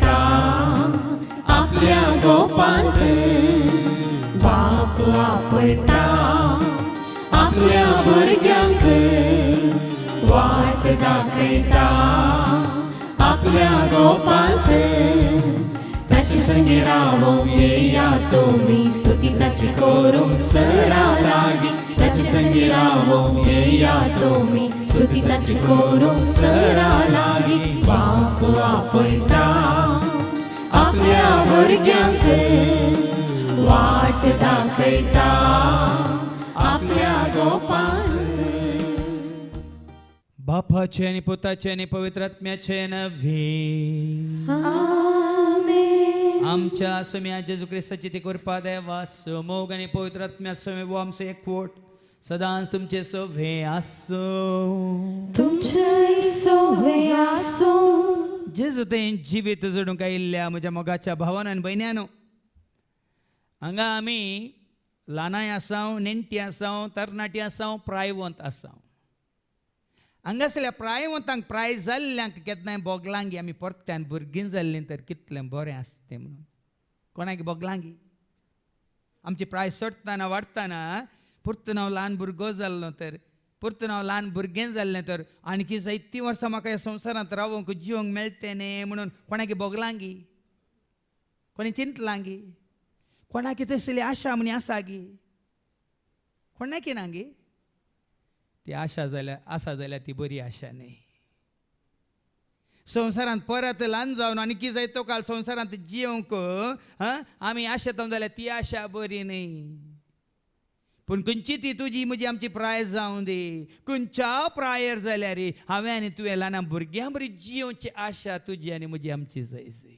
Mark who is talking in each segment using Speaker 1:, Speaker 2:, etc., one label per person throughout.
Speaker 1: दाखयता आपल्या गोपांत बाप आपयता आपल्या भुरग्यांक वाट दाखयता आपल्या गोपांत ताची संगी रावूंक येया तुमी स्तुती ताची करूंक सरा लागी ताची संगी रावूंक येया तुमी स्तुती ताची करूंक सरा लागी बाप आपयता आपल्या भुरग्यांक वाट दाखयता आपल्या गोपांत
Speaker 2: बापाचे आणि पुताचे आणि पवित्र आत्म्याचे नव्हे आमच्या सम्या जेजू ख्रिस्ताची ती कृपा देवा समोग आणि पवित्र आत्म्या समे वो आमचे एकवट सदांच तुमचे सोवे आसो
Speaker 1: तुमचे सोवे आसो
Speaker 2: जेजू ते जिवीत जोडूंक आयिल्ल्या म्हज्या मोगाच्या भावान आनी भयण्यानो हांगा आमी ल्हानाय आसांव नेणटी आसांव तरणाटी आसांव प्रायवंत आसांव हांगासरल्या प्रायवंतांक प्राय जाल्ल्यांक केन्नाय बोगलांगी आमी परत्यान भुरगीं जाल्लीं तर कितलें बरें आसता तें म्हणून कोणाक बोगलांगी आमची प्राय सडटाना वाडटाना पुर्तून हांव ल्हान भुरगो जाल्लो तर पुर्तून हांव ल्हान भुरगें जाल्लें तर आणकी जायतीं वर्सां म्हाका ह्या संवसारांत रावूंक जिवंक मेळटें न्ही म्हणून कोणाक बोगलांगी कोणी चिंतलांगी कोणाक तसली आशा म्हणी आसा गी कोणाकी ना गी ती आशा आसा जाल्यार ती बरी आशा न्ही संवसारांत परत ल्हान जावन आनी जाय तो काळ संवसारांत जिवंक आमी आशेतां जाल्यार ती आशा बरी न्ही पूण खंयची ती तुजी म्हजी आमची प्राय जावं दी खंयच्या प्रायर जाल्यार हांवें आनी तुवें ल्हान भुरग्यां बरी जिवची आशा तुजी आनी म्हजी आमची जायची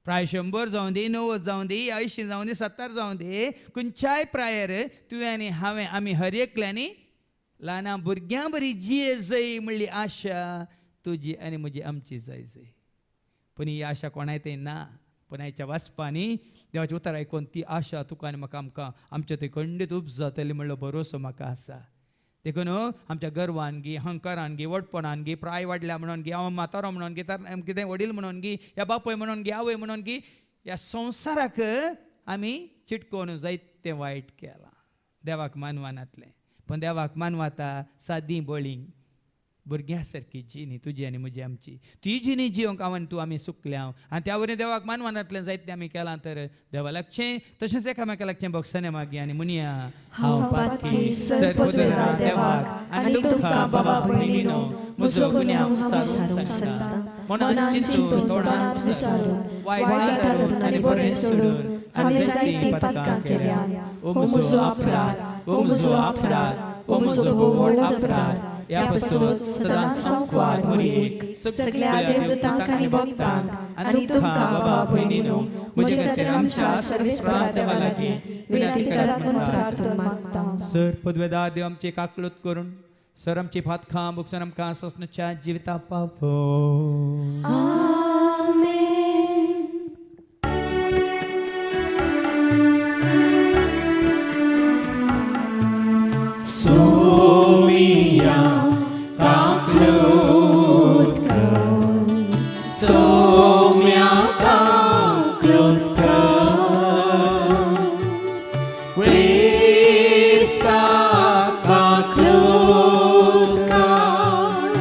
Speaker 2: प्राय 100 जावं दी 90 जावं दी 80 जावं दी 70 जावं दी खंयच्याय प्रायर तुवें आनी हांवें आमी हर एकल्यांनी ल्हान भुरग्यां बरी जिये जाय म्हणली आशा तुजी आनी म्हजी आमची जाय पूण ही आशा कोणाय थंय ना पूण आयच्या वाचपांनी देवाचें उतर आयकून ती आशा तुका आनी म्हाका आमकां आमच्या थंय खंडीत उब जातली म्हणलो भरोसो म्हाका आसा देखून आमच्या गर्वान गी अहंकारान गी वटपणान गी प्राय वाडल्या म्हणून गी हांव म्हातारो म्हणून गी तर कितें वडील म्हणून गी या बापय म्हणून गी आवय म्हणून गी ह्या संवसाराक आमी चिटकोवन जायतें वायट केलां देवाक मानवानातलें पूण देवाक मानवाता सादी बळींक भुरग्यां सारकी जी न्ही तुजी आनी म्हजी आमची ती जी न्ही जिवंक हांव आनी तूं आमी सुकल्या आनी त्या वरवीं देवाक मानवानातलें जायतें आमी केलां तर देवा लागचें तशेंच एकामेका लागचें भोगसने मागी आनी म्हणया हांव पातकी सर्वोदरा देवाक आनी तुमकां बाबा भयणीनो म्हजो गुन्यांव विसारूंक सांगता मनान चिंतून तोंडान विसारून वायट धरून आनी बरें सोडून आमी जायतीं पातकां केल्यात ओ म्हजो अपराध ओ म्हजो अपराध ओ म्हजो व्हड अपराध या पासून सदांच संकवार मोरीक सगळ्या देवदूतांक आनी भक्तांक आनी तुमकां बाबा भयणीनो म्हजे खातीर आमच्या सर्वेस्परा देवा लागीं विनंती करात म्हणून प्रार्थना मागता सर पदवेदार देव आमची काकलूत करून सर आमची फातखां भोगसून आमकां ससनच्या जिविता पावो
Speaker 1: आमेन सोमिया काकलूत कर सोम्या काकलूत कर क्रिस्ता काकलूत कर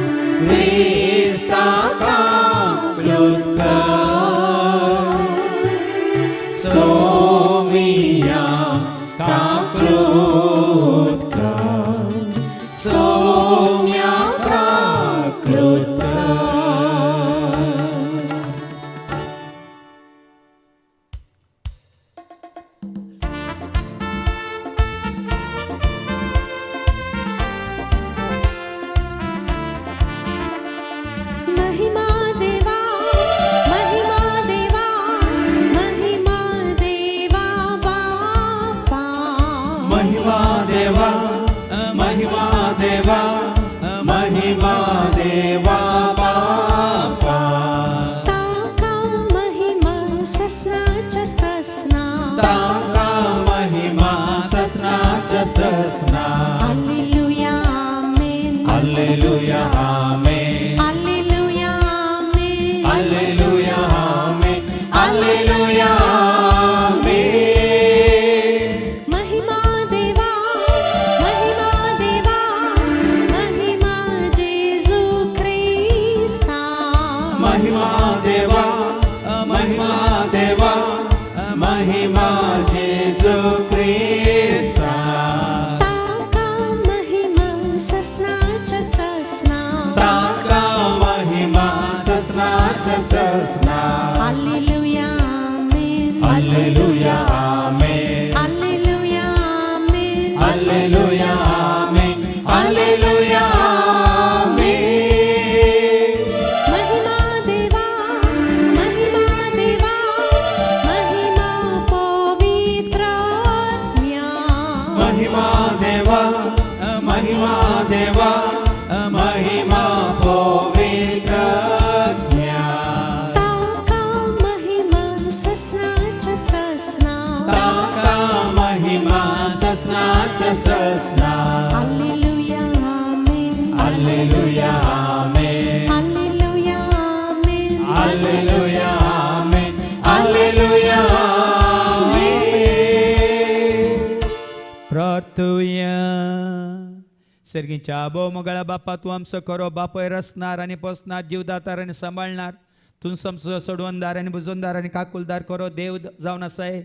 Speaker 1: क्रिस्ता काकलूत महिमा देवा महिमा देवा महिमा जेजू ख्रिस्ता
Speaker 3: ताका महिमा ससनाच्या ससना
Speaker 1: ताका महिमा ससनाच्या ससना
Speaker 3: hallelujah amen
Speaker 1: hallelujah amen
Speaker 3: hallelujah amen
Speaker 1: hallelujah amen hallelujah amen
Speaker 3: महिमा देवा महिमा पवित्र आत्म्या
Speaker 1: महिमा देवा महिमा देवा महिमा पवित्र ज्ञा
Speaker 3: ताका महिमा ससनाच्या ससना
Speaker 1: ताका महिमा ससनाच्या ससना
Speaker 3: hallelujah amen
Speaker 1: hallelujah amen
Speaker 3: hallelujah amen
Speaker 1: hallelujah amen hallelujah amen
Speaker 2: प्रार्थूया सर्गीच्या आबो मोगळा बापा तू आमचो खरो बापय रचणार आणि पोसणार जीवदातार आणि सांभाळणार तू समचो सोडवणदार आणि बुजवणदार आणि काकुलदार करो देव जावन आसाय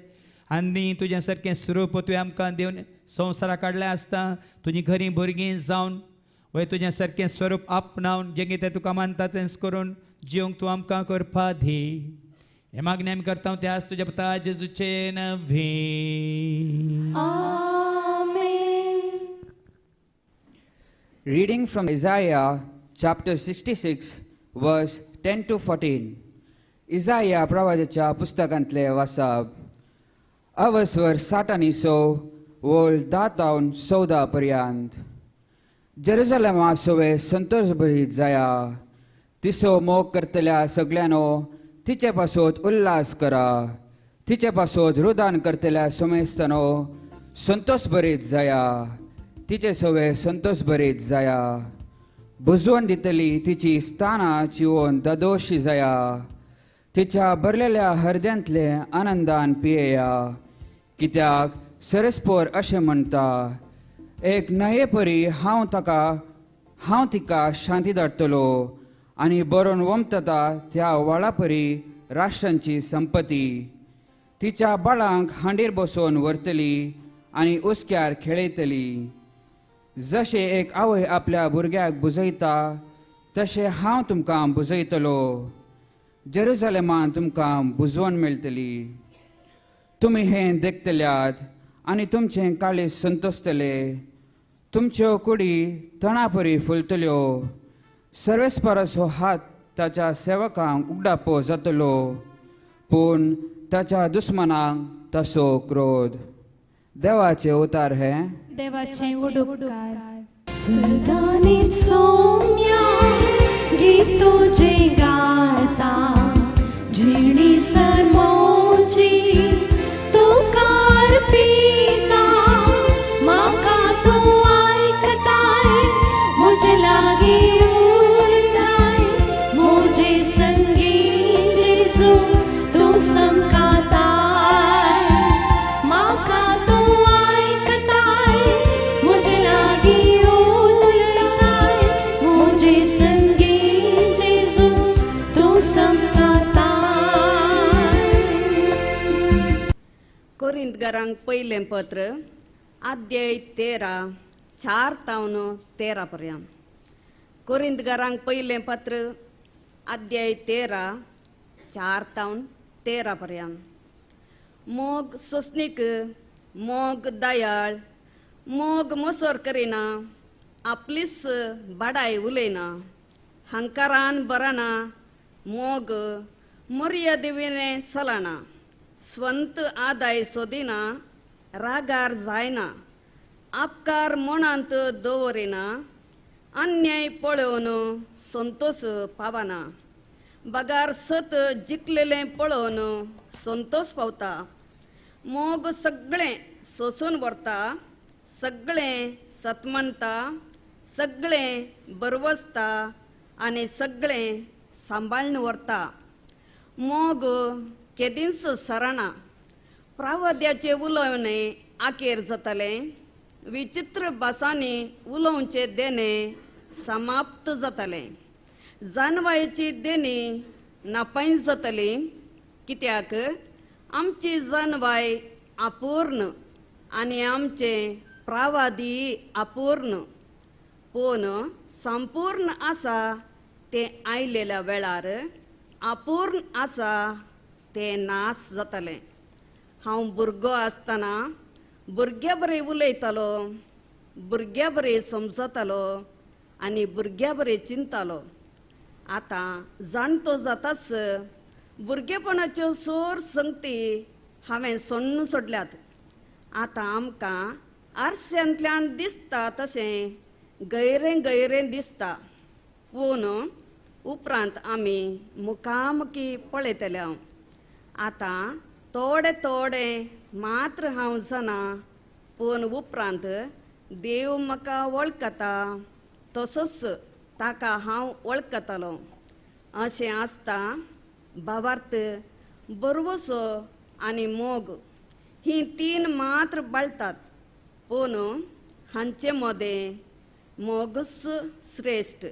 Speaker 2: आनी तुझ्या सारखें स्वरूप तुवें आमकां देवन संवसारा काडलें आसता तुजी खरीं भुरगीं जावन वय तुझ्या सारखें स्वरूप आपणावन जें तें तुका मानता तेंच करून जिवंक तूं आमकां करपा दी हे मागणी आमी करता हांव त्याच तुज्या पुता जेजूचे नव्हे
Speaker 3: आमेन
Speaker 4: Reading from Isaiah chapter 66 verse 10 to 14. Isaiah प्रवादीच्या पुस्तकांतले वाचप अवस्वर 60 वोल 10 14 पर्यंत जेरुसलेमा सोवे संतोष भरीत जाया तिसो मोग करतल्या सगळ्यांनो तिचे पासोत उल्हास करा तिचे पासोत रुदान करतल्या सोमेस्तानो संतोष भरीत जाया तिचे सोवे संतोष भरीत जाया बुजवण दितली तिची स्थानां चिवोन ददोशी जाया तिच्या भरलेल्या हृदयांतले आनंदान पियेया कित्याक सरस्पोर अशें म्हणटा एक न्हये परी हांव तिका शांती धाडटलो आनी बरोवन वमतता त्या व्हाळा परी राष्ट्रांची संपत्ती तिच्या बाळांक हांडीर बसोवन व्हरतली आनी उस्क्यार खेळयतली जशें एक आवय आपल्या भुरग्याक बुजयता तशें हांव तुमकां बुजयतलो जेरुसलेमान तुमकां बुजवण मेळटली तुमी हें देखतल्यात आनी तुमचें काळीज संतोसतले तुमच्यो कुडी तणा परी फुलतल्यो सर्वेस्पराचो हात ताच्या सेवकांक उगडापो जातलो पूण ताच्या दुस्मनांक तसो क्रोध देवाचे उतार हे
Speaker 3: देवाचे उडुपकार सदानीत सौम्या गीतो जे गाता जिणी सरमोची तुकार पिता माका तू ऐकताय मुझे लागी उलटाय मुझे संगी जेजू तू समकाताय माका तू ऐकताय मुझे लागी उलटाय मुझे संगी जेजू तू समकाताय
Speaker 5: कोरिंथकारांक पयलें पत्र अध्याय 13 4 तावन 13 पर्यंत कोरिंथकारांक पयलें पत्र अध्याय 13 4 तावन 13 पर्यंत मोग सोसनीक मोग दयाळ मोग मोसोर करिना आपलीच बाडाय उलयना हंकारान बराना मोग मर्यादेविने चलना स्ವಂತ आदाय सोदिना रागार जायना आपकार मनांत दवरिना अन्याय पळोवन संतोष पावना बगार सत जिखलेलें पळोवन संतोष पावता मोग सगळें सोसून व्हरता सगळें सतमणटा सगळें बरवसता आनी सगळें सांबाळून व्हरता मोग केदींच सराना प्रावद्याचे उलोवणे आखेर जातलें विचित्र भासांनी उलोवचे देणे समाप्त जातलें जानवायेची देणी नापैस जातली, कित्याक आमची जनवाय अपूर्ण आनी आमचे प्रावादी अपूर्ण, पूण संपूर्ण आसा ते आयलेल्या वेळार अपूर्ण आसा ते नास जातले. हांव भुरगो आसतना भुरग्या बरें उलयतालो, भुरग्या बरें समजतालो आनी भुरग्या बरें चिंततालो. आतां जाणटो जाताच भुरगेपणाच्यो सोर संगती हांवें सोडून सोडल्यात. आतां आमकां आरश्यांतल्यान दिसता तशें गैरें दिसता, पूण उपरांत आमी मुखामुखी पळयतले. आतां थोडे मात्र हांव जाणा, पूण उपरांत देव म्हाका वळखता तसोच ताका हांव वळखतलो. अशें आसता भावार्थ बरवसो आनी मोग ही तीन मात्र बाळटात, पूण हांचे मदें मोगच श्रेश्ठ.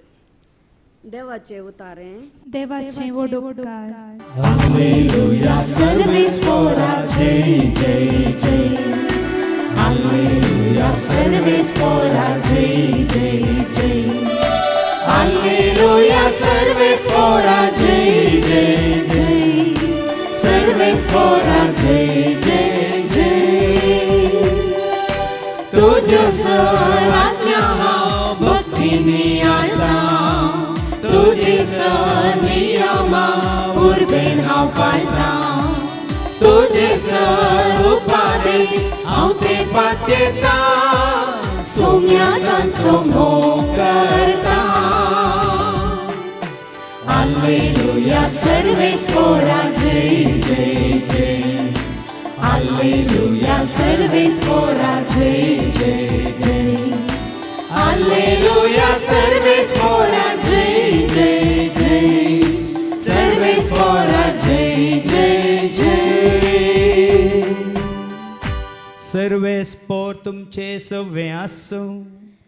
Speaker 5: देवाचे उतारे.
Speaker 3: देवाचे वडोपकार.
Speaker 1: हालेलुया सर्वेस्पोरा जय जय जय. हालेलुया सर्वेस्पोरा जय जय जय. हालेलुया सर्वेस्पोरा जय जय जय. सर्वेस्पोरा जय जय जय. तुझ्यो सराज्ञा हांव भक्तीनी आळटा, तुझी नियमा उर्बेन हांव पाळटा, तुझे उपदेश हांव ते पात्यता, सोम्यागांचो मोग करता. हालेलुया सर्वेस्पोरा जय जय जय. हालेलुया सर्वेस्पोरा जय जय जय. हालेलुया सर्वेस्पोरा जय जय जय. सर्वेस्पोरा जय जय जय.
Speaker 2: सर्वेस्पोर तुमचे सव्वे आसो.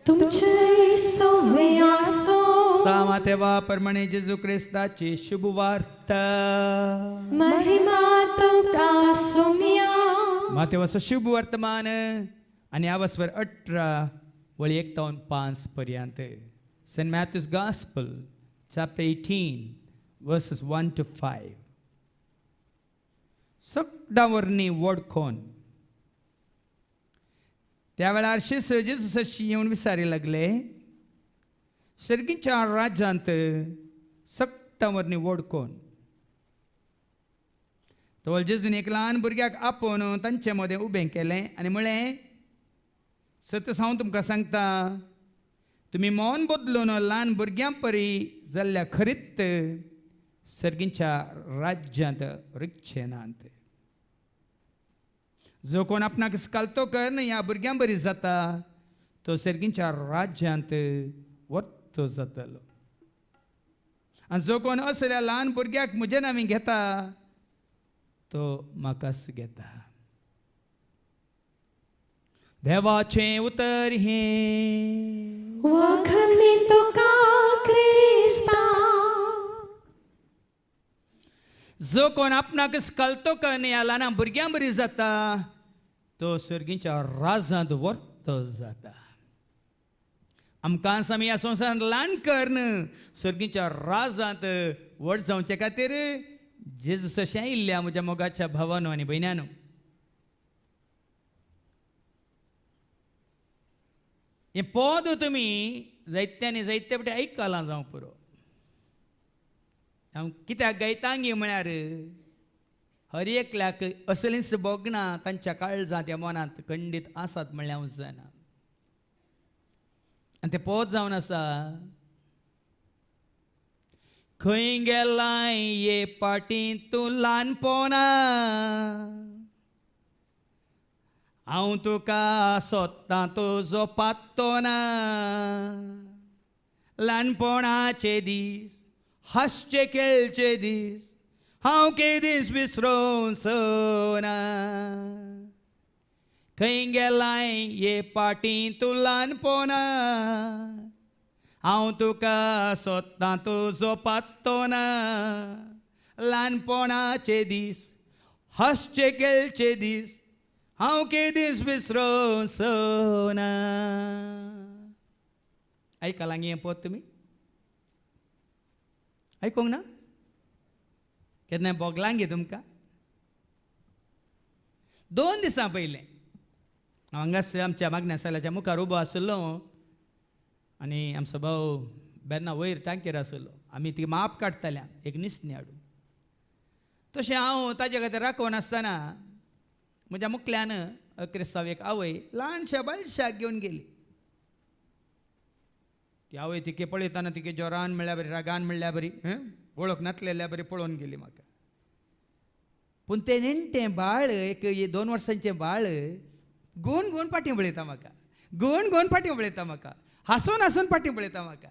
Speaker 3: तुमचे सव्वे आसो.
Speaker 2: सामातेवा परमणे जेजू क्रिस्ताची शुभ वार्ता.
Speaker 3: महिमा तुका सोम्या.
Speaker 2: मातेवाचो शुभ वर्तमान आणि आवस्वर 18 वळी 1-5 पर्यंत. St. Matthew's Gospel, chapter 18, verses 1-5. सकडावरनी वडखोन त्या वेळार जेजूसाशी येवन विचारी लागले, सर्गीच्या राज्यांत सकटावरनी वडखोन. तो जेजून एक ल्हान भुरग्याक आपोवन तांचे मदें उबें केलें आनी म्हळें, सत्य हांव तुमकां सांगता, तुमी मौन बदलून ल्हान भुरग्यां परी जाल्ल्या खरीत सर्गीच्या राज्यांत रिक्षे नात. जो कोण आपणाक इस्कालतो करन ह्या भुरग्यां बरी जाता, तो सर्गीच्या राज्यांत वर्तो जातलो. आनी जो कोण असल्या ल्हान भुरग्याक म्हजे नांवी घेता, तो म्हाकाच घेता. देवाचे उतर हे.
Speaker 3: वखणी तुका क्रिस्ता.
Speaker 2: जो कोण आपणाक इस्कालतो करन ह्या ल्हान भुरग्यां बरी जाता, तो सर्गीच्या राजांत वर्तो जाता. आमकां आमी ह्या संवसारांत ल्हान करन सर्गीच्या राजांत व्हड जावचे खातीर जेजूस अशें इल्ल्या म्हज्या मोगाच्या भावानो आनी भयण्यानो. हें पद तुमी जायत्यांनी जायते फावटी आयकलां जावं पुरो. हांव कित्याक गायतांगी म्हळ्यार हर एकल्याक असलींच बोगणां तांच्या काळजांत ह्या मनांत खंडीत आसात म्हणल्यार हांव जाणा. आनी तें पद जावन आसा, खंय गेलाय ये पाटी तूं ल्हानपणा, हांव तुका सोदतां तुजो पात्तो ना. ल्हानपणाचे दीस, हास्ये खेळचे दीस, हांव केदीस विसरोसना. खंय गेलाय ये पाटी तूं ल्हानपणा, हांव तुका सोदतां तुजो पात्तो ना. ल्हानपणाचे दीस हासचे खेळचे दीस हांव केदीस विसरोसना. ऐकालां हें पोत तुमी आयकोंक ना केन्नाय बोगलां गे तुमकां. 2 दिसां पयलें हांव हांगास आमच्या मागण्यासालाच्या मुखार उबो आसलो आनी आमचो भाव बेन्ना वयर टांकेर आसलो. आमी ती माप काडटाल्या एक निसणी हाडून. तशें हांव ताजे खातीर राखोवन आसतना म्हज्या मुखल्यान क्रिस्तांव एक आवय ल्हानशा बालशाक घेवन गेली. ती आवय तिके पळयतना तिके जोरान म्हणल्यार बरी रागान म्हणल्यार बरी वळख नासलेल्या बरी पळोवन गेली म्हाका. पूण तें नेणटें बाळ एक 2 वर्सांचें बाळ घुवन घुवन फाटीं पळयता म्हाका. घुवन घुवन फाटीं पळयता म्हाका. हांसून हांसून फाटीं पळयता म्हाका.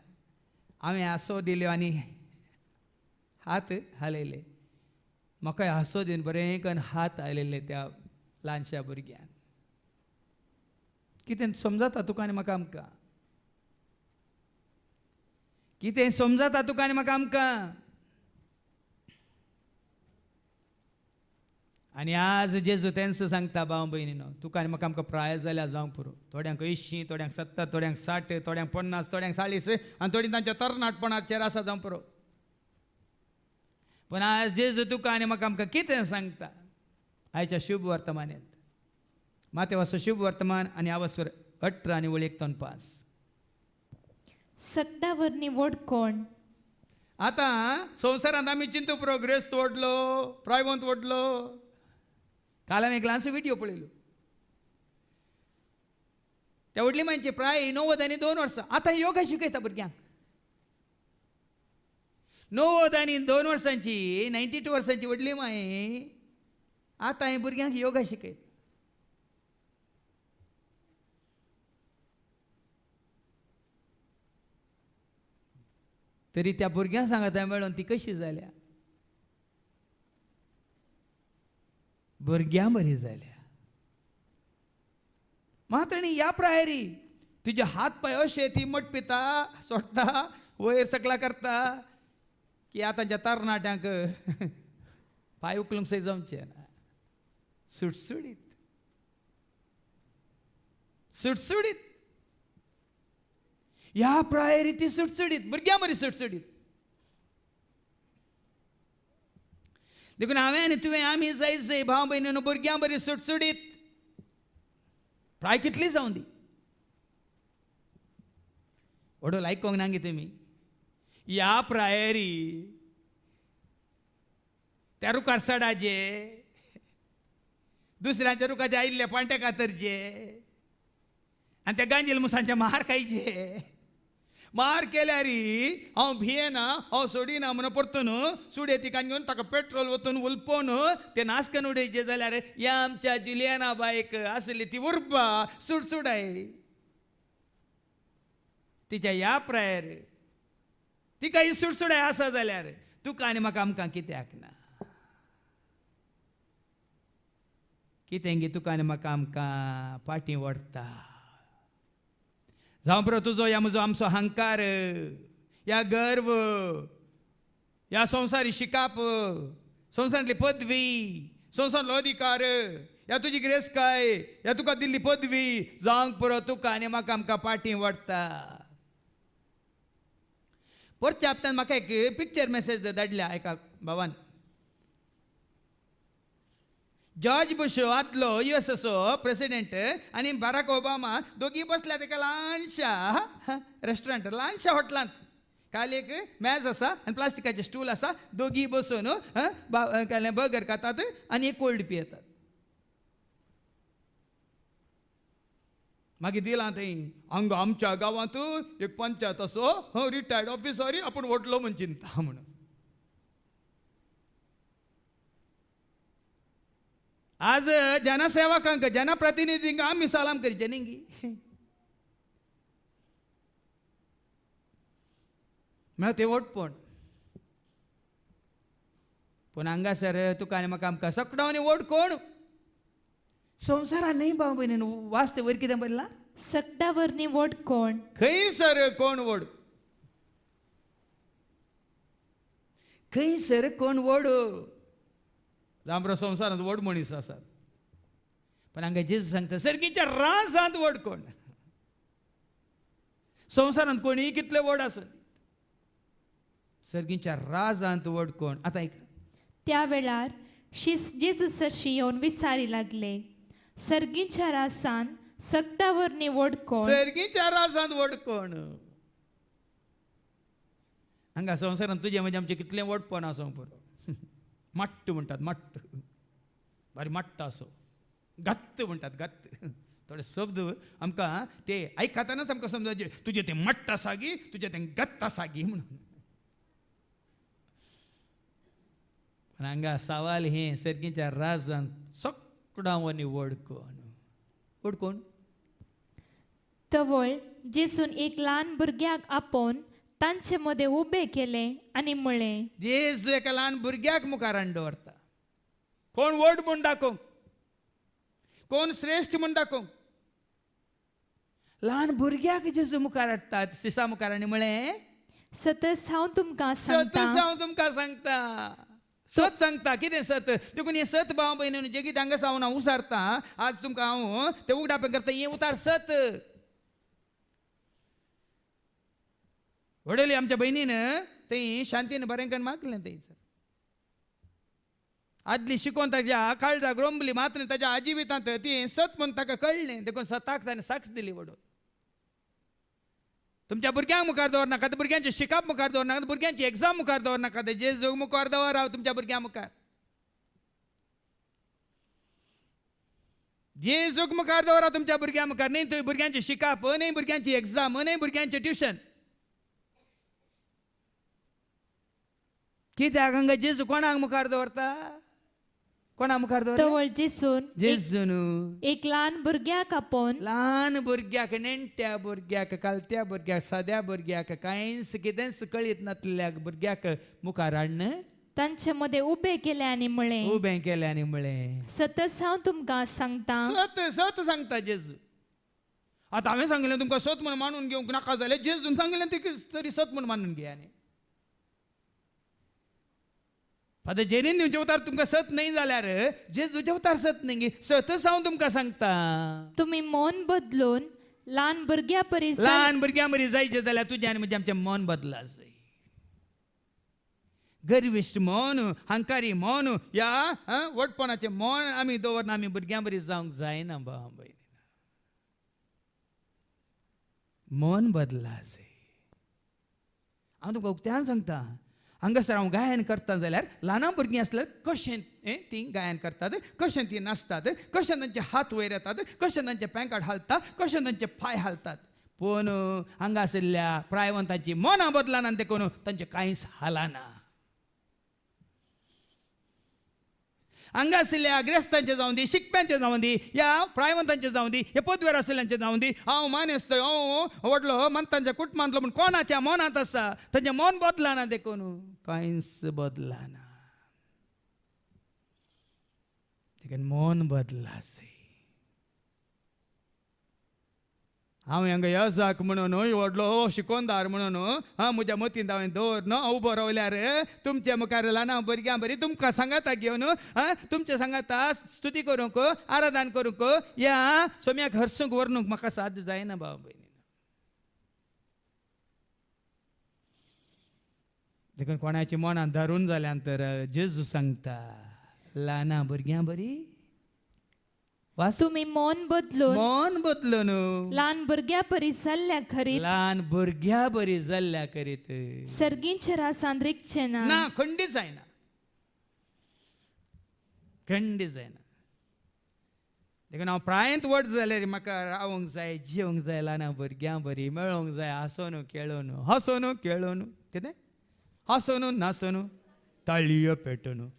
Speaker 2: हांवें हांसो दिल्यो आनी हात हालयले. म्हाकाय हांसो दिवन बरें करून हात हालयले त्या ल्हानशा भुरग्यान. कितें समजता तुका आनी म्हाका आमकां. कितें समजता तुका आनी म्हाका आमकां. आनी आज जेजू तेंच सांगता भाव भयणीनो तुका आनी म्हाका आमकां प्राय जाल्यार जावंक पुरो. थोड्यांक 80, थोड्यांक 70, थोड्यांक 60, थोड्यांक 50, थोड्यांक 40 आनी थोडीं तांच्या तरणाटपणाचेर आसा जावंक पुरो. पूण आज जेजू तुका आनी म्हाका आमकां कितें सांगता आयच्या शुभ वर्तमानांत. मातेवाचो शुभ वर्तमान आनी आवस्वर 18 आनी वळी 1:5.
Speaker 3: सट्टावरनी वोट कोण.
Speaker 2: आतां संवसारांत आमी चिंतू पुरो ग्रेस्त ओडलो प्रायवंत ओडलो. काल हांवें एक ल्हानसो व्हिडियो पळयलो. त्या व्हडली मांयची प्राय 90 आनी 2 वर्सां. आतां योगा शिकयता भुरग्यांक. 90 आनी 2 वर्सांची 92 वर्सांची व्हडली माय आतां हे भुरग्यांक योगा शिकयता. तरी त्या भुरग्यांक सांगता मेळोन ती कशी जाल्या. भुरग्यां बरी जाल्या. मात्र ह्या प्रायरी तुजे हात पांय अशे ती मट पिता सोडटा वयर सकला करता की आतांच्या तरणाट्यांक पांय उखलूंक सय जमचे ना. सुटसुडीत सुटसुडीत ह्या प्रायरी ती सुटसुडीत भुरग्यां बरी सुटसुडीत. देखून हांवें आनी तुवें आमी जाय भाव भयणीनो भुरग्यां बरी सुटसुडीत. प्राय कितली जावं दी. ओडोल आयकोंक ना गे तुमी. ह्या प्रायरी त्या रुखार सडाचे दुसऱ्यांच्या रुखाचे आयिल्ले पांटे कातरचे आनी त्या गांजील मुसांचे मार खायचे. मार केल्यार हांव भियेना हांव सोडिना म्हणून परतून सुडे तिकान घेवन ताका पेट्रोल वतून उलपोवन ते नासकन उडयचे जाल्यार ह्या आमच्या जुलियाना बायक आसली ती उर्बा सुडसुडाय. तिच्या ह्या प्रायर तिका ही सुडसुडाय आसा जाल्यार तुका आनी म्हाका आमकां कित्याक ना. कितें गे तुका आनी म्हाका आमकां फाटीं ओडटा. जावं पुरो तुजो या म्हजो आमचो अहंकार या गर्व या संवसारी शिकाप संवसारांतली पदवी संवसारांतलो अधिकार या तुजी गिरेस्तकाय या तुका दिल्ली पदवी जावंक पुरो तुका आनी म्हाका आमकां फाटीं ओडटा. परच्या हप्त्यान म्हाका एक पिक्चर मेसेज धाडल्या एका भावान. जॉर्ज बुश आदलो USSचो प्रेसिडेंट आनी बाराक ओबामा दोगी बसल्यात एका ल्हानशा रेस्टॉरंट ल्हानशा हॉटेलांत. खाली एक मेज आसा आनी प्लास्टिकाचे स्टूल आसा. दोगी बसून बर्गर खातात आनी एक कोल्ड पियेतात. मागीर दिलां थंय हांगा आमच्या गांवांत एक पंचायत असो रिटायर्ड ऑफिसर आपूण ओडलो म्हूण चिंता म्हणून. आज जनसेवकांक जनप्रतिनिधींक आमी सलाम करचे न्ही. म्हळ्यार ते ओटपण. पूण हांगासर तुका आनी म्हाका आमकां सकडावनी ओड कोण. संवसारान न्ही भाव भयणीन वाचते वयर कितें बरयलां.
Speaker 3: सट्टावरनी वोट कोण.
Speaker 2: खंयसर कोण ओड. खंयसर कोण वडो जांबरो संवसारांत व्हड मनीस आसात पण हांगा जेजू सांगता सर्गीच्या राजांत व्हड कोण संवसारांत कोणी कितले व्हड आसत सर्गीच्या राजांत व्हड कोण आतां ऐका
Speaker 3: त्या वेळार जेजू सरशी येवन विचारी लागले सर्गीच्या रासान सगळ्यावरनी व्हड कोण
Speaker 2: सर्गीच्या राजांत व्हड कोण हांगा संवसारांत तुजें म्हणजे आमचें कितलें व्हडपण आसूं पुरो मट्ट म्हणटात मट्ट बारी मट्ट आसो गत्त म्हणटात गत्त थोडे शब्द आमकां ते आयकतानाच आमकां समजाचे तुजें तें मट्ट आसा गी तुजें तें गत्त आसा गी म्हणून पण हांगा सवाल हें सर्गीच्या राजांत सगळ्यांनी व्हड कोण
Speaker 3: तवळ जेजून एक ल्हान भुरग्याक आपोवन तांचे मदें उबे केले आनी म्हळें
Speaker 2: जेजू एका ल्हान भुरग्याक मुखार हाडून दवरता कोण व्हड म्हूण दाखोवंक कोण श्रेश्ठ म्हूण दाखोवंक ल्हान भुरग्याक जेजू मुखार हाडटात शिसा मुखार आनी म्हळें
Speaker 3: सतत हांव तुमकां
Speaker 2: सत
Speaker 3: सांगता
Speaker 2: हांव तुमकां सांगता सत सांगता कितें सत देखून हें सत भाव भयणीन जे कितें हांगा सावन हांव उसारता आज तुमकां हांव तें उगडापण करता हें उतार सत वडली आमच्या बहिणीन थंय शांतीन बरें करून मागलें थंयसर आदली शिकोवन ताच्या काळजाक रोंबली मात्र ताच्या आजिवितांत ती सत म्हूण ताका कळ्ळें देखून सताक ताणें साक्ष दिली वडोवन तुमच्या भुरग्यांक मुखार दवरनाका भुरग्यांचे शिकाप मुखार दवरनाका भुरग्यांची एग्जाम मुखार दवरनाका जेजूक मुखार दवर हांव तुमच्या भुरग्यां मुखार जेजूक मुखार दवरा तुमच्या भुरग्यां मुखार न्ही थंय भुरग्यांचे शिकाप न्ही भुरग्यांची एग्जाम न्ही भुरग्यांचें ट्युशन कित्याक हांगा जेजू कोणाक मुखार दवरता कोणा मुखार दवरता
Speaker 3: तवळ
Speaker 2: जेजून
Speaker 3: एक ल्हान भुरग्याक आपोवन
Speaker 2: ल्हान भुरग्याक नेणट्या भुरग्याक कालत्या भुरग्याक साद्या भुरग्याक कांयच कितेंच कळीत नासलेल्या भुरग्याक मुखार हाडन
Speaker 3: तांचे मदें उबे केले आनी म्हळें
Speaker 2: उबें केलें आनी म्हळें
Speaker 3: सतत हांव तुमकां सांगता
Speaker 2: सत सत सांगता जेजू आतां हांवें सांगिल्लें तुमकां सत म्हूण मानून घेवंक नाका जाल्यार जेजून सांगिल्लें तरी सत म्हूण मानून घेयानी फादर जेनीन दिवचे उतार तुमकां सत न्ही जाल्यार जेजूचे उतार सत न्ही सतच हांव तुमकां सांगता
Speaker 3: तुमी मन बदलून ल्हान भुरग्या परी
Speaker 2: ल्हान भुरग्यां मरी जायचे जाल्यार तुजें आनी म्हजें आमचें मन बदला जाय गर्विश्ट मन हंकारी मन या वटपणाचें मन आमी दवरन आमी भुरग्यां बरी जावंक जायना भाव भयणी मन बदला जाय हांव तुमकां उक्त्यान सांगता हांगासर हांव गायन करता जाल्यार ल्हान भुरगीं आसल्यार कशें ती गायन करतात कशें ती नाचतात कशें तांचे हात वयर येतात कशें तांचे पॅंकाट हालता कशें तांचे पांय हालतात पूण हांगा आशिल्ल्या प्रायवंतांची मनां बदलाना देखून तांचें कांयच हालना हांगा आशिल्ल्या ग्रेस्तांचे जावं दी शिकप्यांचे जावं दी या प्रायवंतांचे जावं दी हे पदवेर आशिल्ल्यांचे जावं दी हांव मानेस्त हांव व्हडलो मंतांच्या कुटुंबांतलो म्हूण कोणाच्या मनांत आसा तांचें मन बदलाना देखून कांयच बदलाना देखून मन बदला जाय हांव हांगा येजाक म्हणून व्हडलो शिकोनदार म्हणून म्हज्या मतींत हांवें दवर न्हू हांव उबो रावल्यार तुमच्या मुखार ल्हान भुरग्यां बरी तुमकां सांगाता घेवन तुमच्या सांगाता स्तुती करूंक आराधन करूंक या सोम्याक हरसूंक व्हरनूक म्हाका साध्य जायना भाव भयणी देखून कोणाची मनां धरून जाल्यां तर जेजू सांगता ल्हान भुरग्यां बरी
Speaker 3: तुमी मन
Speaker 2: बदलून
Speaker 3: ल्हान भुरग्या परी जाल्ल्या खरीत
Speaker 2: ल्हान भुरग्या बरी जाल्ल्या करीत
Speaker 3: सर्गींच्या रासान रिगचे
Speaker 2: ना खंडीत जायना देखून हांव प्रायंत व्हड जाल्यार म्हाका रावंक जाय जेवंक जाय ल्हान भुरग्यां बरी मेळोंक जाय हांसोन खेळोन कितें हांसोन नाचोन ताळयो पेटोन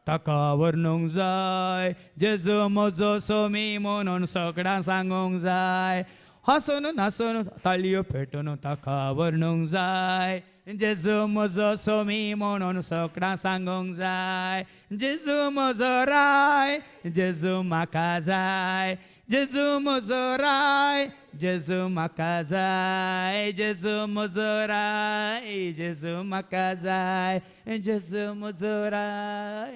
Speaker 2: ताका वर्णोंक जाय जेजू म्हजो सोमी म्हणून सगळ्यांक सांगोंक जाय हांसोन नाचोन ताळयो पेटोन ताका वर्णोंक जाय जेजू म्हजो सोमी म्हणून सगळ्यांक सांगोंक जाय जेजू म्हजो राय जेजू म्हाका जाय जेजू म्हजो राय जेजू म्हाका जाय जेजू म्हजो राय जेजू म्हाका जाय जेजू म्हजो राय.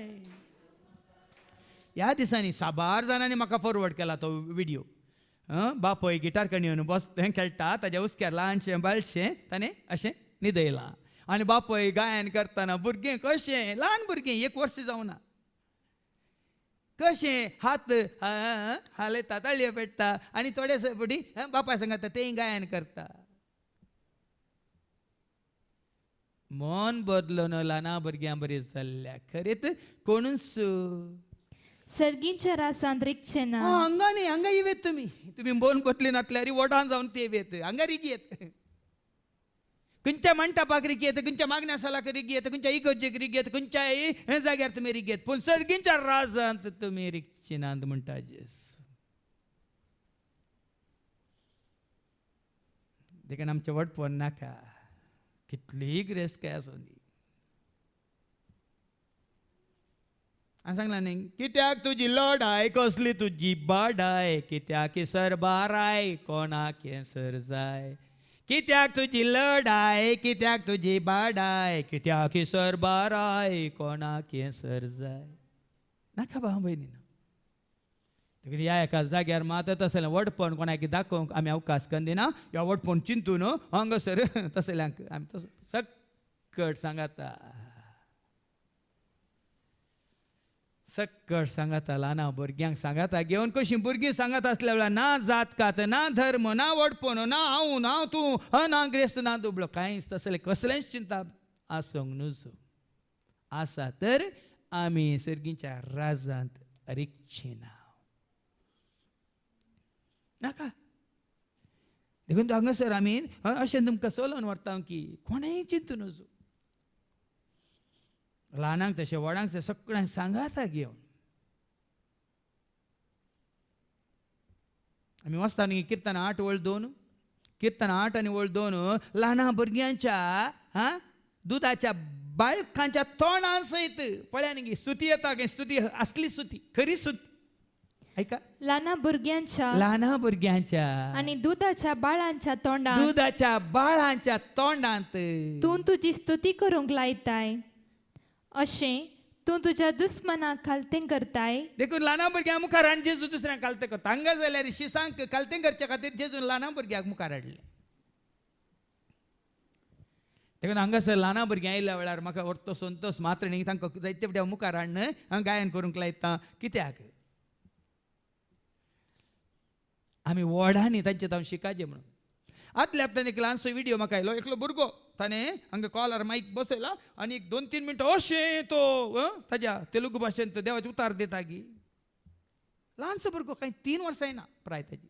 Speaker 2: ह्या दिसांनी साबार जाणांनी म्हाका फॉरवर्ड केला तो व्हिडिओ. बापोय गिटार कडेन येवन खेळटा, ताच्या हुस्क्यार ल्हानशें बाळशें ताणें अशें न्हिदयलां आनी बापोय गायन करतना भुरगें कशें ल्हान भुरगें 1 वर्स जावना कशें हात हालयता ताळयो पेट्टा आनी थोडे फावटी बापाय सांगता तेंय गायन करता. मन बदलून ल्हाना भुरग्यां बरी जाल्ल्या खरेंच कोणूच
Speaker 3: सर्गींच्या रासांत रिगचे ना.
Speaker 2: हांगा न्ही हांगा येवेत तुमी मन बदली नाटल्यार वोटान जावन ते येवेत हांगा रिगयेत. खंयच्या मंटपाक रिगयेत, खंयच्या मागण्या सालाक रिगयेत, खंयच्या इगर्जेक रिगयेत, खंयच्याय जाग्यार तुमी रिगयेत, पूण सर्गींच्या राजांत तुमी रिगचे नात म्हणटा जेजू. देखून आमचे वटपण नाका कितलीय ग्रेस काय आसूं दी. हांवें सांगलां न्ही कित्याक तुजी लढाय कसली तुजी बाडाय कित्याक सरबाराय कोणाक सर जाय. कित्याक तुजी लढाय कित्याक तुजी बाडाय कित्याक सरबाराय कोणाक सर जाय. नाका भाव भयणीनो. ह्या एका जाग्यार मात तसलें वडपण कोणाक दाखोवंक आमी अवकाश करून दिना. ह्या वडपण चिंतून हांगासर तसल्यांक आमी तसो सक्कट सांगाता सक्कट सांगाता ल्हाना भुरग्यांक सांगाता घेवन कशीं भुरगीं सांगत आसल्या वेळार ना जात कात ना धर्म ना वडपण ना हांव ना तूं ना ग्रेस्त ना दुबळो कांयच तसलें कसलेंच चिंता आसूंक नजो. आसा तर आमी सर्गीच्या राजांत रिगचीं ना. नाका देखून हांगासर आमी अशें तुमकां चलोवन व्हरता की कोणेय चिंतू नजो. ल्हानांक तशें व्हडांक तशें सगळ्यांक सांगाता घेवन आमी वचता न्ही किर्तन 8:2 किर्तन 8 आनी 2 ल्हाना भुरग्यांच्या दुदाच्या बाळकांच्या तोंडां सयत पळया न्ही स्तुती येता स्तुती असली स्तुती खरी स्तुती. ऐका
Speaker 3: ल्हाना भुरग्यांच्या आणि दुधाच्या बाळांच्या तोंडात
Speaker 2: दुधाच्या बाळांच्या तोंडांत
Speaker 3: तूं तुजी स्तुती करूंक लायताय अशें तूं तुज्या दुस्मनाक खालतें करताय.
Speaker 2: देखून ल्हाना भुरग्यां मुखार आनी जेजू दुसऱ्यांक खालतें करता. हांगा जाल्यार शिसांक खालतें करचे खातीर जेजून ल्हाना भुरग्याक मुखार हाडलें. देखून हांगासर ल्हाना भुरग्यां आयल्या वेळार म्हाका व्हरतो संतोश मात्र न्ही तांकां जायते फुडें मुखार हाडून हांव गायन करूंक लायता. कित्याक आमी व्हडांनी तांचे तावन शिकायचें म्हणून. आदल्या हप्त्यान एक ल्हानसो व्हिडिओ म्हाका आयलो. एकलो भुरगो ताणें हांगा कॉलार मायक बसयला आनी 2-3 मिनटां अशें तो ताज्या तेलुगू भाशेंत देवाचे उतार दिता गी. ल्हानसो भुरगो कांय 3 वर्सां येना प्राय ताजी.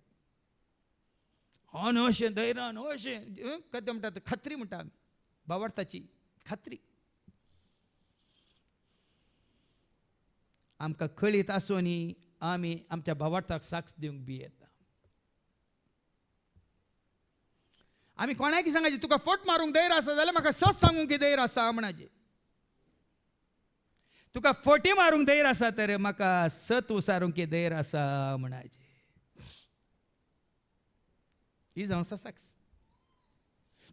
Speaker 2: अन अशें धैर्यान अशें कदें म्हणटा खात्री म्हणटा आमी भावार्थाची खात्री. आमकां कळीत आसुनी आमी आमच्या भावार्थाक साक्ष दिवंक बी येता. आमी कोणाक सांगायचे तुका फट मारूंक धैर्य आसा जाल्यार म्हाका सच सांगूंक की धैर्य आसा म्हणचे. तुका फटी मारूंक धैर्य आसा तर म्हाका सत उसारूंक की धैर्य आसा म्हणचे. ही जावन आसा साक्ष.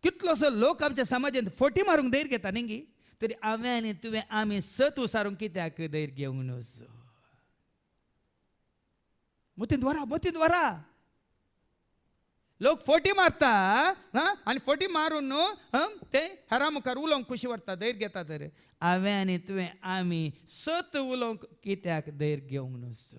Speaker 2: कितलोसो लोक आमच्या समाजांत फटी मारूंक धैर्य घेता न्ही तरी हांवें आनी तुवें आमी सत उसारूंक कित्याक धैर्य घेवंक नजो. मतींत व्हरा लोक फटी मारता आनी फटी मारून ते हेरा मुखार उलोवंक खुशी व्हरता धैर्य घेता तर हांवें आनी तुवें आमी सत उलोवंक कित्याक धैर्य घेवंक नजो.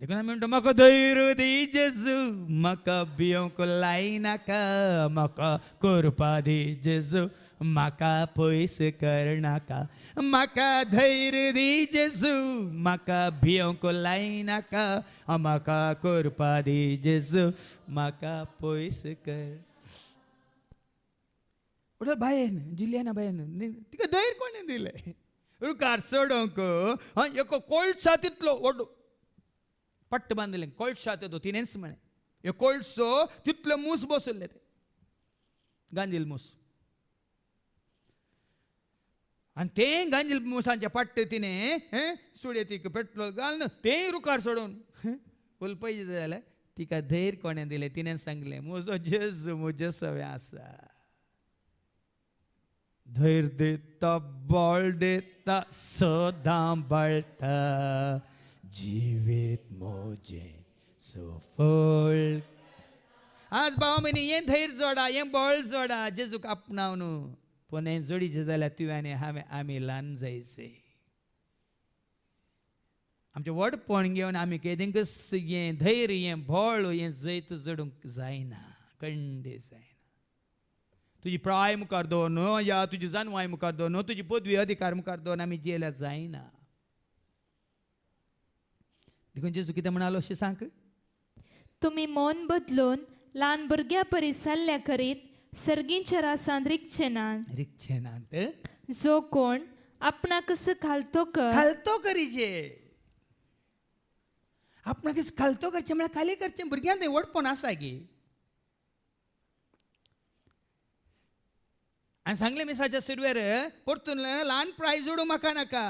Speaker 2: देखून आमी म्हणटा म्हाका धैर्य दी जेजू म्हाका भियोंक लायनाका म्हाका करपा दी जेजू म्हाका पयस करनाका. म्हाका धैर्य दी जेजू म्हाका भियोंक लायनाका म्हाका करपा दी जेजू म्हाका पयस कर. बायन जुलियाना बायन तिका धैर्य कोणें दिलें. रुकार सोडोंक एक कोळसा तितलो व्हड पट्ट बांदलें कोळशात येतो तिनेंच म्हळें हे कोळसो तितले मूस बसयल्ले ते गांदील मूस आणि ते गांजील मुसांच्या पाट्ट तिने सुडे ती पेट्रोल घालून ते रुकार सोडून उलपैसे जाल्यार तिका धैर्य कोणे दिले तिने सांगले म्हजो जेजू म्हज्या सवे आसा धैर्य दिता बळ दिता सदां बाळटा जिवीत म्हजें सफळ आज भाव म्हणे हें धैर्य जोडा हें बळ जोडा जेजूक आपणावन पूण हें जोडीचें जाल्यार तुवें आनी हांवें आमी ल्हान जायचे आमचें वडपण घेवन आमी केदेंक हें धैर्य हें बळ हें जैत जोडूंक जायना खंडे जायना तुजी प्राय मुखार दवरन या तुजी जानवाय मुखार दवरन तुजी पदवी अधिकार मुखार दवरन आमी जियेल्यार जायना देखून जेजू कितें म्हणालो अशें सांग
Speaker 3: तुम्ही मन बदलून ल्हान भुरग्या परी सल्ल्या करीत सर्गींच्या रासांत रिगचे नात
Speaker 2: रिक्षेनांत
Speaker 3: जो कोण आपणाक खालतो कर
Speaker 2: खालतो करीचे आपणाक खालतो करचें म्हळ्यार खाली करचें भुरग्यांक थंय वडपण आसा गे आनी सांगलें मिसाच्या सुरवेर परतून ल्हान प्राय जोडूं म्हाका नाका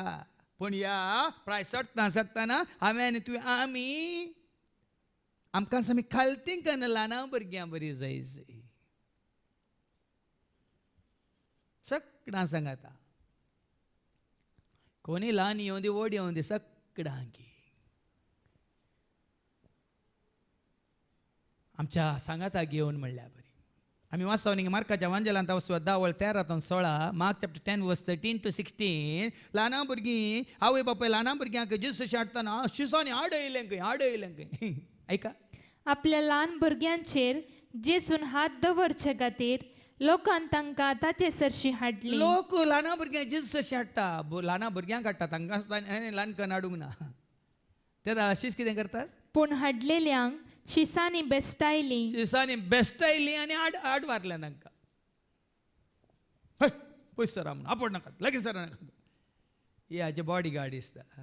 Speaker 2: पूण या प्राय सडटाना हांवें आनी तुवें आमी आमकां आमी खालतीं कन्न ल्हाना भुरग्यां बरी जायची सगळां सांगाता कोणी ल्हान येवं दी व्हड येवं दी सगळां गे आमच्या सांगाता घेवन म्हणल्यार बरी आमी वाचता न्ही मार्काच्या वांजेलांत वचून 10:13-16 मार्क चॅप्टर 10 वर्स 13 to 16 ल्हाना भुरगीं आवय बापूय ल्हाना भुरग्यांक जेजू शाडटना शिसांनी आडयलें खंय ऐका
Speaker 3: आपल्या ल्हान भुरग्यांचेर जेजून हात दवरचे खातीर लोकांन तांकां ताचे सरशी हाडली
Speaker 2: लोक ल्हाना भुरग्यांक जेजू हाडटा ल्हाना भुरग्यांक हाडटा तांकां ल्हानकण हाडूंक ना ते अशीच कितें करतात
Speaker 3: पूण हाडलेल्यांक शिसांनी बेस्टायली
Speaker 2: शिसांनी बेस्ट आयली आनी आड मारल्या तांकां पयस सरा म्हणून आपड नाकात लगेच सरा नाकात हे हाचे बॉडी गार्ड दिसता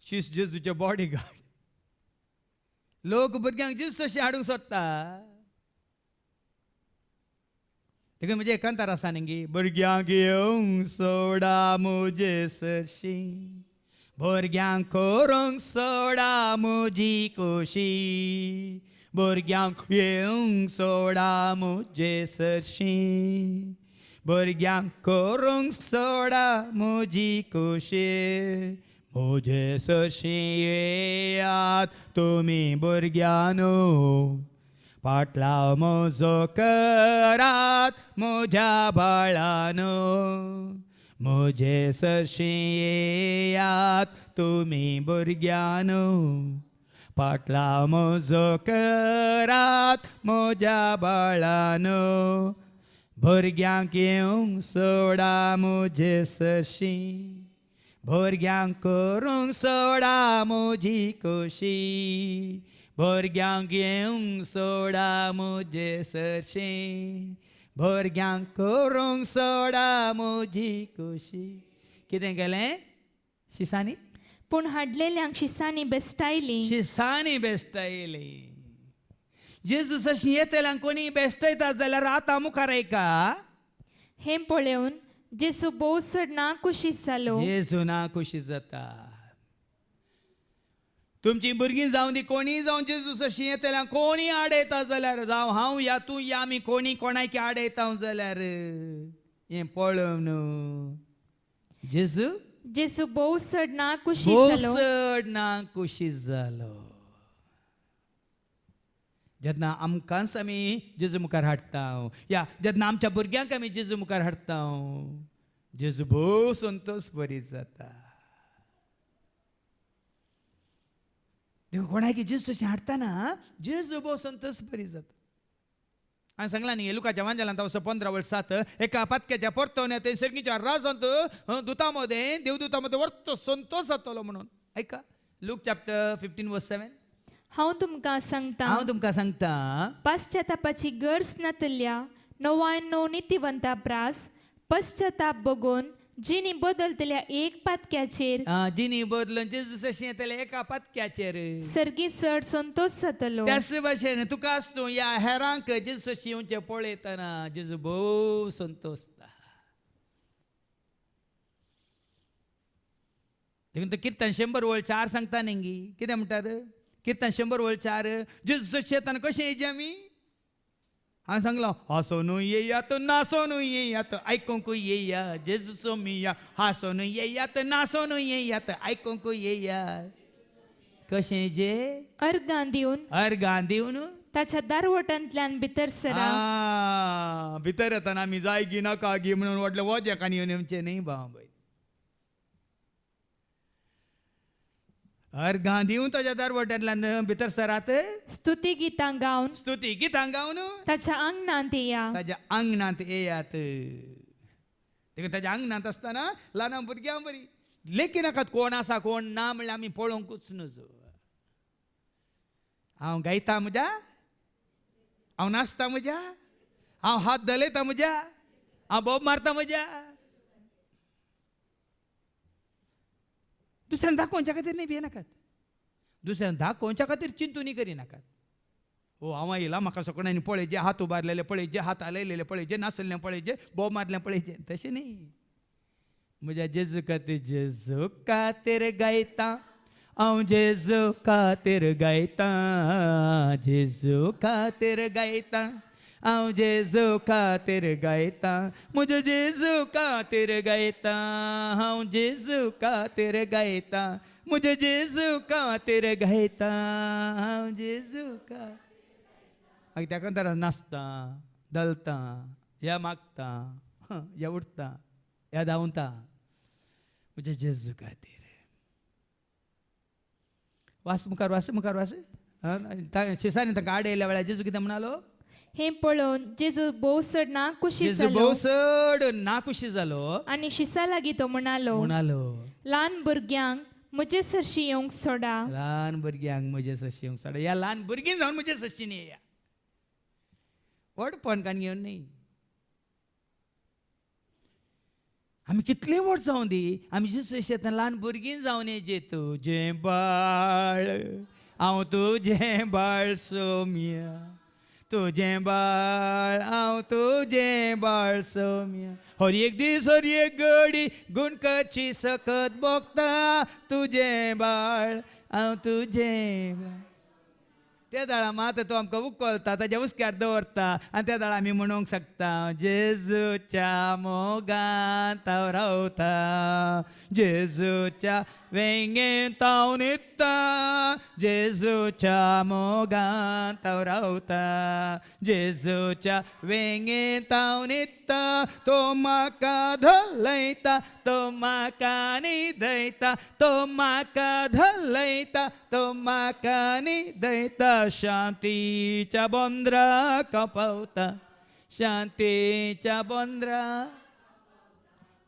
Speaker 2: शिस जेजूचे बॉडी गार्ड लोक भुरग्यांक जेजू अशें हाडूंक सोदता देखून म्हणजे एकांतार आसा न्ही भुरग्यांक येवंक सोडा म्हजे सरशी भुरग्यांक करूंक सोडा म्हजी खोशी भुरग्यांक येवंक सोडा म्हजे सरशी भुरग्यांक करूंक सोडा म्हजी खोशी म्हजे सरशी येयात तुमी भुरग्यानो फाटलाव म्हजो करात म्हज्या बाळानो म्हजे सरशी येयात तुमी भुरग्यानो फाटलाव म्हजो करात म्हज्या बाळानो भुरग्यांक येवंक सोडा म्हजे सरशी भुरग्यांक करूंक सोडा म्हजी खोशी भुरग्यांक येवंक सोडा म्हजे सरशी भुरग्यांक करूंक सोडा म्हजी खोशी कितें केलें शिसांनी
Speaker 3: पूण हाडलेल्यांक शिसांनी बेस्टायली
Speaker 2: शिसांनी बेस्टायली जेजू अशी येतल्यांक कोणी बेस्टयतात जाल्यार आतां मुखार ऐका
Speaker 3: हें पळोवन जेजू भोव चड नाखुशीत जालो
Speaker 2: जेजू नाखुशी जाता तुमची भुरगीं जावं दी कोणी जावं जेजू अशी येतल्यांक कोणी आडयता जाल्यार जावं हांव या तूं या आमी कोणी कोणाक आडयता जाल्यार हें पळोवन जेजू
Speaker 3: भोव चड नाखुशीत जालो
Speaker 2: चड नाखुशी जालो जेन्ना आमकांच आमी जेजू मुखार हाडटा या जेन्ना आमच्या भुरग्यांक आमी जेजू मुखार हाडटा जेजू भोव संतोश बरी जाता देखून कोणाक जेजू अशें हाडटाना जेजू भोव संतोश बरी जाता हांवें सांगलां न्ही लुकाच्या वांजेलांत 15 वर्स 7 एका पातक्याच्या परतवण्या थंय सर्गीच्या राजांत दुता मदें देवदुता मदें वर्त संतोश जातलो म्हणून ऐका लूक चॅप्टर 15 वर्स 7
Speaker 3: हांव तुमकां सांगता पाश्चातापाची गरज नातल्या 99 नितीवंता प्रास पश्चाताप बघून जिनी बदलतल्या एक पातक्याचेर
Speaker 2: जिनी बदलून जेजू अशें येतलें एका पातक्याचेर
Speaker 3: सर्गी चड संतोष जातलो
Speaker 2: त्याच भाशेन तुका आसतू या हेरांक जेजू अशें येवचें पळयतना जेजू भोव संतोश देखून कीर्तन 100 सांगता नेंगी कितें म्हणटात कीर्तन 100 जेजूचं शेतान कशें येयचे आमी हांवें सांगलो हांसोनूय येयात नासोनूय येयात आयकूंकूय येया जेजूचो मिया हांसोनूय येयात नासोनूय येयात आयकूंकूय येयात कशें जे
Speaker 3: अर्गां दिवन
Speaker 2: अर्गां दिवन
Speaker 3: ताच्या दारवटांतल्यान भितर सरा
Speaker 2: भितर येताना आमी जाय गी नाका गी म्हणून व्हडले वजेकान येवन येवचें न्ही बाबा अर्गां दिवन ताच्या दारवटांतल्यान भितर सरात
Speaker 3: स्तुती गितां गावन
Speaker 2: स्तुती गितां गावन
Speaker 3: ताच्या अंगणांत येया
Speaker 2: ताच्या अंगणांत येयात देखून ताच्या अंगणांत आसतना ल्हान भुरग्यां बरी लेकी नाकात कोण आसा कोण ना म्हणल्यार आमी पळोवंकूच नजो हांव गायता म्हज्या हांव नाचता म्हज्या हांव हात दलयता म्हज्या हांव बोब मारता म्हज्या दुसऱ्यान दाखोवच्या खातीर न्ही भियेनाकात दुसऱ्यान दाखोवच्या खातीर चिंतूनी करिनाकात हो हांव येयला म्हाका सगळ्यांनी पळयचे हात उबारलेले पळयचे हात हालयलेले पळयचे नाचलेले पळयचे बोब मारलें पळयचे तशें न्ही म्हज्या जेजू खातीर गायता हांव जेजू खातीर गायता जेजू खातीर गायता हांव जेजू खातीर गायता म्हज्या जेजू खातीर गायता हांव जेजू खातीर गायता म्हज्या जेजू खातीर गायता हांव जेजू खातीर त्या खातीर नाचता दलता या मागता या उठता या धांवता म्हज्या जेजू खातीर वास मुखार वास शिसांनी ताका आड येयल्या वेळार जेजू कितें म्हणालो
Speaker 3: हें पळोवन जेजू बोसड ना खुशी
Speaker 2: जेजू
Speaker 3: जालो
Speaker 2: भोवसड नाखुशी जालो
Speaker 3: आनी शिसा लागीं तो म्हणालो ल्हान भुरग्यांक म्हजे सरशी येवंक सोडा
Speaker 2: ल्हान भुरग्यांक म्हजे सशी येवंक सोडा ह्या ल्हान भुरगीं जावन म्हजे सशीन येया व्हडपण काण घेवन न्ही आमी कितले व्हड जावं दी आमी जेजू शेतान ल्हान भुरगीं जावन येजे तुजें बाळ हांव तुजें बाळ सोम्या तुजें बाळ हांव तुजें बाळ सोम्या हर एक दीस हर एक घडी गुणकाची सकत भोगता तुजें बाळ हांव तुजें बाळ त्या दाळा मात तो आमकां उखलता ताच्या उस्क्यार दवरता आनी त्या दाळा आमी म्हणूंक शकता जेजूच्या मोगांत हांव रावता जेजूच्या वेंगेंत हांव न्हिदता जेजूच्या मोगांत हांव रावता जेजूच्या वेंगेंत हांव न्हिदता तो म्हाका धलयता तो म्हाका न्हिदयता तो म्हाका धलयता तो म्हाका न्हिदयता शांतीच्या बोंद्राक पावता शांतीच्या बोंद्राक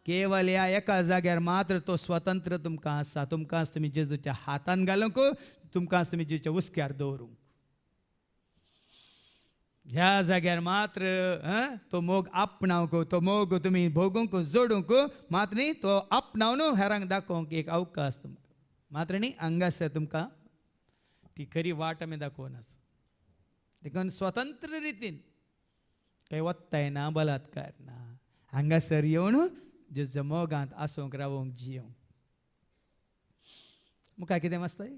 Speaker 2: केवल ह्या एका जाग्यार मात्र तो स्वतंत्र तुमकां आसा तुमकां तुमी जेजूच्या हातान घालूंक तुमकां तुमी जेजूच्या उस्क्यार दवरूंक ह्या जाग्यार मात्र तो मोग आपणावंक तो मोग तुमी भोगूंक जोडूंक मात्र न्ही तो आपणावन हेरांक दाखोवंक एक अवकाश तुमकां मात्र न्ही हांगासर तुमकां ती खरी वाट आमी दाखोवनास देखून स्वतंत्र रितीन काही वत्ताय ना बलात्कार ना हांगासर येवन जेजूच्या मोगांत आसूंक रावोंक जियोंक मुखार कितें मास्तय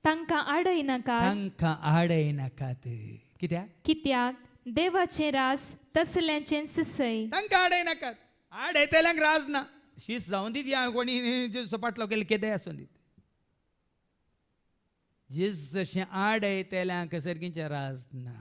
Speaker 3: तांकां आडयनाकात
Speaker 2: तांकां आडयनाकात
Speaker 3: कित्याक देवाचें रास तसल्यांचें ससय
Speaker 2: तांकां आडयनाकात आडयतल्यांक राज ना शीस जावं दीत या कोणी जेजूचो पाटलो केले कितेंय आसूं दीत जेजू जशें आडयतल्यांक सर्गींचें राज ना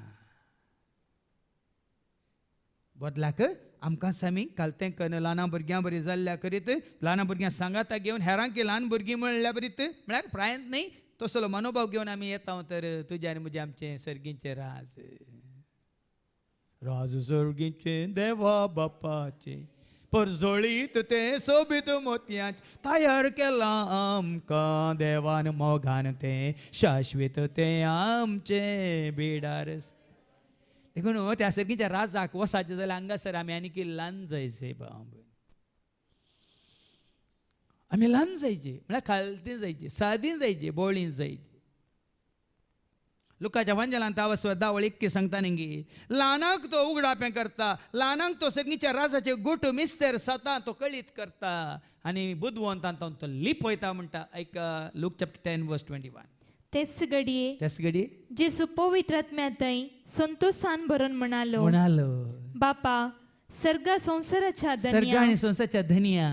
Speaker 2: बदलाक आमकां सामी कालतें कन्न ल्हान भुरग्यां बरी जाल्ल्या करीत ल्हान भुरग्यां सांगाता घेवन हेरांक ल्हान भुरगीं म्हणल्या बरीत म्हळ्यार प्रायंत न्ही तसलो मनोभाव घेवन आमी येता तर तुजें आनी म्हजें आमचें सर्गींचें राज राज सर्गींचें देवा बापाचें परजोळीत तें सोबीत मोतयाचें तयार केलां आमकां देवान मोगान तें शाश्वीत तें आमचें बिडारस देखून त्या सर्गीच्या राजाक वसाचें जाल्यार हांगासर आमी आनी की ल्हान जायचे बाब आमी ल्हान जायचे म्हळ्यार खालतीं जायचे सादीं जायचे बोळीं जायचे लुकाच्या वंजलांत आवस्वर दावळ इक्की सांगता निंगी ल्हानाक तो उगडापें करता ल्हानांक तो सगळीच्या राजाचे गोट मिस्तेर सता तो कळीत करता आनी बुधवंतान तो लिपयता म्हणटा ऐका लूक चॅप्टर 10 वर्स 21
Speaker 3: तेच घडये
Speaker 2: त्याच घडी
Speaker 3: जेजू पवित्र आत्म्यातय संतोषान भरून म्हणालो बापा सर्गा संसाराच्या
Speaker 2: सर्ग
Speaker 3: धन्या
Speaker 2: आणि संस्थाच्या धनिया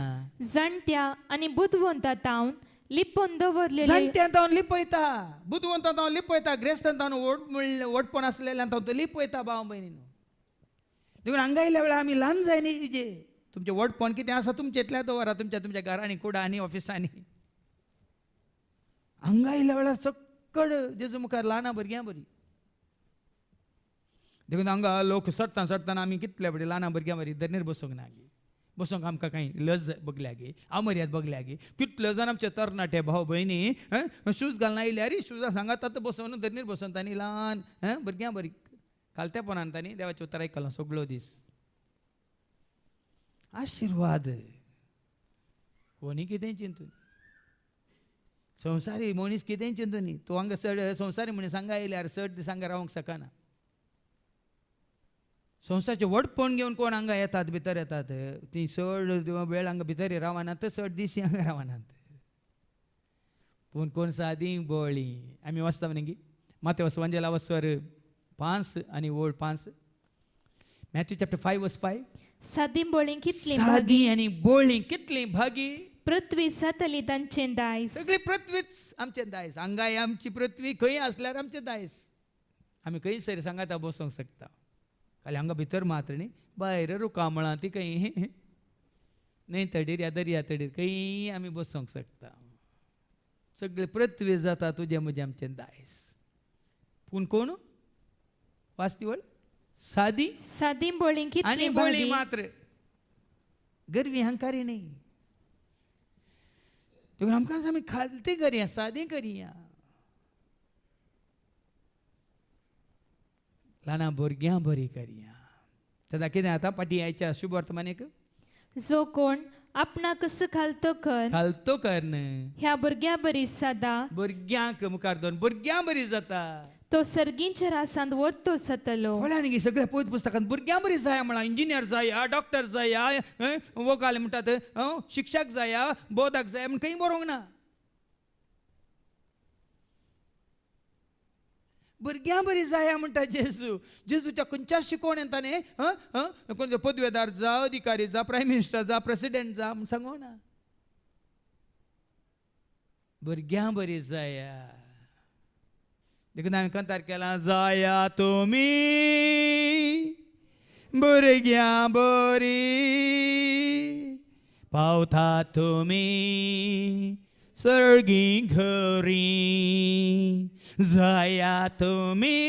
Speaker 3: जाणट्या आणि बुधवंता तावन लिपोन दवरलेले
Speaker 2: जाणट्यान तावन लिपयता बुधवंतान तावन लिपयता ग्रेस्तान तावन ओडपण असलेल्यान तावन तो लिपयता भाव भयणीनो देखून हांगा येयल्या वेळार आमी ल्हान जाय न्ही जे तुमचें ओडपण कितें आसा तुमचेतल्या दवरा तुमच्या घरांनी कुडांनी ऑफिसांनी हांगा येयल्या वेळार चक्कड जेजू मुखार ल्हाना भुरग्यां बरी देखून हांगा लोक सडताना आमी कितले बरे ल्हाना भुरग्यां बरी धरणेर बसूंक ना गे बसूंक आमकां कांय लज बगल्या गे अमर्याद बगल्या गे कितले जाण आमचे तरणाटे भाव भयणी शूज घालून आयले अरे शुजा सांगात आतां बसोवन धरणेर बसोवन तांणी ल्हान भुरग्यां बरी कालतेपणान तांणी देवाचें उतर आयकलां सगळो दीस आशिर्वाद कोणी कितें चिंतून संवसारी मनीस कितें चिंतूनी तूं हांगा चड संवसारी मनीस हांगा येयल्यार चड दीस हांगा रावंक शकना संवसारचें वडपण घेवन कोण हांगा येतात भितर येतात ती चड वेळ हांगा भितर रावनात चड दीस हांगा रावनात पूण कोण सादी बोळी आमी वचता न्ही माते वंजला वसवर 5 आनी ओल्ड 5 मॅथ्यू चॅप्टर 5 वर्स 5
Speaker 3: सादी बोळी कितली
Speaker 2: सादी आनी बोळी कितली भागी
Speaker 3: पृथ्वी जातली तांचे दायज
Speaker 2: सगळी पृथ्वीच आमचे दायज हांगाय आमची पृथ्वी खंय असल्यार आमचे दायज आमी खंय सर सांगात बसोंक शकता खाली हांगा भितर मात्र न्ही भायर रुकामळां ती खंय न्हंय तडीर या दर्या तडीर खंय आमी बसोंक शकता सगळे पृथ्वी जाता तुजे म्हजे आमचे दायज पूण कोण वाचती वळ सादी
Speaker 3: बोळी
Speaker 2: आनी
Speaker 3: कितली
Speaker 2: बोळी
Speaker 3: भागी
Speaker 2: मात्र गरवी हंकारी न्ही देखून आमकां आमी खालती करया सादी करया ल्हाना भुरग्यां बरी करया सदां कितें जाता पाटी आयच्या शुभ वर्तमानीक
Speaker 3: जो कोण आपणाक घालतो
Speaker 2: कर
Speaker 3: ह्या भुरग्या बरी सदा
Speaker 2: भुरग्यांक मुखार दोन भुरग्यां बरी जाता
Speaker 3: तो सर्गींच्या रासांत वरतो सतलो
Speaker 2: फळांनी सगळ्या पळयत पुस्तकांत भुरग्यां बरी जाया म्हणा इंजिनियर जाया डॉक्टर जाया वोकाल म्हणटात शिक्षक जाया बोधक जाया म्हण खंय बरोवंक ना भुरग्यां बरी जाया म्हणटा जेजूच्या खंयच्या शिकोवणेन ताणें कोण पदवेदार जा अधिकारी जा प्रायम मिनिस्टर जा प्रेसिडेंट जा म्हण सांगो ना भुरग्यां बरी जाया देखून हांवें कंतार केला जाया तुमी भुरग्यां बरी पावता तुमी सर्गी घरी जाया तुमी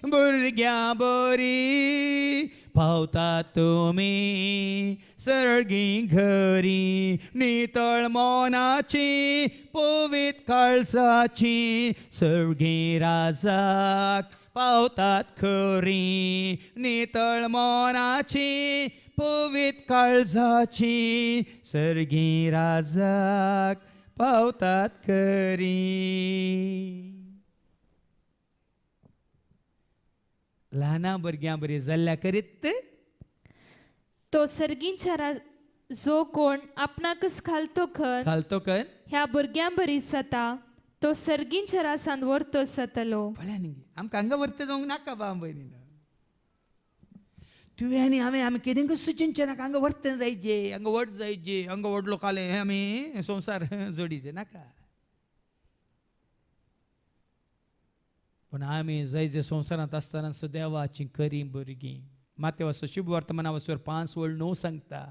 Speaker 2: भुरग्यां बरी पावता तुमी सर्गी घरी नितळ मोनाची पवित काळजाची सर्गी राजाक पावतात खरी नितळ मोनाची पवित काळजाची सर्गी राजाक पावतात खरी ल्हाना भुरग्यां बरी जाल्ल्या करीत
Speaker 3: तो सर्गींच्या जो कोण आपणाकच घालतो
Speaker 2: कर
Speaker 3: ह्या भुरग्यां बरी जाता तो सर्गींच्या रासांत वरतो सतलो
Speaker 2: पळया न्ही आमकां हांगा व्हरता जावंक नाका बा भयणी तुवें आनी हांवें आमी कितें सुचिंचे नाका हांगा व्हरता जायचे हांगा व्हड जायचे हांगा व्हड लोकाले आमी संवसार जोडीचे नाका पण आमी जायचे संवसारांत आसतना सुदेवाची खरी भुरगीं माते वचो शुभ वर्तमाना वचोर 5 वळ 9 सांगता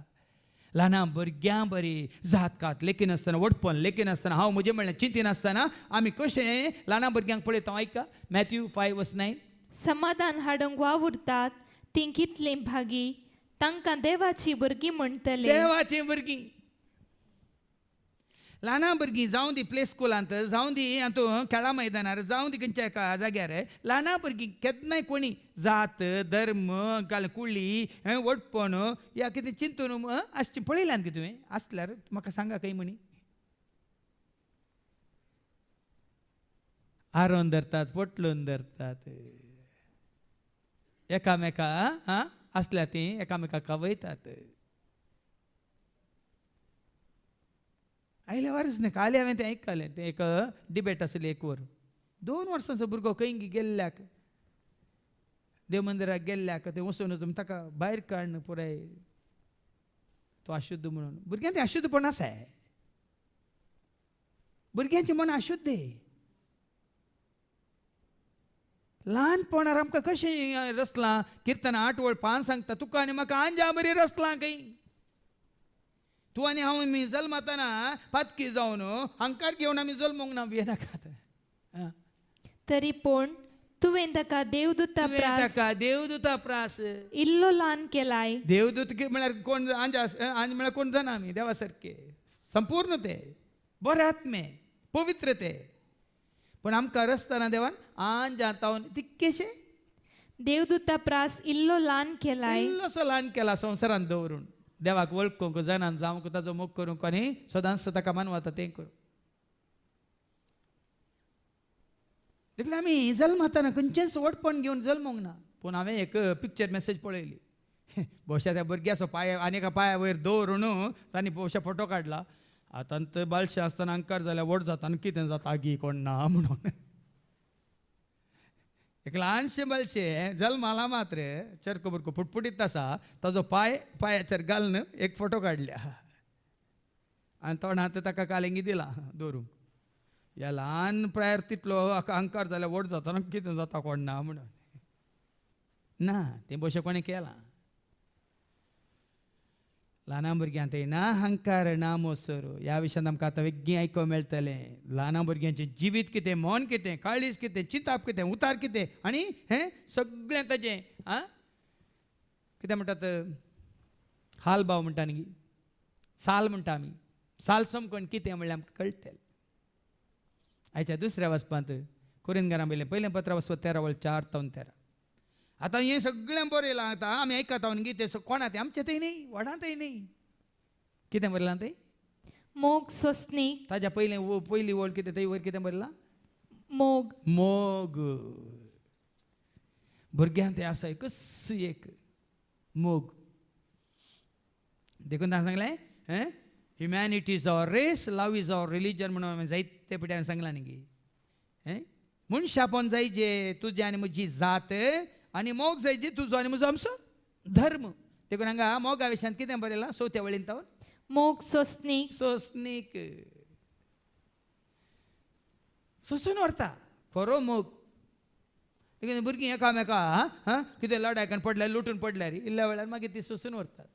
Speaker 2: ल्हाना भुरग्यां बरी जातकात लेकीन आसतना वडपण लेकीन आसतना हांव म्हजें म्हणलें चिंतीन आसतना आमी कशें ल्हाना भुरग्यांक पळयता आयका मॅथ्यू 5 वर्स 9
Speaker 3: समाधान हाडूंक वावुरतात ती कितली भागी तांकां देवाची भुरगीं म्हणटले
Speaker 2: देवाची भुरगीं ल्हाना भुरगीं जावं दी प्ले स्कुलांत जावं दी हातूं खेळा मैदानार जावं दी खंयच्या एका जाग्यार ल्हाना भुरगीं केन्नाय कोणी जात धर्म कुळी वडपण या कितें चिंतून आसचें पळयलां की तुवें आसल्यार म्हाका सांगा खंय म्हणी आरोन धरतात, पोटलून धरतात. एकामेका असल्या ती एकामेका वयतात. आयल्या वर्स न्ही काली हांवें तें आयकलें. तें एक डिबेट आसली एक वर. 2 वर्सांचो भुरगो खंय गेल्ल्याक देव मंदिराक गेल्ल्याक ते वचून ताका भायर काडन पुराय तो अशुद्ध म्हणून. भुरग्यां तें अशुद्धपण आसा. भुरग्यांचें मन अशुद्ध. ल्हानपणार आमकां कशें रचलां. किर्तन 8 वळ 5 सांगता तुका आनी म्हाका आंजा बरी रचलां खंय. तूं आनी हांव आमी जल्मातना पातकी जावन हंकार घेवन आमी जल्मोंक ना भियेनाकात.
Speaker 3: तरी पूण तुवें ताका देवदूता प्रास
Speaker 2: देवदूता प्रास
Speaker 3: इल्लो ल्हान केलाय.
Speaker 2: देवदूत म्हळ्यार कोण आंज म्हळ्यार कोण जाणा आमी देवा सारके संपूर्ण ते बरे आत्मे पवित्र ते. पण आमकां रचतना देवान आंज आतावन तितकेशे
Speaker 3: देवदूता प्रास इल्लो ल्हान केलाय.
Speaker 2: इल्लोसो ल्हान केला संवसारांत दवरून देवाक वळखूंक जाणान जावंक ताजो मोग करूंक आनी सदांच ताका मानवता तें करूं. देखून आमी जल्मातना खंयचेंच वडपण घेवन जल्मोंक ना. पूण हांवें एक पिक्चर मेसेज पळयली. भोवशा त्या भुरग्याचो पांय आनी एका पांया वयर दवरून तांणी भोवशा फोटो काडला. आतां बालशें आसतना अंकार जाल्यार व्हड जाता आनी कितें जाता आगी कोण ना म्हणून. एक ल्हानशें बालशें जल्माला मात्र चरको बुरको फुटफुटीत आसा. ताजो पांयाचेर घालून एक फोटो काडल्या आनी तोंडांत ताका कालेंगी दिला दवरूंक. ह्या ल्हान प्रायर तितलो अंकार जाल्यार व्हड जाता आनी कितें जाता कोण ना म्हणून. ना तें भशें कोणें केलां. ल्हाना भुरग्यांक ना हंकार ना मोसर ह्या विशयान आमकां आतां वेगळी आयको मेळटलें. ल्हाना भुरग्यांचें जिवीत कितें, मन कितें, काळीज कितें, चिंताप कितें, उतार कितें आनी हें सगळें ताजें कितें म्हणटात हाल भाव म्हणटा न्ही साल म्हणटा आमी. साल समकोण कितें म्हणल्यार आमकां कळटलें. आयच्या दुसऱ्या वचपांत कोरिंदकारां पयलें पत्र वचप 13 वळ 4 ते 13. आतां हें सगळें बरयलां. आतां आमी आयकता न्ही तें कोणां तें आमचें थंय न्ही व्हडां न्ही. कितें बरयलां थंय
Speaker 3: मोग सोंसणीक.
Speaker 2: ताज्या पयली वळ कितें थंय वयर कितें बरयलां
Speaker 3: मोग.
Speaker 2: मोग. भुरग्यांक तें आसा कस एक मोग. देखून ताणें सांगलें humanity is our race, love is our religion म्हणून हांवें जायते फावटी हांवें सांगलां न्ही. मनशापण जायचे तुजें आनी म्हजी जात आनी मोग जायचे तुजो आनी म्हजो आमचो धर्म. देखून हांगा मोगा विशयान कितें बरयलां 4थ्या वळीन तावन
Speaker 3: मोग सोंसणीक.
Speaker 2: सोंसणीक सोंसून व्हरता खरो मोग. देखून भुरगीं एकामेका कितें लडायकान पडल्यार लुटून पडल्यार इल्ल्या वेळार मागीर ती सोंसून व्हरतात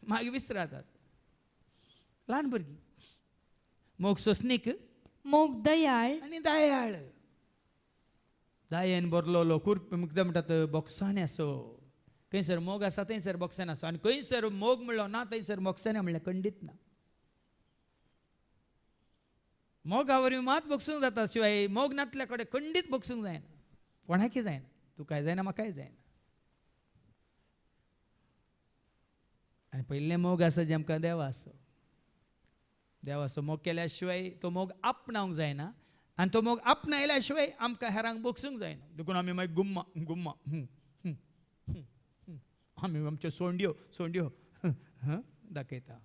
Speaker 2: मागीर विसरातात. ल्हान भुरगीं मोग सोंसणीक.
Speaker 3: मोग दयाळ.
Speaker 2: आनी दयाळ. दायेन बरलोलो खूब म्हणटात बोक्सांनी आसो. खंयसर मोग आसा थंयसर बोक्सान आसो आनी खंयसर मोग म्हणलो ना थंयसर बोक्सांनी म्हणल्यार खंडीत ना. मोगा वरवीं मात बोगसूंक जाता शिवाय मोग नातल्या कडेन खंडीत बोगसूंक जायना. कोणाकय जायना. तुकाय जायना म्हाकाय जायना. आनी पयलें मोग आसा जें आमकां देवा आसो. देवाचो मोग केल्या शिवाय तो मोग आपणावंक जायना आनी तो मोग आपणायल्या शिवाय आमकां हेरांक बोगसूंक जायना. देखून आमी मागीर गुम्मा गुम्मा आमी आमच्यो सोंड्यो दाखयता.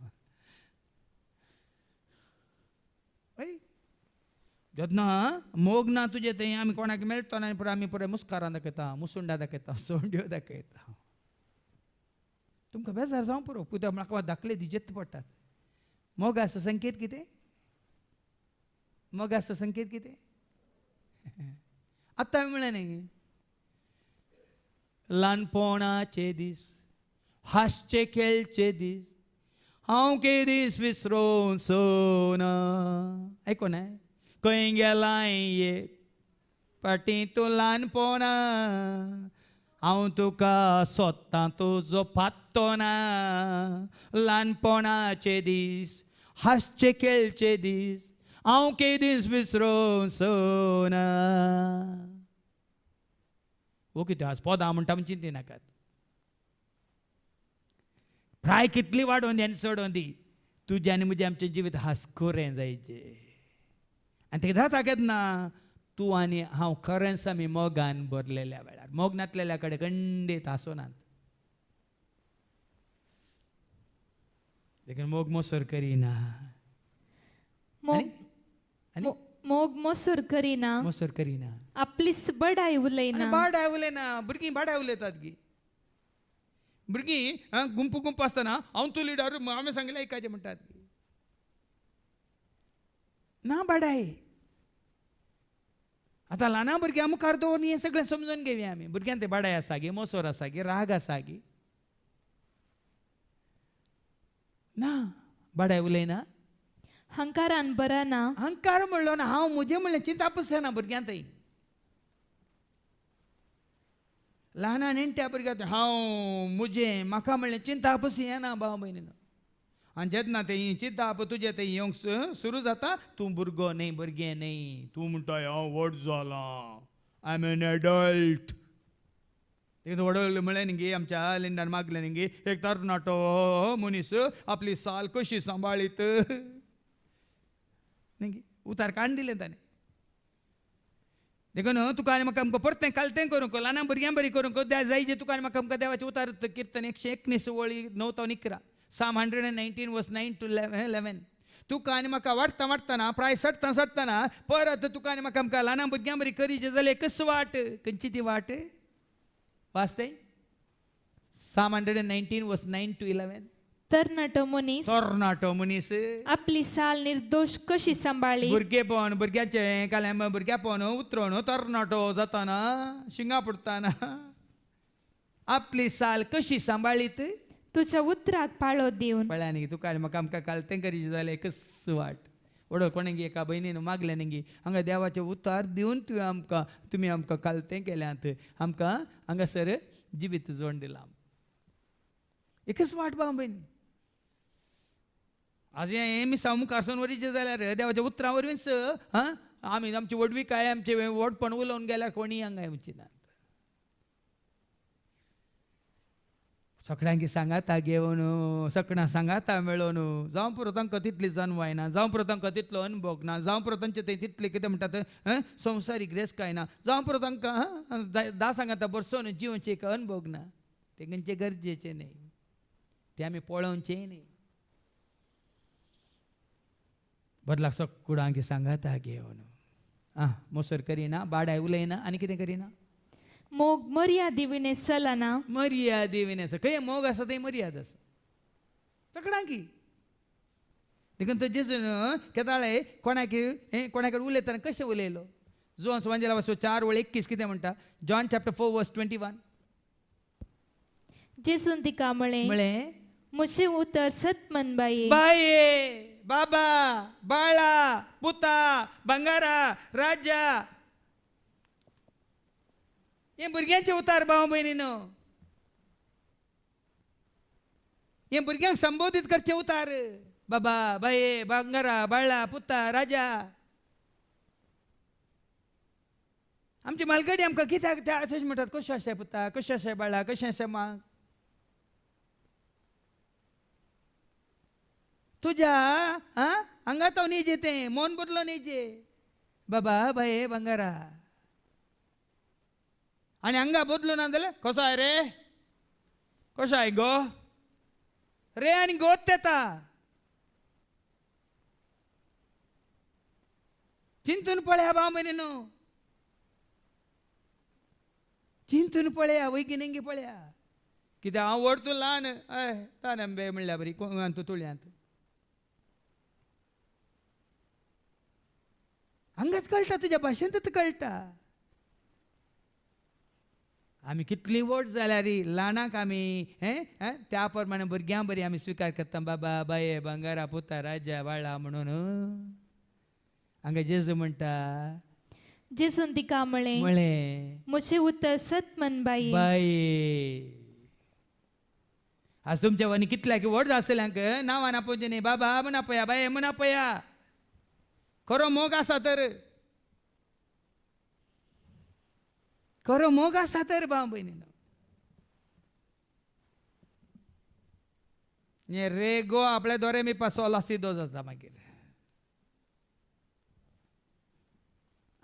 Speaker 2: जेन्ना मोग ना तुजे थंय आमी कोणाक मेळटना आनी पुरो आमी पुराय मुस्कारां दाखयता, मुसुंडा दाखयता, सोंड्यो दाखयता. तुमकां बेजार जावं पुरो कित्याक म्हाका दाखले ती जेत्त पडटात. मोगाचो संकेत कितें? मोगाचो संकेत कितें? आतां म्हळें न्ही ल्हानपणाचे दीस, हासचे खेळचे दीस, हांव के दीस विसरूं ना. आयकोना खंय गेलां ये फाटीं तूं ल्हानपणा, हांव तुका सोदतां तुजो पत्तो ना. ल्हानपणाचे दीस, हासचे खेळचे दीस, हांव के दीस विसरूं ना. वो कितें आज पोदां म्हणटा म्हण चिंती नाकात. प्राय कितली वाडोवन दी आनी चडोवन दी तुजें आनी म्हजें आमचें जिवीत हासखोरें जायचें. आनी तें जाता केन्ना तूं आनी हांव खरेंच आमी मोगान भरलेल्या वेळार मोग नातलेल्या कडेन खंडीत आसोनात देखून मोग मोसोर करिना
Speaker 3: मोग
Speaker 2: आनी- आनी
Speaker 3: मोग मोसूर करिना
Speaker 2: मोसोर करिना
Speaker 3: आपलीच बडाय
Speaker 2: आनी
Speaker 3: उलयना
Speaker 2: बाडाय उलयना भुरगीं बाडाय उलयतात गी भुरगीं गुंपू गुंपू आसतना हांव तूं लिडर हांवें सांगलें ऐकाचें म्हणटात गी ना बाडाय आतां ल्हाना भुरग्यां मुखार दवरून हें सगळें समजून घेवया आमी भुरग्यांक ते बाडाय आसा गे मोसोर आसा गे राग आसा गे ना बाडाय उलयना
Speaker 3: हंकारान बरा ना
Speaker 2: अहंकार म्हणलो ना हांव म्हजें म्हणलें चिंता पसना भुरग्यां थंय ल्हाना नेणट्या भुरग्यां हांव म्हजें म्हाका म्हणलें चिंता पसी येना भाव भयणीनो आनी जेन्ना तें चिंता तुजें तें येवंक सुरू जाता तूं भुरगो न्ही भुरगें न्ही तूं म्हणटाय हांव व्हड जालां आय एम एन एडल्ट तें व्हड म्हळें न्ही आमच्या लिंडान मागलें न्ही एक तरणाटो मनीस आपली साल कशी सांबाळीत न्ही उतार काण दिलें ताणें देखून तुका आनी म्हाका आमकां परतें कालतें करूंक ल्हाना भुरग्यां बरी करूंक जाय जे तुका आनी म्हाका आमकां देवाचें उतार किर्तन 119 वळी 9 to 11 Psalm 119 verse 9 to 11 तुका आनी म्हाका वाडटना प्राय सडटना परत तुका आनी म्हाका आमकां ल्हाना भुरग्यां बरी करीचे जाल्यार कस वाट खंयची ती वाट वाचतें Psalm 119 verse 9 to 11
Speaker 3: तरणाटो मनीस
Speaker 2: तरणाटो मनीस
Speaker 3: आपली साल निर्दोष कशी सांबाळी
Speaker 2: भुरगेपण भुरग्याचें काल्यां भुरग्यापण उतरोवन तरणाटो जाताना शिंगा पडटाना आपली साल कशी सांबाळीत
Speaker 3: तुझ्या उतराक पाळो दिवन
Speaker 2: पळया न्ही तुका आनी म्हाका आमकां कालतें करीचें जालें कस वाट वडो कोणें एका भयणीन मागलें न्ही हांगा देवाचें उतार दिवन तुमी आमकां कालतें केल्यांत आमकां हांगासर जिवीत जोड दिलां एकच वाट भाव भयण आज हें मिसां मुखार सावन वरीचें जाल्यार देवाच्या उतरां वरवींच आमी आमची वडवी काय आमचें व्हडपण उलोवन गेल्यार कोणीय हांगा येवची ना सगळ्यांक सांगाता घेवन सगळ्यां सांगाता मेळोन जावं पुरो तांकां तितली जानवाय ना जावं पुरो तांकां तितलो अनुभव ना जावं पुरो तांचे थंय तितले कितें म्हणटात संवसारीक रेस्काय ना जावं पुरो तांकां दा सांगाता बसोन जिवचे एक अनुभव ना ते खंयचे गरजेचे न्ही ते आमी पळोवचेंय न्ही बदलाक सगळ्यांक सांगाता घेवन मोसोर करिना बाडाय उलयना आनी कितें करिना
Speaker 3: मोग मर्यादिविणे चलना
Speaker 2: मर्यादेविने आसा खंय मोग आसा थंय मर्यादा आसा तकडांकी देखून तो जेजून केताळे कोणाक उलयतना कशें उलयलो जोन्स वांजेला वाचो 4:21 कितें म्हणटा जॉन chapter 4 verse 21
Speaker 3: जेसून तिका
Speaker 2: म्हळें
Speaker 3: मुझे उतर सतमन बाये
Speaker 2: बाये बाबा बाळा पुता बंगारा राजा हे भुरग्यांचे उतार भाव भयणीनो हे भुरग्यांक संबोधीत करचे उतार बाबा बाये बंगारा बाळा पुता राजा आमची मालगडी आमकां कित्याक त्या अशें म्हणटात कशें आसाय पुता कशें आसाय बाळा कशें आसाय माग तुझ्या हांगा तो न्ही जेतें मोन बदलो न्ही जे बाबा बाये बंगारा आनी हांगा बदलो ना जाल्यार कसो आय रे कसो आय गो रे आनी गोत येता चिंतून पळया भाव मनीनो चिंतून पळया वैगिनेंगी पळया कित्याक हांव व्हड तूं ल्हान हय तानंबे म्हणल्या बरी तूं तुळयांत हांगाच कळटा तुज्या भाशेंतच कळटा आमी कितली व्हड जाल्यार ल्हानाक आमी त्या प्रमाणे भुरग्यां बरी आमी स्विकार करता बाबा बाये बंगारा पुता राजा बाळा म्हणून हांगा जेजू म्हणटा
Speaker 3: जेसून तिका
Speaker 2: म्हळें
Speaker 3: मुझे उतर सतमन बाये
Speaker 2: बाये आज तुमच्या वानी कितल्याक व्हड आसल्यांक नांवान आपोवचें न्ही बाबा म्हण आपया बाये म्हण आपया खरो मोग आसा तर खरो मोग आसा तर भाव भयणीनो हे रे गो आपल्या दोरे मी पासोला सिदो जाता मागीर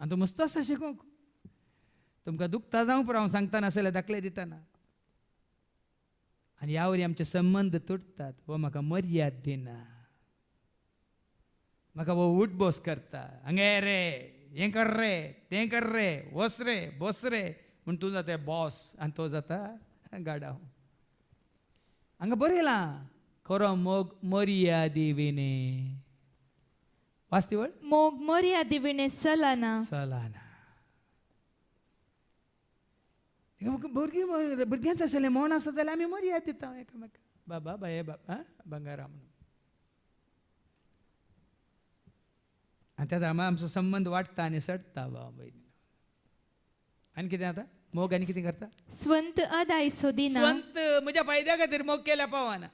Speaker 2: आनी तूं मस्त आसा शिकूंक तुमकां दुखता जावं पुरो हांव सांगता नासल्यार दाखले दितना आनी ह्या वरी आमचे संबंद तुटतात वो म्हाका मर्याद दिना म्हाका वो उठ बस करता हांगे रे हें कर रे तें कर रे वस रे बस रे म्हूण तूं जाता बॉस आनी तो जाता गाडाव हांगा बरयलां खरो मोग मर्यादी विने वाचती वळ
Speaker 3: मोग मर्यादिविणे सलाना
Speaker 2: चलाना भुरग्यांच आसलें मौन आसा जाल्यार आमी मर्याद दिता एकामेका बाबा बाये बाबा बंगारा म्हणून आनी त्या टायमार आमचो संबंद वाडटा आनी सडटा भाव भयणी आनी कितें जाता मोग आनी कितें करता
Speaker 3: स्ವಂತ अदाय सोदिना
Speaker 2: स्वंत म्हज्या फायद्या खातीर मोग केल्या पावना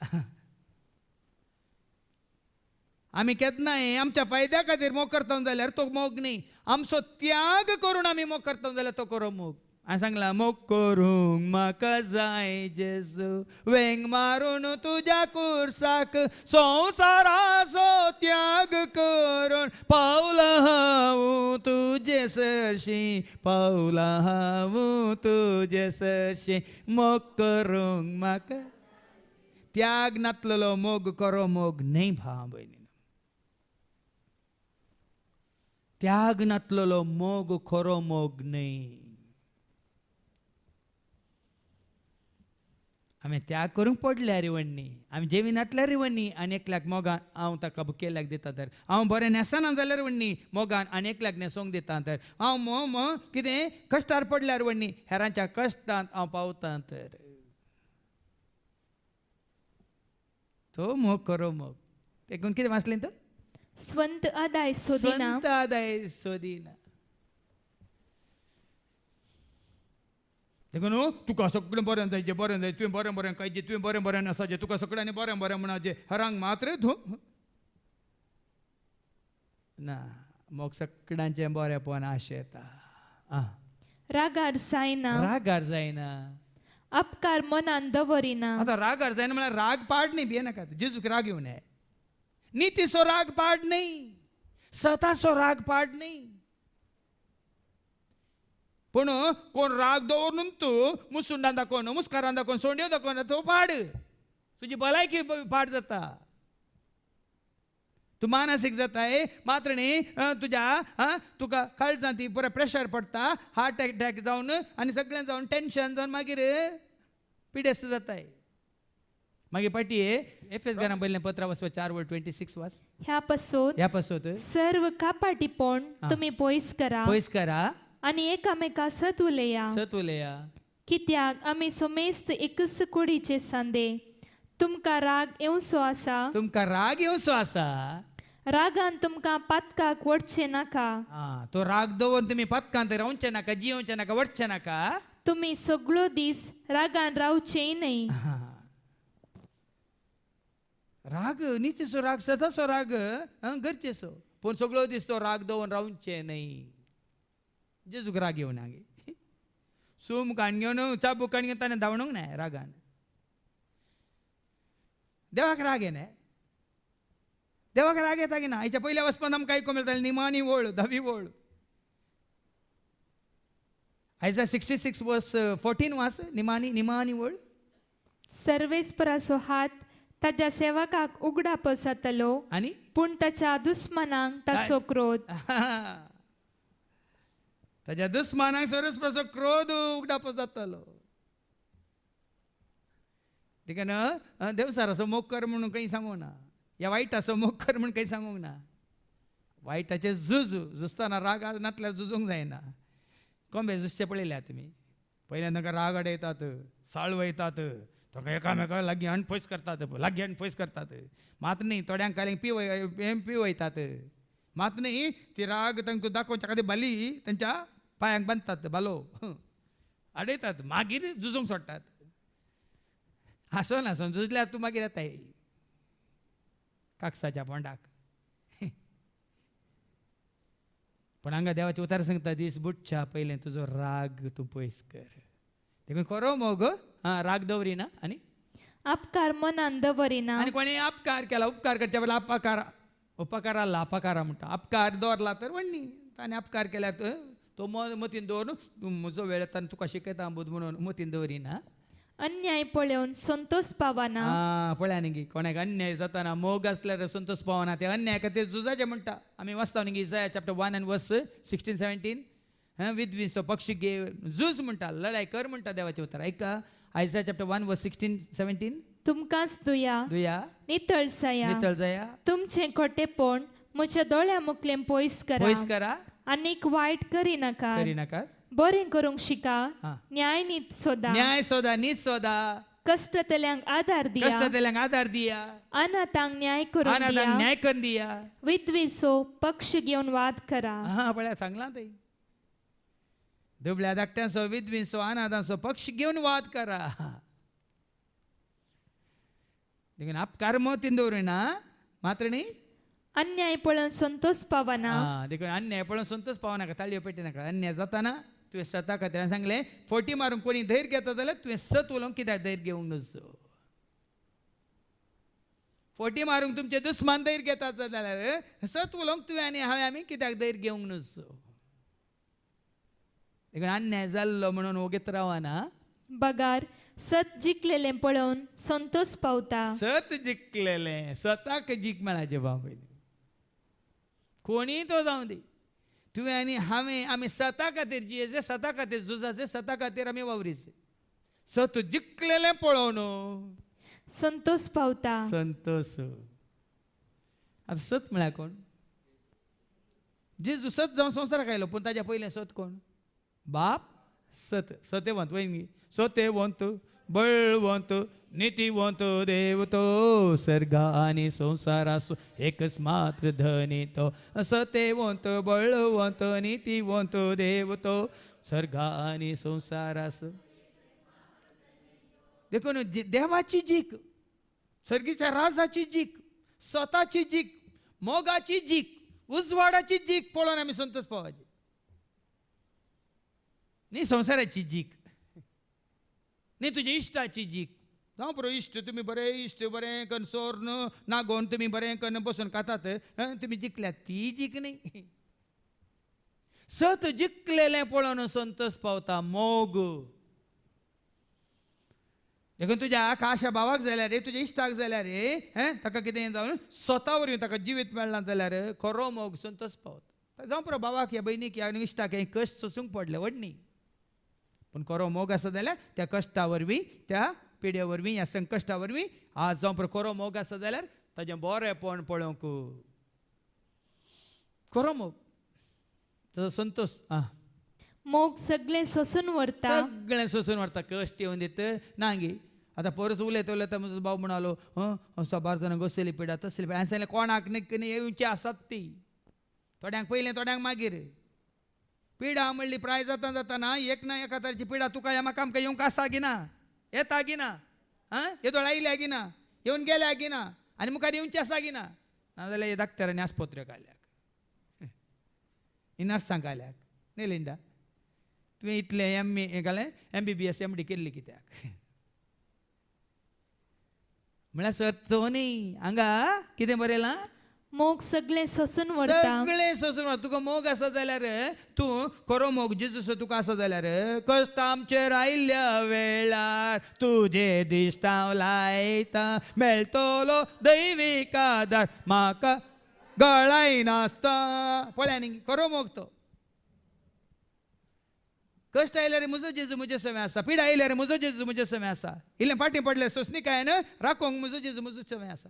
Speaker 2: आमी केन्नाय आमच्या फायद्या खातीर मोग करता जाल्यार तो मोग न्ही आमचो त्याग करून आमी मोग करता जाल्यार तो खरो मोग हांवें सांगलां मोग करूंक म्हाका जाय जेजू वेंग मारून तुज्या कुर्साक संवसाराचो त्याग करून पावला हांव तुजे सरशी पावला हांव तुजे सरशी मोग करूंक म्हाका त्याग नातलेलो मोग खरो मोग न्ही भाव भयणी त्याग नातलेलो मोग खरो मोग न्ही आमी त्याग करूंक पडल्या रिवण्णी आमी जेविनातल्या रिवण्णी आनी एकल्याक मोगान हांव ताका केल्याक दिता तर हांव बरें न्हेसना जाल्यार रिवण्णी मोगान आनी एकल्याक न्हेसोंक दिता तर हांव कितें कश्टार पडल्यार रिवण्णी हेरांच्या कश्टांत हांव पावतां तर तो मोग खरो मोग देखून कितें वाचलें तर
Speaker 3: स्ವಂತ अदाय सोदिना
Speaker 2: स्ವಂತ आदाय सोदिना देखून तुका सगळें बरें जायचें बरें जाय तुवें बरें बरें खायचें तुवें बरें बरें आसाचें तुका सगळ्यांनी बरें बरें म्हणचे हरांक मात्र ना मोग सगळ्यांचें बरेंपण आशा येता
Speaker 3: रागार जायना
Speaker 2: रागार जायना
Speaker 3: अपकार मनान दवरिना
Speaker 2: आतां रागार जायना म्हळ्यार राग पाड न्ही भियेनाका जेजूक राग येवं न्हय नितीचो राग पाड न्ही सताचो राग पाड न्ही पूण कोण राग दवरून तूं मुसुंडां दाखोवन मुस्कारां दाखोवन सोंड्यो दाखोवन तो पाड तुजी भलायकी पाड जाता तूं मानसीक जाताय मात्र न्ही तुका काळजां ती बरें प्रेशर पडटा हार्ट अटॅक जावन आनी सगळें जावन टेन्शन जावन मागीर पिडेस्त जाताय मागीर पाटी एफएस घरां बरयलें पत्र वचवा 4:26 वाच
Speaker 3: ह्या पासून
Speaker 2: ह्या पासत
Speaker 3: सर्व कापाटीपण तुम्ही पयस करा
Speaker 2: पयस करा
Speaker 3: आणि एकामेका सत उलया
Speaker 2: सत उलया
Speaker 3: कित्याक आमी सोमेस्त एकच कुडीचे सांदे तुमकां राग येवचो आसा
Speaker 2: तुमकां राग येवचो आसा
Speaker 3: रागान तुमकां पातकाक वडचे नाका
Speaker 2: तो राग दवरून तुमी पथकांत रावचे नाका जियोवचे नाका वडचे नाका
Speaker 3: तुम्ही सगळो दीस रागान रावचेय न्हय
Speaker 2: राग नितीचो राग सदाचो राग गरजेचो पूण सगळो दीस तो राग दवरून रावचे न्हय जेजूक राग येवं ना गे सूम काण घेवन चाबूक काण घेवन ताणें धांवणूक न्हय रागान देवाक राग येना देवाक राग येता की ना हाच्या पयल्या वचपान आमकां आयकूंक मेळटालें निमाणी वळ 10वी वळ आयजा 66 वर्स 14 वाच निमाणी वळ
Speaker 3: सर्वेस्पराचो हात ताच्या सेवकाक उगडाप जातलो
Speaker 2: आनी
Speaker 3: पूण ताच्या दुस्मनांक ताचो क्रोध
Speaker 2: ताच्या दुस्मानाक सरस्वताचो क्रोध उगडाप जातालो देखून देवसाराचो मोग कर म्हणून खंय सांगूंक ना ह्या वायटाचो मोग कर म्हणून खंय सांगूंक ना वायटाचे झुजतना राग नातल्यार झुजूंक जायना कोंबे झुजचे पळयल्या तुमी पयल्यान तांकां राग अडयतात साळ वयतात ताका एकामेकाक लागीं आनी पयस करतात लागीं आनी पयस करतात मात न्ही थोड्यांक कांय पिवयतात मात न्ही ती राग तांकां दाखोवच्या खातीर बाली तांच्या पांयांक बांदतात बालो अडयतात मागीर झुजूंक सोडटात हांसोन हांसोन झुजल्यार तूं मागीर येताय कागसाच्या पोंडाक पण हांगा देवाचें उतार सांगता दीस बुडच्या पयलें तुजो राग तूं पयस कर देखून खरो मोग राग दवरिना आनी
Speaker 3: अपकार मनान दवरिना
Speaker 2: आनी कोणी अपकार केला उपकार करच्या वेळेला उपकारा म्हणटा अपकार दवरला तर वण्णी ताणें अपकार केल्यार तो मतीन दवर म्हजो वेळ येता तुका शिकयता बुद म्हणून मतीन दवरिना.
Speaker 3: अन्याय पळोवन संतोष पावना.
Speaker 2: पळया न्ही गी कोणाक अन्याय जाताना मोग आसल्यार संतोष पावना. ते अन्याय खातीर झुजाचें म्हणटा आमी वाचता न्ही इसाया चॅप्टर 1 and verse 16-17. विद्विसो पक्षी घे झूज म्हणटा लढाई कर म्हणटा देवाचें उतर. ऐका आयसाया चॅप्टर 1 verse 16-17.
Speaker 3: तुमकांच दुया
Speaker 2: दुया
Speaker 3: नितळसाया.
Speaker 2: नितळ जाया
Speaker 3: तुमचें खोटेपण म्हज्या दोळ्या मुखलें पयस करा.
Speaker 2: पयस करा
Speaker 3: आनीक वायट करी नाका.
Speaker 2: करी नाकात.
Speaker 3: बरें करूंक शिका.
Speaker 2: हा.
Speaker 3: न्याय नीत सोदा.
Speaker 2: न्याय सोदा नीत सोदा.
Speaker 3: कष्टतल्यांक आदार दिया.
Speaker 2: कष्टतल्यांक आदार दिया.
Speaker 3: अनाथांक न्याय करून
Speaker 2: अनाथांक
Speaker 3: दिया.
Speaker 2: न्याय करून दिया.
Speaker 3: विद्विसो पक्ष घेवन वाद करा.
Speaker 2: पळया सांगलां थंय. दुबळ्या धाकट्यांचो विद्विसो अनाथांचो पक्ष घेवन वाद करा. देखून अपकार मोतीन दवरिना मात्र न्ही.
Speaker 3: अन्याय पळोवन संतोष पावना.
Speaker 2: देखून अन्याय पळोवन संतोष पावनाका ताळयो पेटी नाका. अन्याय जाताना तुवें सता खातीर सांगलें फोटी मारून कोणी धैर्य घेता जाल्यार तुवें सत उलोवंक कित्याक धैर्य घेवंक नजो. फोटी मारूंक तुमचे दुस्मान धैर्य घेतात जाल्यार सत उलोवंक तुवें आनी हांवें आमी कित्याक धैर्य घेवंक नजो. देखून अन्याय जाल्लो म्हणून ओगीत रावना.
Speaker 3: बगार सत जिखलेलें पळोवन संतोष पावता.
Speaker 2: सत जिखलेलें स्वताक जीख मेळाचें बाबा. कोणी तो जावं दी तुवें आनी हांवें आमी सता खातीर जियेचे सता खातीर झुजाचे सता खातीर आमी वावरीचे. सत जिखलेलें पळोवन
Speaker 3: संतोष पावता.
Speaker 2: संतोष. आतां सत म्हळ्यार कोण. जेजू सत जावन संवसाराक आयलो पूण ताच्या पयलें सत कोण. बाप सत. सत्यवंत वयनी सत्यवंत बळवंत नीतिवंत देव तो सर्गा आनी संवसारासो एकच मात्र धनी तो. सत्यवंत बळवंत नीतिवंत देव तो सर्गा आनी संवसारासो. देखून देवाची जीक सर्गीच्या राजाची जीक स्वताची जीक मोगाची जीक उजवाडाची जीक पळोवन आमी संतोष पावपाचे. न्ही संवसाराची जीक न्ही तुजी इश्टाची जीक. जावं पुरो इश्ट तुमी बरे इश्ट बरें करून सोर्न नागोवन तुमी बरें करून बसून खातात तुमी जिखल्यात ती जीक न्ही. सत जिखलेलें पळोवन संतोष पावता. मोग. देखून तुज्या आशा भावाक जाल्यार तुज्या इश्टाक जाल्यार ताका कितें जावन स्वता वरवीं ताका जिवीत मेळना जाल्यार खरो मोग संतोष पावता. जावं पुरो भावाक या भयणीक या इश्टाक हें कश्ट सोसूंक पडले व्हडनी पूण खरो मोग आसा जाल्यार त्या कश्टा वरवीं त्या पिड्या वरवीं ह्या संकश्टा वरवीं आज जावं पुरो खरो मोग आसा जाल्यार ताजें बरेंपण पळोवंक खरो मोग ताजो संतोष.
Speaker 3: मोग सगळें सोसून व्हरता.
Speaker 2: सगळें सोसून व्हरता. कश्ट येवन दित ना गे. आतां परस उलयता उलयता म्हजो भाव म्हणालो साबार जाणां घोसली पिडा तसली पिडा. हांवें सांगलें कोणाक येवची आसात ती. थोड्यांक पयलें थोड्यांक मागीर. पिडा म्हणली प्राय जाता जाताना एक ना एका तरेची पिडा तुका म्हाका आमकां येवंक आसा गिना येता गिना येदोळ आयल्या गिना येवन गेल्या गिना आनी मुखार येवची आसा गिना. नाजाल्यार हे धाकट्यारांनी आस्पत्र्याक घाल्याक इनर्सांक घाल्याक न्ही लिंडा. तुवें इतलें हें घालें MBBS MD केल्ली कित्याक. म्हळ्यार सर तो न्ही हांगा कितें बरयलां.
Speaker 3: मोग सगळें सोसून व्हरता.
Speaker 2: सगळें सोसून व्हरता. तुका मोग आसा जाल्यार तूं खरो मोग जेजूचो तुका आसा जाल्यार कश्ट आमचेर आयिल्ल्या वेळार तुजे दिश्ट हांव लायता मेळटलो दैवीक आदार म्हाका गळाय नासता. पळया न्ही खरो मोग तो. कश्ट आयल्यार म्हजो जेजू म्हजे समें आसा. पिडा आयल्यार म्हजो जेजू म्हजे समें आसा. इल्लें फाटीं पडलें सोंसणिकायेन राखोंक म्हजो जेजू म्हजो समें आसा.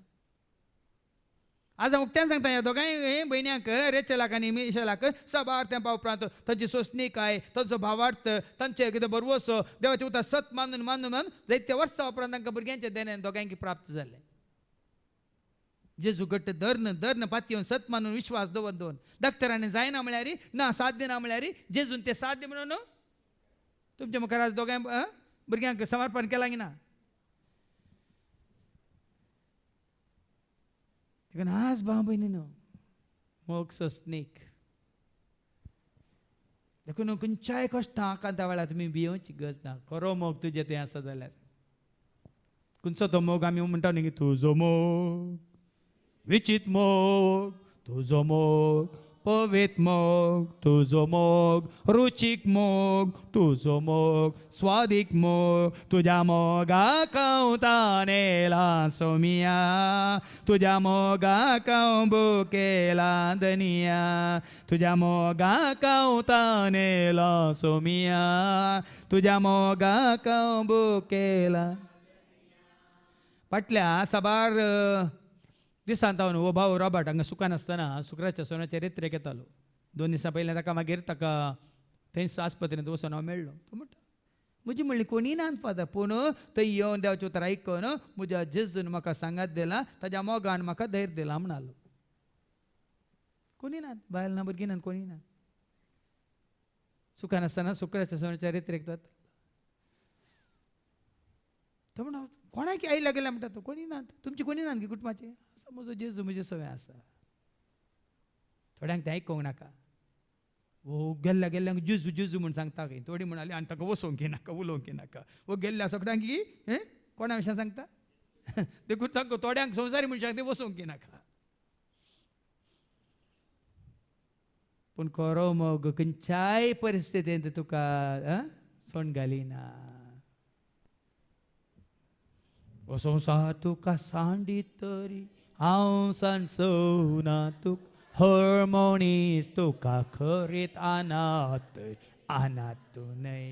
Speaker 2: आज हांव उक्त्यान सांगता ह्या दोगांय भयण्यांक रेचलाक आनी मिशेलाक साबार तेंपा उपरांत ताची सोंसणीकाय ताचो भावार्थ तांचे कितें बरवसो देवाचें उतर सत मानून मानून मानून जायत्या वर्सां उपरांत तांकां भुरग्यांच्या देण्यान दोगांयकी प्राप्त जालें. जेजू घट्ट धर्न पातयेवन सत मानून विश्वास दवरून धाकटरांनी जायना म्हळ्यार ना साध्य ना म्हळ्यार जेजून तें साध्य म्हणून तुमच्या मुखार आज दोगांय भुरग्यांक समर्पण केलां की ना. देखून आज भाव भयणीनो मोग सोंसणीक देखून खंयच्याय कश्टां आकांता वेळार तुमी भियोवची गरज ना. खरो मोग तुजें तें आसा जाल्यार खंयचो तो मोग आमी म्हणटा न्ही तुजो मोग विचित मोग तुजो मोग पवित मोग तुझो मोग, रुचीक मोग तुझो मोग, स्वादिक मोग तुझ्या मोगाक उतानेला सोमिया, तुझ्या मोगाक बुकेला दनिया, तुझ्या मोगाक उतानेला सोमिया, तुझ्या मोगाक बुकेला. फाटल्या साबार दिसांत हांव न्हू भाऊ रॉबर्ट हांगा सुकान आसतना शुक्राच्या सोन्याच्या रेत्रेक येतालो. 2 दिसां पयलें ताका मागीर ताका थंयच आस्पत्रेंत वचून हांव मेळ्ळो. तो म्हणटा म्हजी म्हणली कोणी ना फादर, पूण थंय येवन देवाचें उतर आयकून म्हज्या जेजून म्हाका सांगात दिला, ताज्या मोगान म्हाका धैर्य दिला म्हणालो. कोणी ना, बायल ना, भुरगीं ना, कोणी ना. सुकान आसतना शुक्राच्या सोन्याच्या रेत्रेक जाता. तो म्हणा कोणाक आयला गेला म्हणटा तो, कोणी ना, तुमची कोणी ना कुटुंबाचे. आसा म्हजो जेजू म्हजे सवय आसा. थोड्यांक तें आयकूंक नाका. वो गेल्ल्या गेल्ल्यांक जेजू जेजू म्हूण सांगता खंय. थोडी म्हणाली आनी ताका वसोवंक नाका, उलोवंक नाका. वो गेल्ल्या सगळ्यांक की कोणा विशयां सांगता. देखून ताका थोड्यांक संवसारी मनशांक ते वसोवंक नाका. पूण खरो मोग खंयच्याय परिस्थितींत तुका सोंड घालिना. ओ संवसार तुका सांडीत तरी हांव सांसवना, तुक हरमोनीस तुका खरीत आनात तूं न्हय.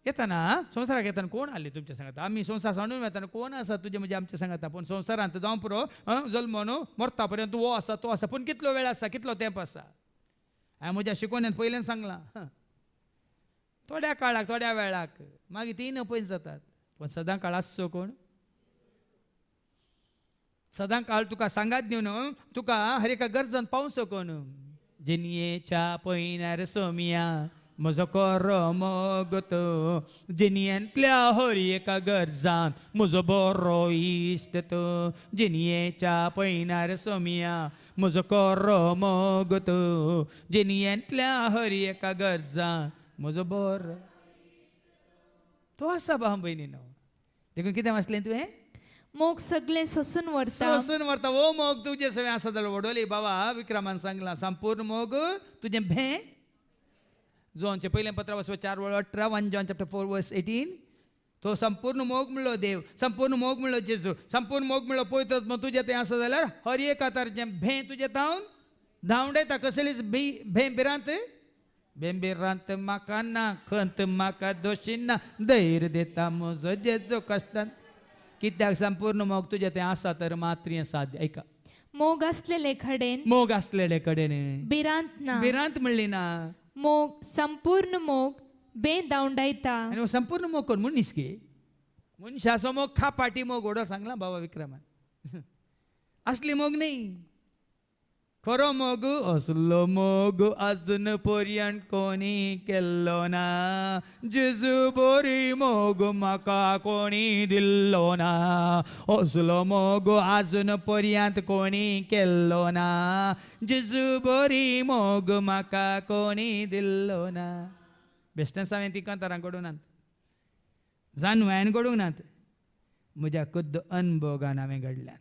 Speaker 2: येताना संवसाराक येताना कोण आले तुमच्या सांगाता. आमी संवसार सांडून येताना कोण आसा तुजे म्हणजे आमच्या सांगाता. पूण संवसारांत जावं पुरो जल्म न्हू मरता पर्यंत वो आसा तो आसा. पूण कितलो वेळ आसा, कितलो तेंप आसा. हांवें म्हज्या शिकोवण्यात पयलें सांगलां थोड्या काळाक थोड्या वेळाक मागीर तीन पयस जातात. पण सदां काळ आसचो कोण. सदां काळ तुका सांगात दिवन तुका हर एका गरजान पावसो कोण. जिनयेच्या पयण्यार सोमिया म्हजो कोरो मोग तो, जिनयेंतल्या हर एका गरजान म्हजो बरो इश्ट तो, जिनयेच्या पयण्यार सोमिया म्हजो कोरो मोग तो, जिनयेंतल्या हर एका गरजान म्हजो बरो तो आसा. भाव भयणीनो देखून कितें वाचलें तुवें.
Speaker 3: मोग सगळें सोसून व्हरता.
Speaker 2: सोसून व्हरता. वो मोग तुजे सवय आसा जाल्यार वडोली बाबा विक्रमान सांगला संपूर्ण मोग तुजें भे. जोनचे पयलें पत्र 4:18 1 John chapter 4:18. तो संपूर्ण मोग म्हणलो देव, संपूर्ण मोग म्हणलो जेजू, संपूर्ण मोग म्हणलो पवित्र आत्मा तुजें तें आसा जाल्यार हर एक आतारचें भे तुजें तावन धांवडयता. कसलीच भे भिरांत बेंबिरांत म्हाका ना, खंत म्हाका दोशीना, धैर्य दिता म्हजो जेजू कश्टान. कित्याक संपूर्ण मोग तुजें तें आसा तर मात्र हें साध्य. ऐका
Speaker 3: मोग असलेले खडेन
Speaker 2: मोग आसलेले कडेन
Speaker 3: भिरांत ना.
Speaker 2: भिरांत म्हणली ना.
Speaker 3: मोग संपूर्ण मोग बे दावंडायता.
Speaker 2: आनी संपूर्ण मोग कोण मनीस गे. मनशाचो मोग खापाटी मोग ओडो सांगला बाबा विक्रमान. असली मोग न्ही. खरो मोग असलो मोग अजून पर्यंत कोणी केल्लो ना. जेजू बरी मोग म्हाका कोणी दिल्लो ना. असलो मोग अजून पर्यंत कोणी केल्लो ना. जेजू बरी मोग म्हाका कोणी दिल्लो ना. बेश्टेंच हांवें ती कांतारां कडून जाणवायन कडून नात, म्हज्या खुद्द अनुभवान हांवें घडल्यात.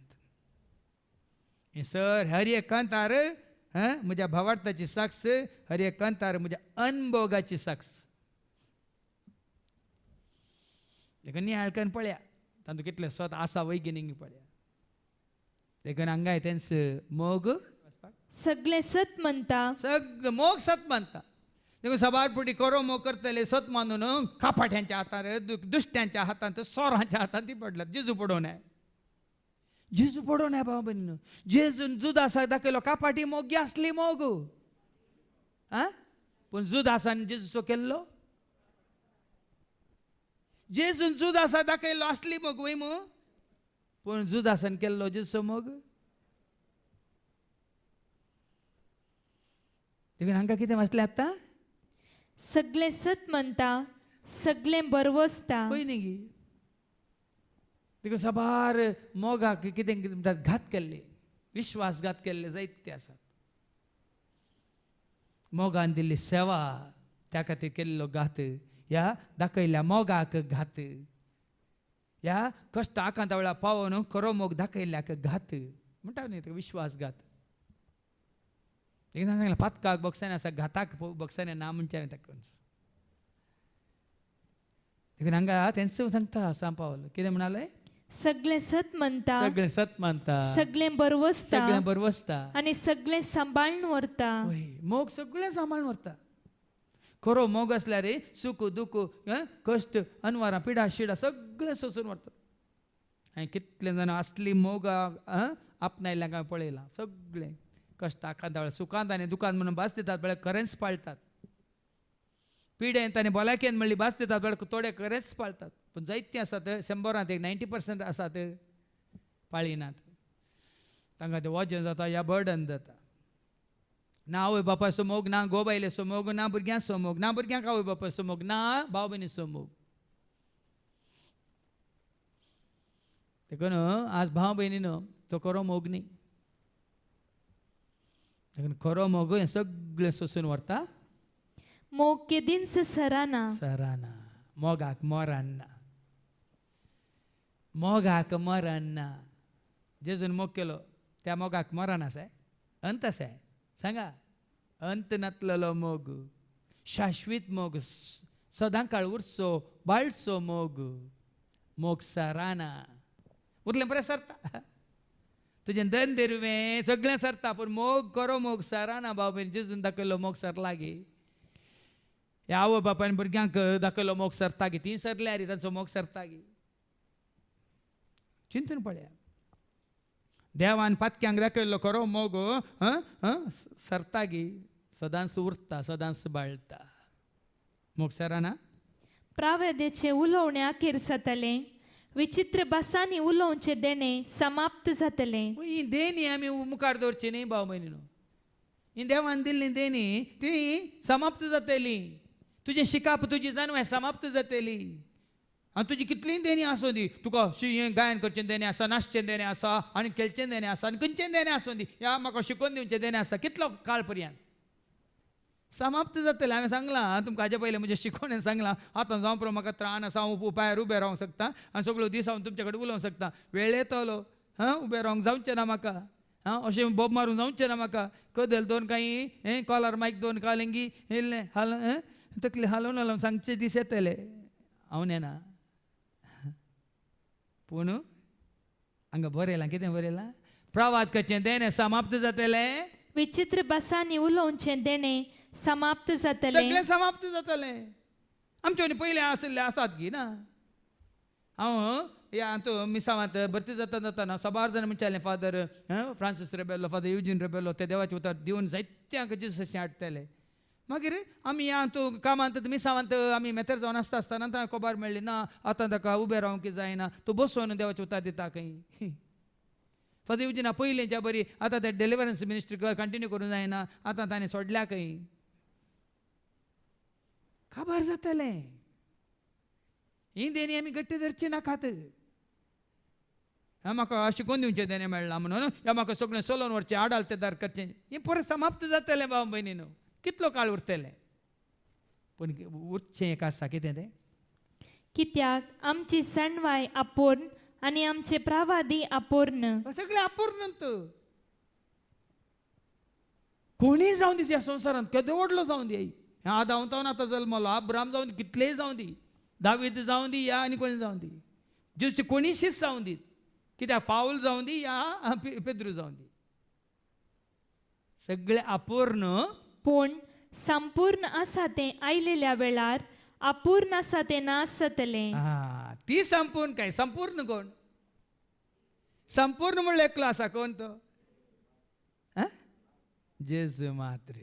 Speaker 2: सर हर एक कांतार म्हज्या भावार्थाची साक्ष, हर एक कांतार म्हज्या अनुभवाची साक्ष. देखून नियाळकन पळया तातूंत कितले स्वत आसा वैज्ञानीक पळया. देखून हांगाय तेंच मोग
Speaker 3: सगळे सत म्हणता.
Speaker 2: सगळं मोग सत मानता. देखून सबार पुटी करो मोग करतले सत मानून खापाट्यांच्या हातांत, दुश्ट्यांच्या हातांत, सोरांच्या हातांत ती पडल्यात. जेजू पडोवं नाय. जेजू पडो नाही बाबा बहिणी. जेजून जुदासाक दाखयलो कापाटी मोगी असली मोग. पण जुदासान जेजूचो केल्लो. जेजून जुदासाक दाखयलो असली मोग वय मग. पण जुदासान केल्लो जेजूचो मोग. देखून हांकां कितें वाचलें आतां.
Speaker 3: सगळे सत म्हणता, सगळे बरवसता.
Speaker 2: पळय न्ही गी. देखून सबार मोगाक कितें म्हणटात घात केल्ले, विश्वासघात केल्ले जायते आसात. मोगान दिल्ली सेवा त्या खातीर केल्लो घात, ह्या दाखयल्या मोगाक घात, ह्या कश्ट आकांता वेळा पावोन खरो मोग दाखयल्याक घात म्हणटा न्ही विश्वासघात. एकदां सांगलें पातकाक बक्षांनी आसा घाताक बक्षांनी ना म्हणचे हांवें ताका देखून हांगा तेंच सांगता सांग पावलो कितें म्हणाले
Speaker 3: सगळे सत म्हणता
Speaker 2: सगळें सत मानता
Speaker 3: सगळे बरवसता
Speaker 2: सगळें बरें वचता
Speaker 3: आणि सगळे सांबाळून व्हरता
Speaker 2: मोग सगळें सांबाळून व्हरता खरो मोग असल्यार सुख दुख कश्ट अनवरां पिडा शिडा सगळें सोसून व्हरतात हांवें कितले जाण असली मोग आपणायल्यांक हांवें पळयलां सगळें कश्टां कांतावळ सुखांत आनी दुखांत म्हणून भास दितात म्हळ्यार खरेंच पाळतात पिडेंत आनी भलायकेंत म्हणली भास दितात म्हळ्यार थोडे खरेंच पाळतात पूण जायतीं आसात 100रांत 90% आसात पाळिनात तांकां तें वजन जाता या बर्डन जाता ना आवय बापायचो मोग ना घोव बायलेचो मोग ना भुरग्यांचो मोग ना भुरग्यांक आवय बापायचो मोग ना भाव भयणीचो मोग देखून आज भाव भयणीनो तो खरो मोग न्ही देखून खरो मोग हें सगळें सोसून व्हरता
Speaker 3: मोग केदींच सराना
Speaker 2: सराना मोगाक मरण ना मोगाक मरण ना जेजून मोग केलो त्या मोगाक मरण आसा अंत आसा सांगा अंत नातलेलो मोग शाश्वीत मोग सदांकाळ उरचो बाळचो मोग मोग सराना उरलें बरें सरता तुजें धन देरुवें सगळें सरता पूण मोग खरो मोग सराना भाव भयण जेजून दाखयलो मोग सरला गे हे आवय बापायन भुरग्यांक दाखयलो मोग सरता गे तीं सरल्यार तांचो मोग सरता गे चिंतून पळया देवान पातक्यांक दाखयल्लो खरो मोग सरता गे सदांच उरता सदांच बाळटा मोग सराना
Speaker 3: प्रावेदेचे उलोवणे अखेर जातले विचित्र भासांनी उलोवचे देणे समाप्त जातले
Speaker 2: ही देणी आमी मुखार दवरची न्ही भाव भयणीनो ही देवान दिल्ली देणी ती समाप्त जातली तुजें शिकाप तुजी जानवाय समाप्त जातली आनी तुजी कितलीय देणी आसूं दी तुका हें गायन करचें देणें आसा नाचचें देणें आसा आनी खेळचें देणें आसा आनी खंयचें देणें आसूं दी ह्या म्हाका शिकोवन दिवचें देणें आसा कितलो काळ पर्यंत समाप्त जातलें हांवें सांगलां तुमकां हाजे पयलें म्हजें शिकोवणें सांगलां आतां जावं पळय म्हाका त्राण आसा हांव पांयार उबें रावंक शकता आनी सगळो दीस हांव तुमचे कडेन उलोवंक शकता वेळ येतलो उबें रावंक जावचें ना म्हाका अशें बोब मारून जावचें ना म्हाका कदल दोन काही कॉलर मायक दोन कालिंगी येयल्लें तकली हालोवन हालोवन सांगचे दीस येतले हांव नेना पूण हांगा बरयलां कितें बरयलां प्रवाद करचें देणें समाप्त जातलें
Speaker 3: विचित्र भासांनी उलोवचे देणे समाप्त जातले
Speaker 2: सगळें समाप्त जातलें आमचे पयलें आशिल्लें आसात की ना हांव ह्या हातूंत मिसावांत भरती जाता जाताना 100 जाण म्हणटालें father Francis Rebello father Eugene Rebello ते देवाचे उतर दिवन जायत्यांक जेजूसाचें हाडटले मागीर आमी ह्या हातूंत कामांत मिसावांत आमी मेथर जावन आसता आसतना ताका खबर मेळ्ळी ना आतां ताका उबें रावंक जायना तो बसोन देवाचें उतर दिता खंय फादर युजीना पयलीं ज्या बरी आतां ते डिलिव्हरन्स मिनिस्ट्री कंटिन्यू करूंक जायना आतां ताणें सोडल्या खंय खबर जातलें ही देणी आमी गट्टी धरची नाकात म्हाका शिकोवन दिवचें देणें मेळ्ळां म्हणून ह्या म्हाका सगळें सोलोवन व्हरचें आडालतेदार करचें हें परत समाप्त जातलें भाव भयणीनो कितलो काळ उरतलें पूण उरचें एक आसा कितें तें
Speaker 3: कित्याक आमची जाणवाय अपूर्ण आनी आमचे प्रावादी अपूर्ण
Speaker 2: सगळें अपूर्णंत कोणीय जावं दी ह्या संवसारांत केदो व्हडलो जावं दी आदावतावन आतां जल्मलो अब्राम जावं दी कितलेय जावं दी दावीद जावं दी या आनी कोणी जावं दी ज्यूस कोणी शिस्त जावं दी कित्याक पावल जावं दी या पेद्रू जावं दी सगळें अपूर्ण
Speaker 3: पूण संपूर्ण आसा तें आयलेल्या वेळार अपूर्ण आसा तें नास जातलें
Speaker 2: ती संपूर्ण काय संपूर्ण कोण संपूर्ण म्हणल्यार एकलो आसा कोण तो जेजू मात्र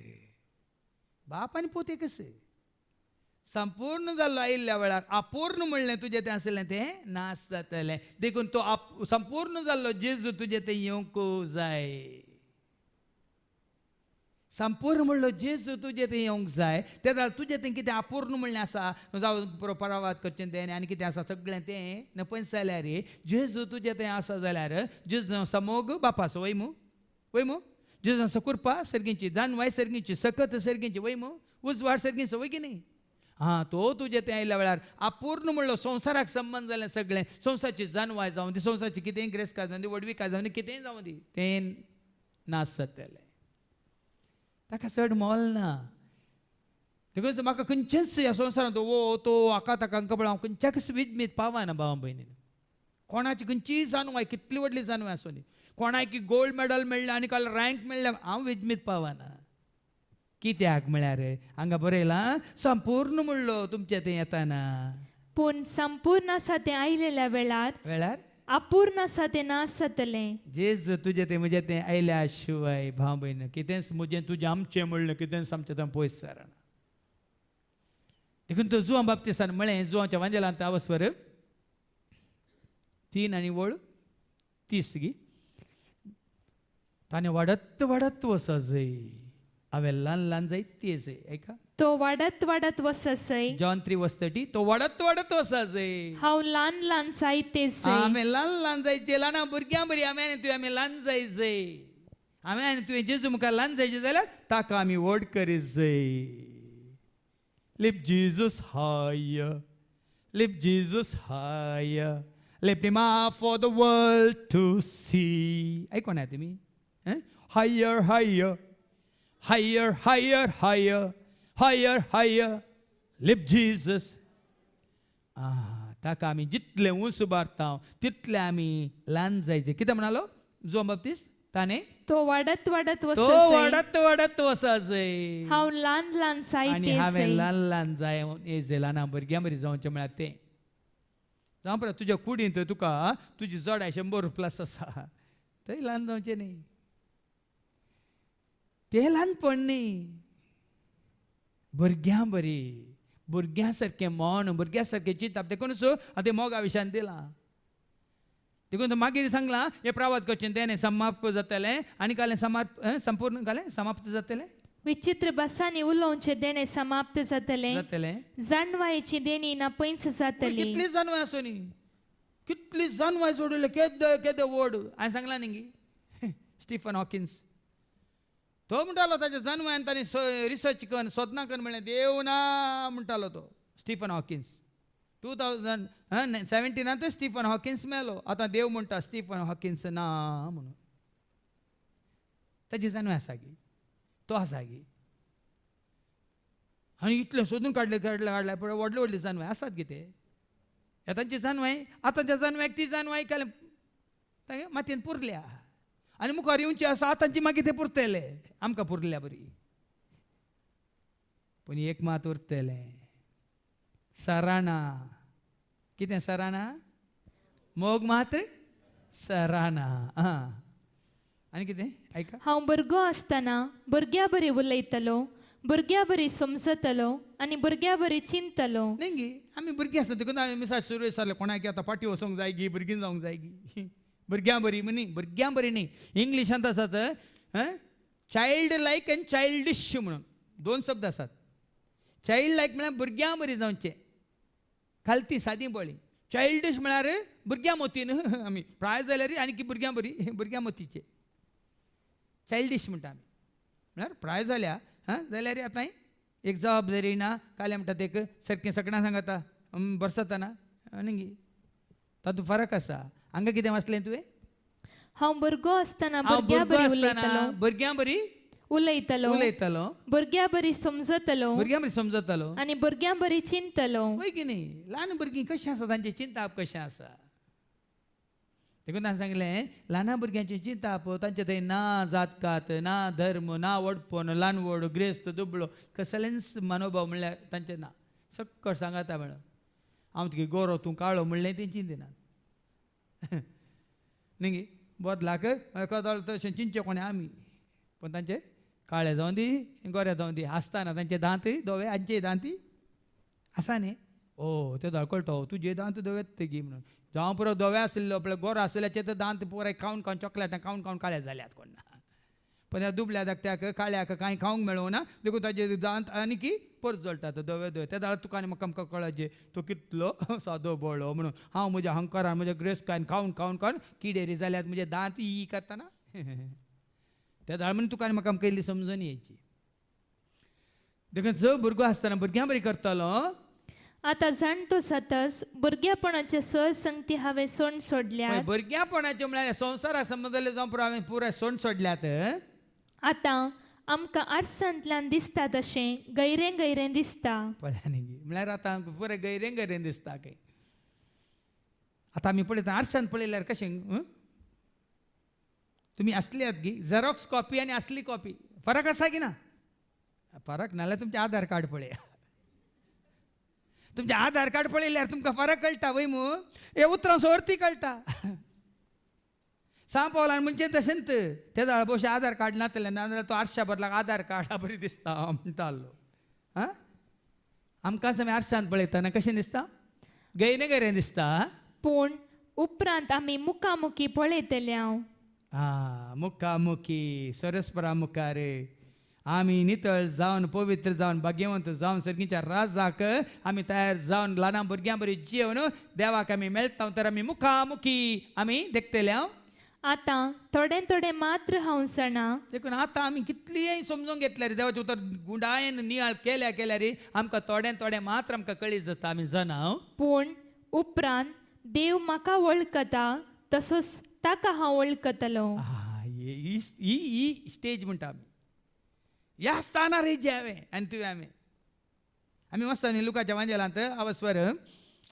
Speaker 2: बाप आनी पूत एकच संपूर्ण जाल्लो आयिल्ल्या वेळार अपूर्ण म्हणलें तुजें तें आसलें तें नास जातलें देखून तो संपूर्ण जाल्लो जेजू तुजें तें येवंक जाय संपूर्ण म्हणलो जेजू तुजें तें येवंक जाय त्या जाल्यार तुजें तें कितें अपूर्ण म्हणलें आसा जावं परावाद करचें तें आनी कितें आसा सगळें तें नपयस जाल्यार जेजू तुजें तें आसा जाल्यार जेजू समोग बापाचो वयमू जेजू कृपा सर्गींची जानवाय सर्गींची सकत सर्गींची वयमू उजवाड सर्गींचो वय की न्ही तो तुजें तें आयल्या वेळार अपूर्ण म्हणलो संवसाराक संबंद जालें सगळें संवसाराची जानवाय जावं दी संवसाराची कितेंय गिरेस्कार जावं दी वडविकाय जावं दी कितेंय जावं दी तें नास जातलें ताका चड मोल ना. देखून म्हाका खंयचेच ह्या संवसारांत तो हाका ताका हांकां हांव खंयच्याच विजमीत पावना भावा भयणीन. कोणाची खंयचीय जानवाय कितली व्हडली जानवाय आसूं न्ही, कोणाक गोल्ड मेडल मेळ्ळें आनी काल रँक मेळ्ळें, हांव विजमीत पावना. कित्याक म्हळ्यार हांगा बरयलां संपूर्ण म्हणलो तुमचें तें येताना.
Speaker 3: पूण संपूर्ण आसा तें आयलेल्या वेळार अपूर्ण आसा तें नास जातलें.
Speaker 2: जेज तुजें तें म्हजें तें आयल्या शिवाय भाव भयण कितेंच म्हजें तुजें आमचें म्हणलें कितेंच आमचें थंय पयस सरना. देखून तो जुवां बाप्तिस्तान म्हळें जुवांच्या वांजेलांत आवस्वर 3 आनी 30 गी ताणें वाडत वाडत वचसय हांवें ल्हान ल्हान जायती जाय. ऐका
Speaker 3: तो वाडत वससय.
Speaker 2: जॉन 3:30 तो वाडत वाडत वचसय.
Speaker 3: हांव ल्हान ल्हान जायतेसय.
Speaker 2: हांवें ल्हान ल्हान जायचे ल्हान भुरग्यां बरी हांवें आनी तुवें आमी ल्हान जायचय. हांवें आनी तुवें जेजू मुखार ल्हान जायचे जाल्यार ताका आमी व्हड करीत जाय. Lift Jesus higher, lift Jesus higher, lift him up for the world to see. ऐकून आहे तुम्ही? Higher, higher, higher, higher, higher, higher, higher, lift Jesus. ताका आमी जितले उंच उबारता तितले आमी ल्हान जायचे. कितें म्हणालो जुवान बाप्तिस्त ताणे?
Speaker 3: तो वाडत
Speaker 2: तो
Speaker 3: वससय.
Speaker 2: वाडत वाडत वचसय.
Speaker 3: हांव ल्हान ल्हान
Speaker 2: आनी हांवें
Speaker 3: जायतेसय.
Speaker 2: ल्हान ल्हान जाय ल्हान भुरग्यां बरी जावचें म्हळ्यार तें जावं पळय तुज्या कुडींत तुका तुजी जडाय 100+ आसा थंय ल्हान जावचें न्ही. तें ल्हानपण न्ही. भुरग्यां बरी भुरग्यां सारकें मन भुरग्यां सारकें चिंतप देखूनच आतां मोगा विशयान दिलां. देखून मागीर सांगलां हे प्रवाद करचें तेणे समाप्त जातलें आनी कालें संपूर्ण कालें समाप्त जातलें.
Speaker 3: विचित्र बसांनी उलोवचे देणे समाप्त जातले. जाणवायेची देणी ना पैंस जातली.
Speaker 2: कितली जानवाय आसूं न्ही कितली जानवाय जोडले केदे केदे व्हड. हांवें सांगलां न्ही गी स्टीफन हॉकिन्स तो म्हणटालो ताच्या जानवायन ताणें रिसर्च करून सोदना करून म्हणलें देव ना म्हणटालो तो स्टीफन हॉकिन्स. 2017 स्टीफन हॉकिन्स मेलो. आतां देव म्हणटा स्टीफन हॉकिन्स ना म्हणून. ताची जानवाय आसा गी तो आसा गी आनी इतले सोदून काडले पळय व्हडले व्हडले जानवाय आसात गी ते. तांची जानवाय आतांच्या जानवायक ती जानवाय केलें मातयेन पुरल्या आनी मुखार येवची आसा आतांची मागीर ते पुरतले आमकां पुरल्या बरी. पूण एक मात उरतलें सराना. कितें सराना मोग मात्र सराना. आनी कितें ऐका.
Speaker 3: हांव भुरगो आसतना भुरग्या बरी उलयतलो भुरग्या बरी समजतलो आनी भुरग्या बरी चिंतलो.
Speaker 2: न्ही गी आमी भुरगीं आसता देखून आमी मिसाळ सुरू विचारले कोणाक आतां पाटी वचोंक जाय गी भुरगीं जावंक जाय गी. भुरग्यां बरी न्ही भुरग्यां बरी न्ही. इंग्लिशांत आसात चायल्ड लायक आनी चायल्डिश म्हणून 2 शब्द आसात. चायल्ड लायक म्हळ्यार भुरग्यां बरी जावचें खालती सादी बळी. चायल्डिश म्हळ्यार भुरग्यां मोतीन आमी प्राय जाल्यार आनी की भुरग्यां बरी भुरग्यां मोतीचे चायल्डिश म्हणटा आमी. म्हळ्यार प्राय जाल्या जाल्यार आतां एक जबाबदारी ना काले म्हणटा एक सारकें सगळ्यांक सांगता बरसतना न्ही तातूंत फरक आसा. हांगा कितें वाचलें तुवें.
Speaker 3: हांव भुरगो आसतना भुरग्या बरी उलयतलो
Speaker 2: भुरग्यां बरी
Speaker 3: उलयतलो भुरग्या बरी समजतलो
Speaker 2: भुरग्यां बरी समजतलो
Speaker 3: आनी भुरग्यां बरी चिंतलो.
Speaker 2: वय की न्ही. ल्हान भुरगीं कशीं आसा तांचें चिंताप कशें आसा. देखून हांवें सांगलें ल्हान भुरग्यांचें चिंताप तांचे थंय ना जातकात ना धर्म ना वडपण ल्हान व्हड ग्रेस्त दुबळो कसलेंच मनोभाव म्हणल्यार तांचे ना. सक्कळ सांगाता म्हणून हांव तुगे गोरो तूं काळो म्हणलें तें चिंतिनात न्ही गे. बदलाक कदळ तशें चिंचे कोणे आमी पूण तांचे काळे जावं दी गोऱ्या जावं दी आसतना तांचे दांत दोवे हांचे दांत आसा न्ही. ओ ते कळटो तुजे दांत दोवेत गी म्हणून. जावं पुरो दोवे आसलेलो आपल्या गोरो आसलेल्याचे तर दांत पुराय खावन खावन चॉकलेटां खावन खावन काळे जाल्यात कोण ना. पण त्या दुबल्या धाकट्याक काळ्याक कांय खावंक मेळूना देखून ताजे दांत आनी की परत जळटात दोवे दोवे. त्या दाळ तुका आनी म्हाका आमकां कळजे तो कितलो सादो बळो म्हणून. हांव म्हज्या हंकारान म्हज्या ग्रेस्कान खावन खावन खावन किडेरी जाल्यात म्हजे दांत ही करतना त्या दाळ म्हणून तुका आनी म्हाका आमकां इल्ली समजून येयची. देखून जो भुरगो आसतना भुरग्यां बरी करतलो.
Speaker 3: आतां जाणटो जाताच भुरग्यापणाचे सर संगती हांवें सोड सोडल्यात.
Speaker 2: भुरग्यापणाचे म्हळ्यार संवसाराक समजले जावं पुरो हांवें पुराय सोड सोडल्यात.
Speaker 3: आतां आमकां आरसांतल्यान दिसता तशें गैरें गैरें दिसता.
Speaker 2: पळयानी म्हळ्यार आतां आमकां पुरें गैरें गैरें दिसता खंय. आतां आमी पळयता आरशांत पळयल्यार कशें तुमी असली आहात गी झेरॉक्स कॉपी आनी असली कॉपी फरक आसा की ना. फरक नाल्यार तुमचें आधार कार्ड पळया. तुमचें आधार कार्ड पळयल्यार तुमकां फरक कळटा वय मू हे उतरां सोरती कळटा. सांग पावलां म्हणजे तशेंच ते जाळ भशेन आधार कार्ड नातलें नाजाल्यार तो आरशा बदलाक आधार कार्डा बरी दिसता म्हणटालो. आं आमकां आमी आरशांत पळयतना कशें दिसता गैरें गैरें दिसता.
Speaker 3: पूण उपरांत आमी मुखामुखी पळयतल्यांव
Speaker 2: मुखामुखी सरस्परा मुखार आमी नितळ जावन पवित्र जावन भाग्यवंत जावन सर्गीच्या राजाक आमी तयार जावन ल्हान भुरग्यां बरी जेवन देवाक आमी मेळटा तर आमी मुखामुखी आमी देखतल्या.
Speaker 3: आतां थोडें थोडें मात्र हांव जाणा.
Speaker 2: देखून आतां आमी कितलीय समजून घेतल्यार देवाचें उतर गुंडायेन नियाळ केल्यार आमकां थोडें थोडें मात्र आमकां कळी जाता आमी जाणा.
Speaker 3: पूण उपरांत देव म्हाका वळखता तसोच ताका हांव वळखतलो.
Speaker 2: ही स्टेज म्हणटा आमी ह्या स्थानार हेजे हांवें आनी तुवें आमी वचता न्ही लुकाच्या वांजेलांत आवस्वर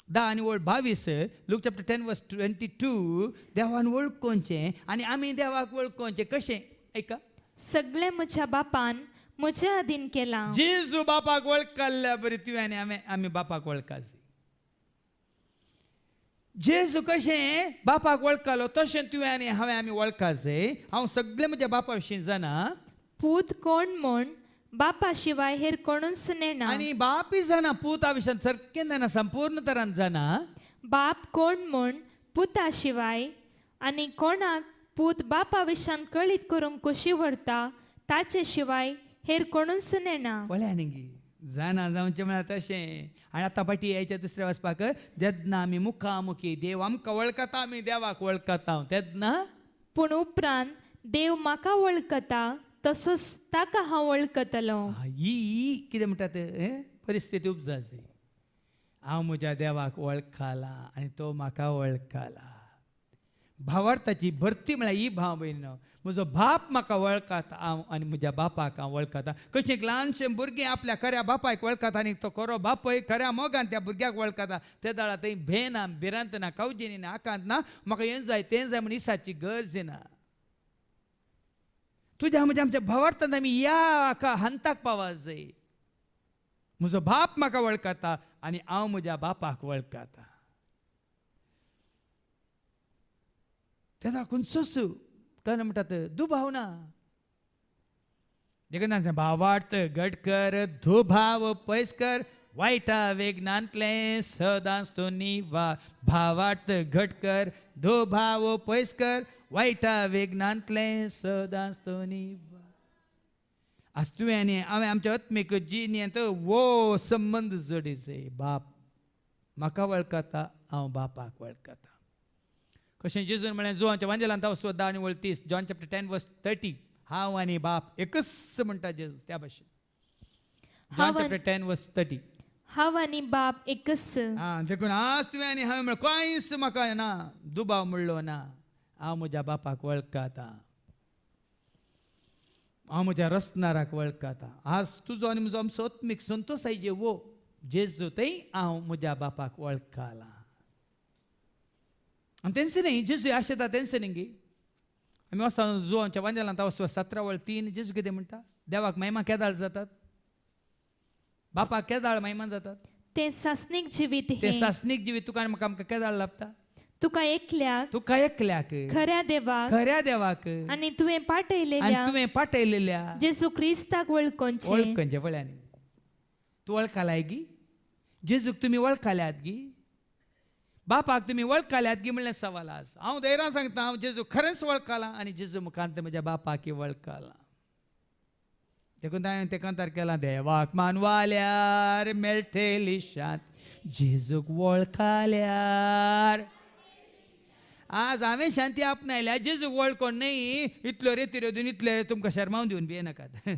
Speaker 2: 10 आनी 22 लूक चॅप्टर 10 वर्स 22 देवान वळखोवचें आनी आमी देवाक वळखोवचें कशें ऐका.
Speaker 3: सगळें म्हज्या बापान म्हज्या अधीन केलां.
Speaker 2: जेजू बापाक वळखल्या बरी तुवें आनी आमी बापाक वळखासी. जेजू कशें बापाक वळखलो तशें तुवें आनी हांवें आमी वळखासे. हांव सगळें म्हज्या बापा विशीं जाणा.
Speaker 3: पूत कोण म्हूण बापा शिवाय हेर कोणूच नेना.
Speaker 2: आनी बापय जाणा पुता विशयान सारकें जाणा संपूर्ण तरान जाणा.
Speaker 3: बाप कोण म्हूण पुता शिवाय आनी कोणाक पूत बापा विशयान कळीत करूंक कशी व्हरता ताचे शिवाय हेर कोणूच नेना.
Speaker 2: पळया न्ही गी जाणा जावचें म्हळ्यार तशें. आनी आतां फाटी यायच्या दुसऱ्या वचपाक जेन्ना आमी मुखामुखी देव आमकां वळखता आमी देवाक वळखता तेन्ना.
Speaker 3: पूण उपरांत देव म्हाका वळखता तसोच ताका हांव वळखतलो.
Speaker 2: ही कितें म्हणटात परिस्थिती उपजाची. हांव म्हज्या देवाक वळखला आनी तो म्हाका वळखला. भावार्थाची भरती म्हळ्यार ही भाव भयण म्हजो बाप म्हाका वळखता हांव आनी म्हज्या बापाक हांव वळखता. कशें ल्हानशें भुरगें आपल्या खऱ्या बापायक वळखता आनी तो खरो बापय खऱ्या मोगान त्या भुरग्याक वळखता. ते दाळा थंय भे ना भिरांत ना कावजिनी ना आकांत ना म्हाका हें जाय तें जाय म्हण इसाची गरज ना. तुज्या म्हणजे आमच्या भावार्थांत आमी ह्या हंताक पावत जाय. म्हजो बाप म्हाका वळखता आनी हांव म्हज्या बापाक वळखता. तेन्ना खंयचोच कन म्हणटात दुभाव ना. देखून भावार्थ घट कर दुभाव पयस कर वायटा वेगनांतले सदांच तो निवा. भावार्थ घट कर दुभाव पयस कर वायटा वेगनांतले सदांच तो निवा. आज तुवें आनी हांवें आमच्या आत्मीक जिणेंत वो संबंद जोडिचे. बाप म्हाका वळखता हांव बापाक वळखता. कशें जेजून म्हळें जोहांच्या वांजेलांत 10 आनी 30 जॉन चॅप्टर 10 वर्स 30 हांव आनी बाप एकच म्हणटा जेजू त्या भाशेन. जॉन चॅप्टर 10 वर्स 30
Speaker 3: हांव आनी बाप एकच.
Speaker 2: देखून आज तुवें आनी हांवें म्हळ्यार कांयच म्हाका ना दुबाव म्हणलो ना. हांव म्हज्या बापाक वळखता. हांव म्हज्या रचणाराक वळखता. आज तुजो आनी म्हजो आमचो आत्मीक संतोश आयजे वो जेजू थंय हांव म्हज्या बापाक वळखला. आनी तेंच न्ही जेजू आशेता तेंच न्ही गी. आमी वचता जोहांच्या वांजेलांत 17:3 जेजू कितें म्हणटा देवाक महिमा केदाळ जातात बापाक केदाळ महिमा जातात.
Speaker 3: तें सासणीक जिवीत
Speaker 2: ते
Speaker 3: हें
Speaker 2: सासणीक जिवीत तुका आनी म्हाका आमकां केदाळ लाभता.
Speaker 3: तुका एकल्याक
Speaker 2: तुका एकल्याक
Speaker 3: खऱ्या देवाक
Speaker 2: खऱ्या देवाक
Speaker 3: आनी तुवें
Speaker 2: आनी
Speaker 3: पाठयलेल्या
Speaker 2: तुवें पाठयलेल्या
Speaker 3: जेजू क्रिस्ताक वळखोवचें.
Speaker 2: वळखचे पळयानी तूं वळखलाय गी. जेजूक तुमी वळखल्यात गी. बापाक तुमी वळखल्यात गी म्हणलें सवाल आसा. हांव धैर्यान सांगता हांव जेजू खरेंच वळखला आनी जेजू मुखांत म्हज्या बापाक वळखला. देखून हांवें ते कांतार केला देवाक मानवाल्यार मेळटली शांत जेजूक वळखल्यार. आज हांवें शांती आपणायल्या जेजूक वळखोन न्ही इतल्यो रेती रेदून इतले तुमकां शर्मावन दिवन बी नाकात.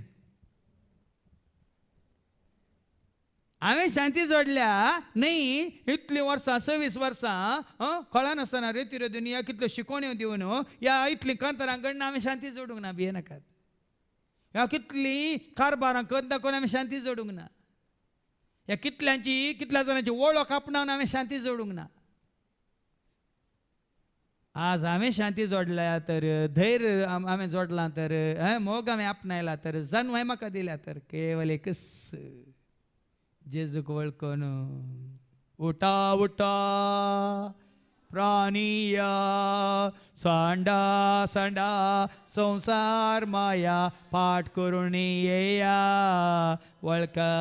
Speaker 2: हांवें शांती जोडल्या न्ही इतलीं वर्सां 26 वर्सां कळनासतना रेती रेदून या कितल्यो शिकोवण्यो दिवन ह्या इतलीं कांतारां घडना हांवें शांती जोडूंक ना भिये नाकात. ह्या कितली कारबारां करता कोण आमी शांती जोडूंक ना. ह्या कितल्या जाणांची वळख आपणावन हांवें शांती जोडूंक ना. आज हांवें शांती जोडल्या तर धैर्य हांवें जोडलां तर मोग हांवें आपणायला तर जानवाय म्हाका दिल्या तर केवल एकच जेजूक वळखून उठा उठा प्राणिया सांडा सांडा संसार माया पाठ करून येया वळखा.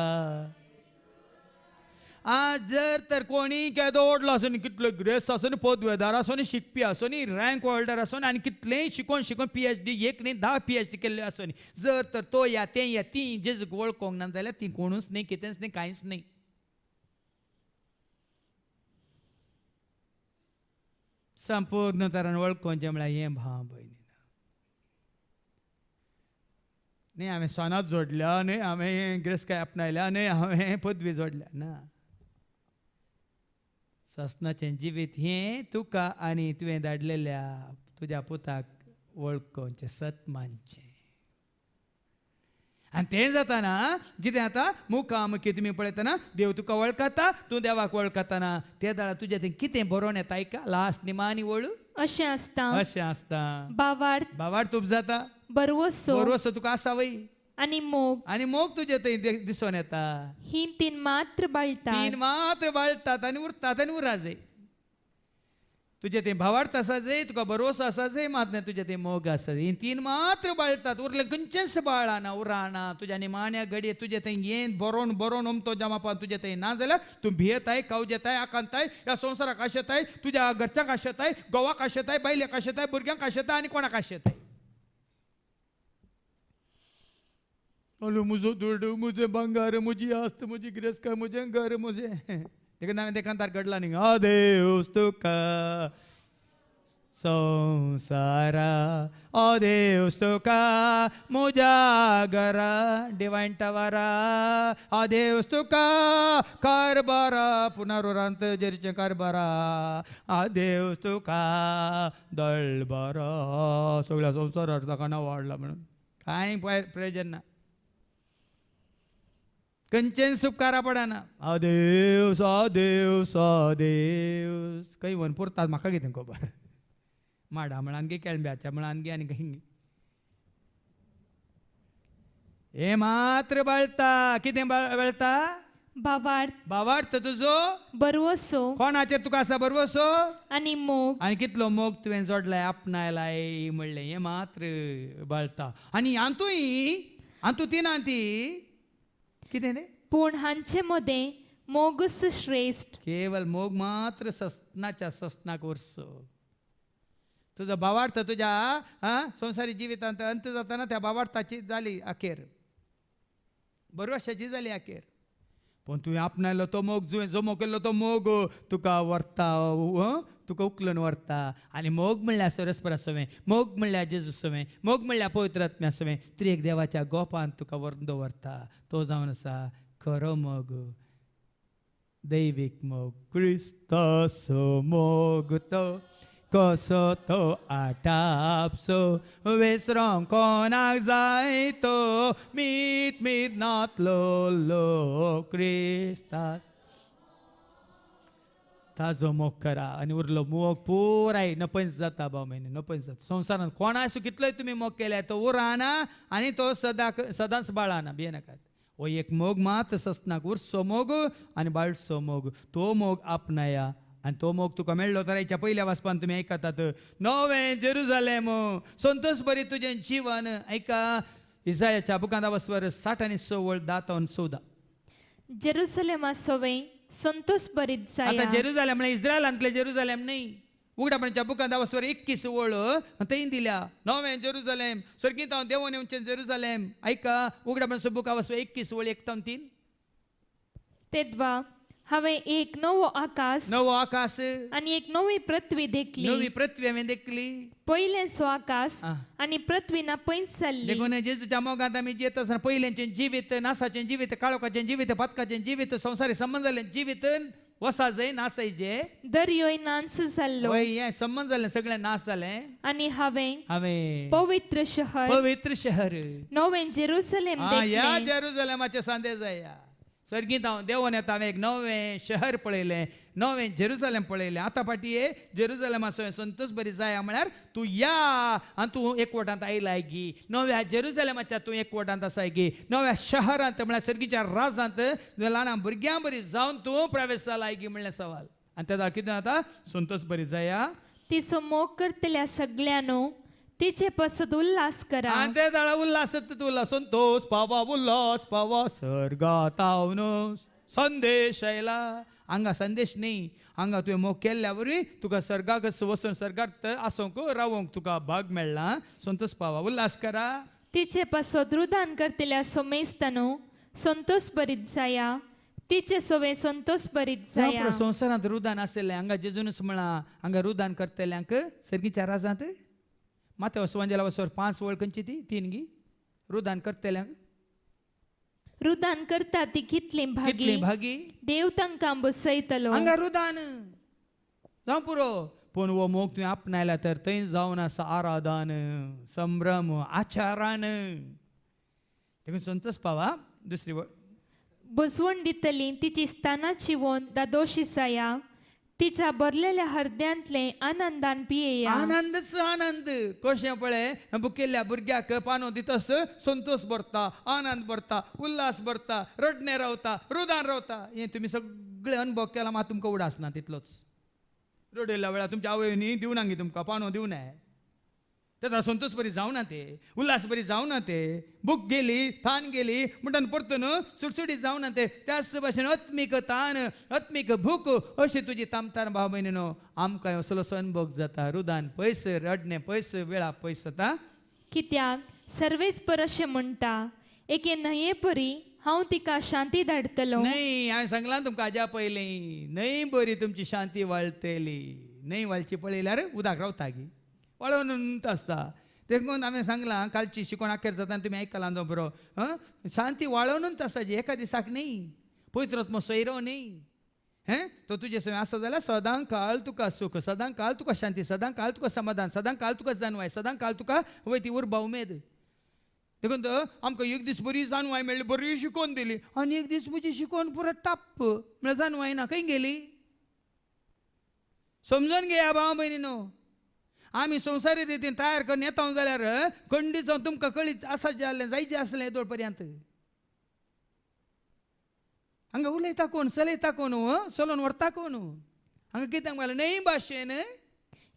Speaker 2: आज जर तर कोणी केदो ओडलो आसून कितलो ग्रेस आसून पदवेदार आसून शिकपी आसून रँक होल्डर आसून आनी कितलेंय शिकून PhD एक न्ही 10 PhD केल्ले आसून जर तर तो या तें या ती जेजूक वळखोंक ना जाल्यार ती कोणूच न्ही कितेंच न्ही कांयच न्ही. संपूर्ण तरान वळखोवचें म्हळ्यार हें भाव भयणी न्ही हांवें सोनात जोडल्या न्ही हांवें ग्रेस्काय आपणायल्या न्ही हांवें पदवी जोडल्या ना. ससनाचें जिवीत हें तुका आनी तुवें धाडलेल्या तुज्या पुताक वळखोवचें सत मानचें. आनी तें जाताना कितें जाता मुखामुखी तुमी पळयतना देव तुका वळखता तूं देवाक वळखतना त्या दाळा तुजें थंय कितें बरोवन येता आयका लास्ट निमाणी वळू
Speaker 3: अशें आसता.
Speaker 2: अशें आसता.
Speaker 3: भावार्थ
Speaker 2: तूप जाता
Speaker 3: बरवसो
Speaker 2: बरोवसो तुका आसा वय
Speaker 3: आनी मोग
Speaker 2: तुजे थंय दिसून येता.
Speaker 3: ही तीन मात्र बाळटा.
Speaker 2: तीन मात्र बाळटात आनी उरतात आनी उराजय. तुजे ते भावार्थ आसा जय तुका बरोवसो आसा जय मात तुजे ते मोग आसा ही तीन मात्र बाळटात उरले खंयचेच बाळाना उराना तुज्या निमाण्या घडये तुजे थंय येन बरोवन बरोवन अमतो जमापान तुजे थंय ना जाल्यार तूं भियेताय कावजेताय आकांताय ह्या संवसाराक आशेताय तुज्या घरच्यांक आशेताय गोवाक आशेताय बायलेक आशेताय भुरग्यांक आशेताय आनी कोणाक आशेताय. ओलो मुजो दुडू मुजे बंगार मुजी आस्त मुजी गिरेस्का मुजें घर मुजें देखून हांवें ते कांतार घडला न्ही देव तुका संवसारा देव तुका म्हज्या घरा डिवायन टावरा देव तुका कारबारा पुनरुरांत जेरीचें कारबारा देव तुका दळबारा सगळ्या संवसारार ताका नांव वाडला म्हणून कांय प्रयोजन ना. खंयचेंच उपकारा पडना. देव देव खंय व्हरून पुरतात म्हाका कितें खबर. माडा म्हणान गे केळंब्याच्या म्हणान गे आनी खंय हे मात्र बाळटा. कितें बाळटा भावार्थ तुजो
Speaker 3: बरवसो
Speaker 2: कोणाचेर तुका आसा बरवसो
Speaker 3: आनी मोग
Speaker 2: आनी कितलो मोग तुवें जोडलाय आपणायलाय म्हणलें हें मात्र बाळटा. आनी हांतूय तिनां ती कितें रे
Speaker 3: पूण हांचे मदें मोगच श्रेष्ठ.
Speaker 2: केवल मोग मात्र ससनाच्या ससनाक उरसो. तुजो भावार्थ तुज्या संवसारी जिवितांत अंत जाताना त्या भावार्थाची जाली अखेर बरोवशाची जाली अखेर. पूण तुवें आपणायलो तो मोग तुवें जमो केल्लो तो मोग तुका व्हरता तुका उखलून व्हरता. आनी मोग म्हणल्यार सरस्परा सवें मोग म्हणल्यार जेजू सवें मोग म्हणल्यार पवित्र आत्म्या सवें त्रिएक देवाच्या गोपांत तुका व्हरून दवरता. तो जावन आसा खरो मोग दैवीक मोग क्रिस्ताचो मोग तो कसो तो आटापसो विसरोंक कोणाक जाय तो मीत नातलो लोक क्रिस्तास ताजो मोग करा आनी उरलो मोग पुराय नपयस जाता भाव म्हयने नपयस जाता. संवसारांत कोणाचो कितलोय तुमी मोग केल्यार तो उराना आनी तो सदांच बाळाना भियेनाकात. हो एक मोग मात ससनाक उरसो मोग आनी बाळसो मोग तो मोग आपणाया. आनी तो मोग तुका मेळ्ळो तर हेच्या पयल्या वाचपान तुमी आयकतात नवें जेरुजालेम संतोश बरी तुजें जीवन ऐका इसायाच्या बुकांत वचवर 60 आनी 16 10 आणि 14.
Speaker 3: जेरुसलेमा सवें संतोष बरीत
Speaker 2: आता
Speaker 3: जाया.
Speaker 2: जेरुजालेम म्हणजे इस्रायलांतले जेरुजालेम नाही. उगडापणाच्या बुकांत वचवर 21 ओळ थंय दिल्या नवें जेरुजालेम सर्गीत हांव देवून येवचें जेरुजालेम. ऐका उगडापणाचो बुका वचवर 21 ओळ 1 ते 3.
Speaker 3: तेदवा हांवें एक नवो आकाश आनी एक नवी पृथ्वी देखली.
Speaker 2: नवी पृथ्वी हांवें देखली.
Speaker 3: पयलेंचो आकाश आनी पृथ्वी ना पयस जाल्ली.
Speaker 2: देखून जेजूच्या मोगांत आमी जियेत आसतना पयलेंचें जिवीत नासाचें जिवीत काळोखाचें जिवीत पथकाचें जिवीत संवसारी संबंद जालें जिवीत वसा जंय नासायचे
Speaker 3: दर्योय नांस जाल्लो
Speaker 2: वय हे संबंध जालें सगळें नास जालें
Speaker 3: आनी हांवें
Speaker 2: हांवें
Speaker 3: पवित्र शहर
Speaker 2: पवित्र शहर
Speaker 3: नवें जेरुसलेम
Speaker 2: या
Speaker 3: देखलें
Speaker 2: जेरुसलेमाचे संदेश जाया सर्गीत हांव देवून येता हांवें एक नवें शहर पळयलें नवें जेरुसलेम पळयलें आतां फाटीं जेरुसलेमाचो संतोश बरी जाया म्हळ्यार तूं या आनी तूं एकवटांत आयलाय गी नव्या जेरुसलेमाच्या तूं एकवटांत आसाय गी नव्या शहरांत म्हळ्यार सर्गीच्या राजांत ल्हान भुरग्यां बरी जावन तूं प्रवेश जालाय गी म्हणलें सवाल आनी त्या कितें जाता संतोष बरी जाया
Speaker 3: तिचो मोग करतल्या सगळ्यांनो तिचे पासत उल्हास करा
Speaker 2: आनी ते दाळा उल्हासत उल्हास संतोष पावा उल्हास पावा सर्गात आवन संदेश आयला हांगा संदेश न्ही हांगा तुवें मोग केल्ल्या वरी तुका सर्गाक वचून सर्गात आसूंक रावूंक तुका भाग मेळ्ळा संतोष पावा उल्हास करा
Speaker 3: तिचे पासत रुदान करतल्या सोमेस्तानो संतोष बरीत जाया तिचे सोवे संतोष बरीत जाया
Speaker 2: संवसारांत रुदान आसलें हांगा जेजूनच म्हणा हांगा रुदान करतल्यांक सर्गीच्या राजांत माते वसवांजेला वसोर 5 वळखंची ती 3 गी रुदान करतल्यांक
Speaker 3: रुदान करता ती कितली
Speaker 2: कितली
Speaker 3: भागी
Speaker 2: भागी
Speaker 3: देव तांकां बसयतलो
Speaker 2: हांगा रुदान जावं पुरो पूण वो मोग तुवें आपणायला तर थंय जावन आसा आराधन संभ्रम आचारान देखून संतोष पावा दुसरी
Speaker 3: बुजवण दितली तिची स्थानाची वोन दादोशी जाया तिच्या भरलेल्या हृदयांतले आनंदान पियेया
Speaker 2: आनंदच आनंद कशें पळय बुकेल्ल्या भुरग्याक पानो दितस संतोष भरता आनंद भरता उल्हास भरता रडणे रावता रुदान रावता हे तुमी सगळे अनुभव केला मात तुमकां उडास ना तितलोच रडयल्या वेळार तुमच्या आवयनी दिवना गी तुमकां पानो दिवना तेचा संतोष बरी जावना ते उल्हास बरी जावना ते भूक गेली तान गेली म्हणून परतून सुटसुटीत जावना ते त्याच भाशेन आत्मीक तान आत्मीक भूक अशी तुजी तामतार भाव भयणीनो आमकां असलो अनुभव जाता रुदान पयस रडणे पयस वेळा पयस जाता
Speaker 3: कित्याक सर्वेस्पर अशें म्हणटा एके न्हंये परी हांव तिका शांती धाडटलो
Speaker 2: न्हय हांवें सांगलां तुमकां हाज्या पयलीं न्हय बरी तुमची शांती वाळटली न्हय वाळची पळयल्यार उदक रावता गी वळोवन आसता देखून हांवें सांगलां कालची शिकोण आखेर जाता तुमी आयकलां तो बरो शांती वाळोवनूच आसा जी एका दिसाक न्ही पवित्रात्मो सोयरो न्ही तो तुजे सगळें आसा जाल्यार सदां काळ तुका सूख सदां काळ तुका शांती सदां काळ तुका समाधान सदां काळ तुका जानवाय सदां काळ तुका वय ती उर्बा उमेद देखून तो आमकां एक दीस बरी जानवाय मेळ्ळी बरी शिकोवन दिली आनी एक दीस म्हजी शिकोवन पुरो टाप्प म्हळ्यार जानवाय ना खंय गेली समजून घेया भाव भयणीनो आमी संवसारी रितीन तयार करून येता जाल्यार खंडीत जावन तुमकां कळीत आसा जाल्लें जायचें आसलें येदोळ पर्यंत हांगा उलयता कोण चलयता कोण चलोवन व्हरता कोण हांगा कित्याक म्हणलें न्हय भाशेन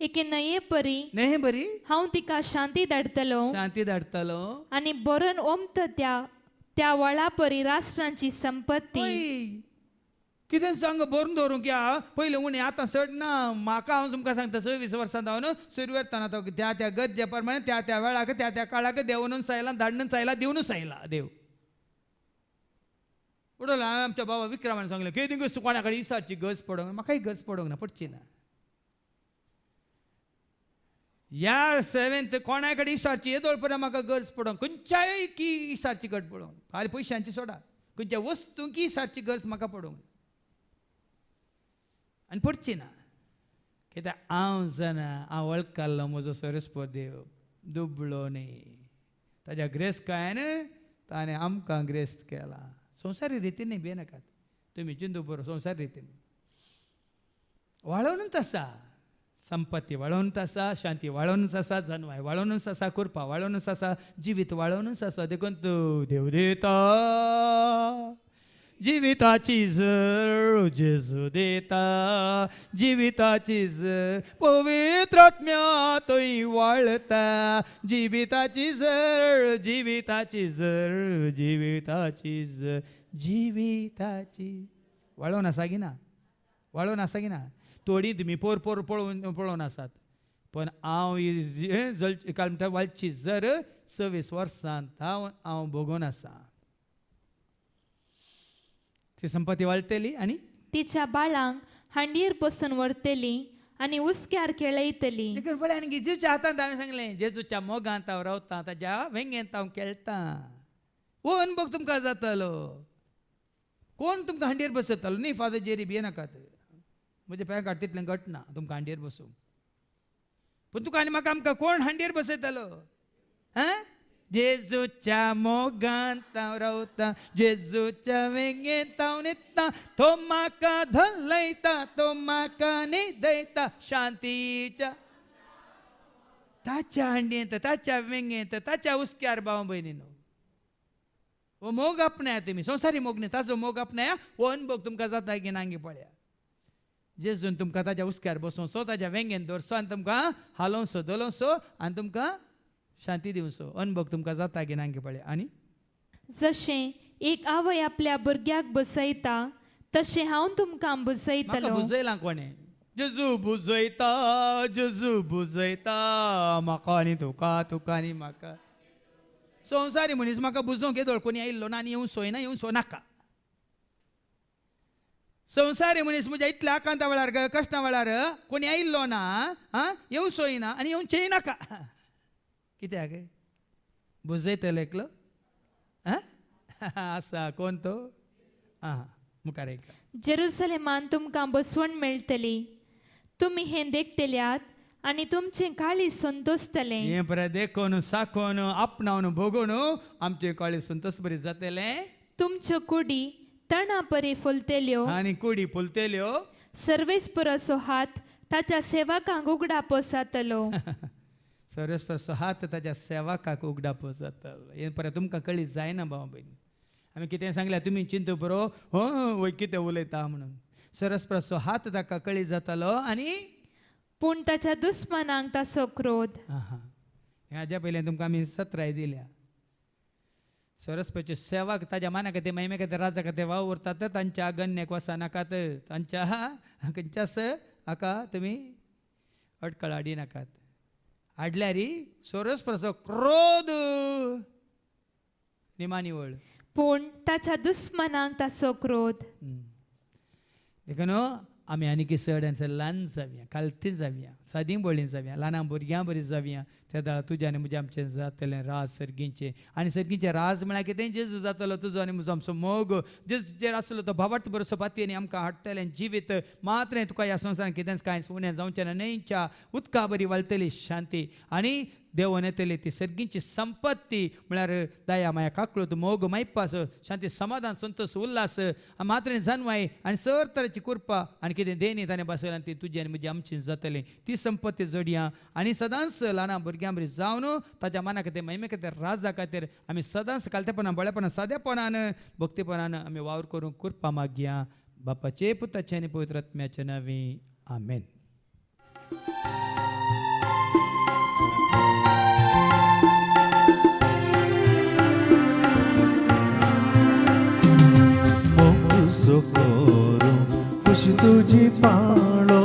Speaker 3: एके न्हंये परी
Speaker 2: न्हय बरी
Speaker 3: हांव तिका शांती धाडटलो
Speaker 2: शांती धाडटलो
Speaker 3: आनी बरोवन ओमत त्या वळा परी राष्ट्रांची संपत्ती
Speaker 2: ओय, कितें सांग बरोवन दवरूंक या पयलीं उणी आतां चड ना म्हाका हांव तुमकां सांगता 26 वर्सां जावन सुरवेरताना तो त्या गरजे प्रमाणे त्या वेळाक त्या काळाक देंवनूच सायला धाडनूच सायला दिवनूच सायला देव उडोला आमच्या बाबा विक्रमान सांगलें की दिवस कोणा कडेन इसारची गज पडोंक म्हाकाय गज पडोंक ना पडची ना ह्या 7th कोणा कडेन इसारची येदोळ पर्यंत म्हाका गरज पडोंक खंयच्याय की इसारची गरज पडोंक फाल्यां पयशांची सोडा खंयच्या वस्तूंक इसारची गरज म्हाका पडोंक आनी पडची ना कित्याक हांव जाणा हांव वळखलो म्हजो सरस्वत देव दुबळो न्ही ताज्या ग्रेस्कायन ताणें आमकां ग्रेस्त केला संवसारी रितीन न्ही बेनाकात तुमी चिंतू बरो संवसारी रितीन वाळोवनूच आसा संपत्ती वाळोवनूच आसा शांती वाळोवनूच आसा जनवाय वाळोवनूच आसा कुरपा वाळोवनूच आसा जिवीत वाळोवनूच आसा देखून तूं देव दिता जिविताची झर जेजू देता जिविताची झर पवित्र आत्म्या थंय वाळता जिविताची झर जिविताची झर जिविताची झर जिविताची वाळोवन आसा गी ना वाळोवन आसा गी ना थोडी तुमी पोर पळोवन आसात पण हांव काल म्हणटा वाळची झर 26 वर्सांत हांव भोगून आसा ती संपत्ती वाळटली आनी
Speaker 3: तिच्या बाळांक हांडयेर बसून व्हरतली आनी उस्क्यार खेळयतली
Speaker 2: देखून पळय आनी जेजूच्या हातांत हांवें सांगलें जेजूच्या मोगांत हांव रावतां ताज्या वेंगेंत हांव खेळटां हो अनुभव तुमकां जातलो कोण तुमकां हांडयेर बसयतालो न्ही फादर जेरी बी नाकात म्हज्या पांय काड तितलें घटना तुमकां हांडयेर बसूंक पूण तुका आनी म्हाका आमकां कोण हांडयेर बसयतालो जेजूच्या मोगांत हांव रावता जेजूच्या वेंगेंत हांव न्हिदता तो म्हाका धलयता तो म्हाका न्हिदयता शांतीच्या ताच्या हांडयेंत ताच्या वेंगेंत ताच्या उस्क्यार भाव भयणीनो हो मोग आपणाया तुमी संवसारी मोग न्ही ताजो मोग आपणाया हो अनुभव तुमकां जाता की नांगी पळया जेजून तुमकां ताच्या उस्क्यार बसोवचो ताच्या वेंगेन दवरचो आनी तुमकां हालोवचो दोलोवचो आनी तुमकां शांती दिवचो अनुभव तुमकां जाता की नांगी पळया आनी
Speaker 3: जशें एक आवय आपल्या भुरग्याक बसयता तशें हांव तुमकां
Speaker 2: म्हाका
Speaker 3: बसयतलो
Speaker 2: बुजयलां कोणें जेजू बुजयता म्हाका आनी तुका तुका आनी म्हाका संवसारी मनीस म्हाका बुजोवंक येदोळ कोणी आयिल्लो ना आनी येवं सोयना येवं सो नाका संवसारी मनीस म्हज्या इतल्या आकांता वेळार कश्टा वेळार कोणी आयिल्लो ना येवं सोयना आनी येवचेंय नाका कित्याक बुजयतलो एकलो आसा कोण तो मुखार एक
Speaker 3: जेरुसलेमान तुमकां बसवण मेळटली तुमी हें देखतल्यात आनी तुमचें काळी संतोसतलें
Speaker 2: हें बरें देखून साकोन आपणावन भोगून आमचे काळी संतोष बरी जातलें
Speaker 3: तुमच्यो कुडी तणा परी फुलतेल्यो
Speaker 2: आनी कुडी फुलतेल्यो
Speaker 3: सर्वेस्पराचो हात ताच्या सेवकांक उगडा पोसातलो
Speaker 2: सर्वेस्पराचो हात ताच्या सेवकाक उगडा पोसातलो हें बरें तुमकां कळी जायना भाव भयणी आमी कितें सांगल्यार तुमी चिंतू बरो वय कितें उलयता म्हणून सर्वेस्पराचो हात ताका कळी जातालो आनी
Speaker 3: पूण ताच्या दुस्मनांक ताचो क्रोध
Speaker 2: हाज्या पयलें तुमकां आमी सत्राय दिल्या सरस्वतीचे सेवाक ताज्या माना खातीर महिमे खातीर राजा खातीर वाव उरतात तांच्या अगन्याक वसा नाकात तांच्या खंयच्याच हाका तुमी अडकळ हाडी नाकात हाडल्यार सरस्वतीचो क्रोध निमानिवळ
Speaker 3: पूण ताच्या दुस्मनांक ताचो क्रोध
Speaker 2: देखून आमी आनी चड आनी ल्हान जावया कालती जावया सादी बोळी जावया ल्हान भुरग्यां बरी जावया त्या दाळा तुज्या आनी म्हजें आमचें जातलें राज सर्गीचें आनी सर्गीचें राज म्हळ्यार कितें जेजू जातलो तुजो आनी म्हजो आमचो मोग जेजूचेर आसलो तो भावार्थ बरोसो पाती आनी आमकां हाडटलें जिवीत मात्र तुका ह्या संवसारांत कितेंच कांयच उणें जावचें ना न्हयच्या उदका बरी वाळटली शांती आनी देवून येतली ती सर्गीची संपत्ती म्हळ्यार दया माया काकळूत मोग मायपास शांती समाधान संतोष उल्हास मात्र जानवाय आनी सर तरेची कृपा आनी कितें देणी ताणें बसयलां आनी ती तुजी आनी म्हजी आमची जातली ती संपत्ती जोडया आनी सदांच ल्हान भुरग्यां बरी जावन ताच्या मना खातीर महिमे खातीर राजा खातीर आमी सदांच कालतेपणान बळेपणान सादेपणान भक्तीपणान आमी वावर करूंक कृपा मागया बापाचे पुताचे आनी पवित्र आत्म्याचे नांवी आमेन.
Speaker 1: Socorro, खुशी तुझी पाळो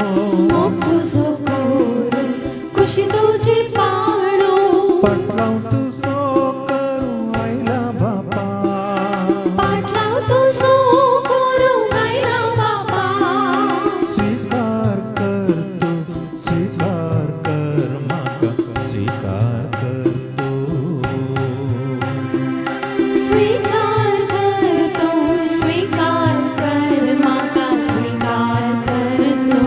Speaker 6: मोग सोकोरो खुशी तुझी पाळो
Speaker 1: पाटलाव तू सोकरू आयला बापा
Speaker 6: पाटलाव तू सोकोरो गायला बाबा
Speaker 1: स्वीकार कर माका स्वीकार कर
Speaker 6: स्वीकार करतो स्वीकार कर माका स्वीकार करतो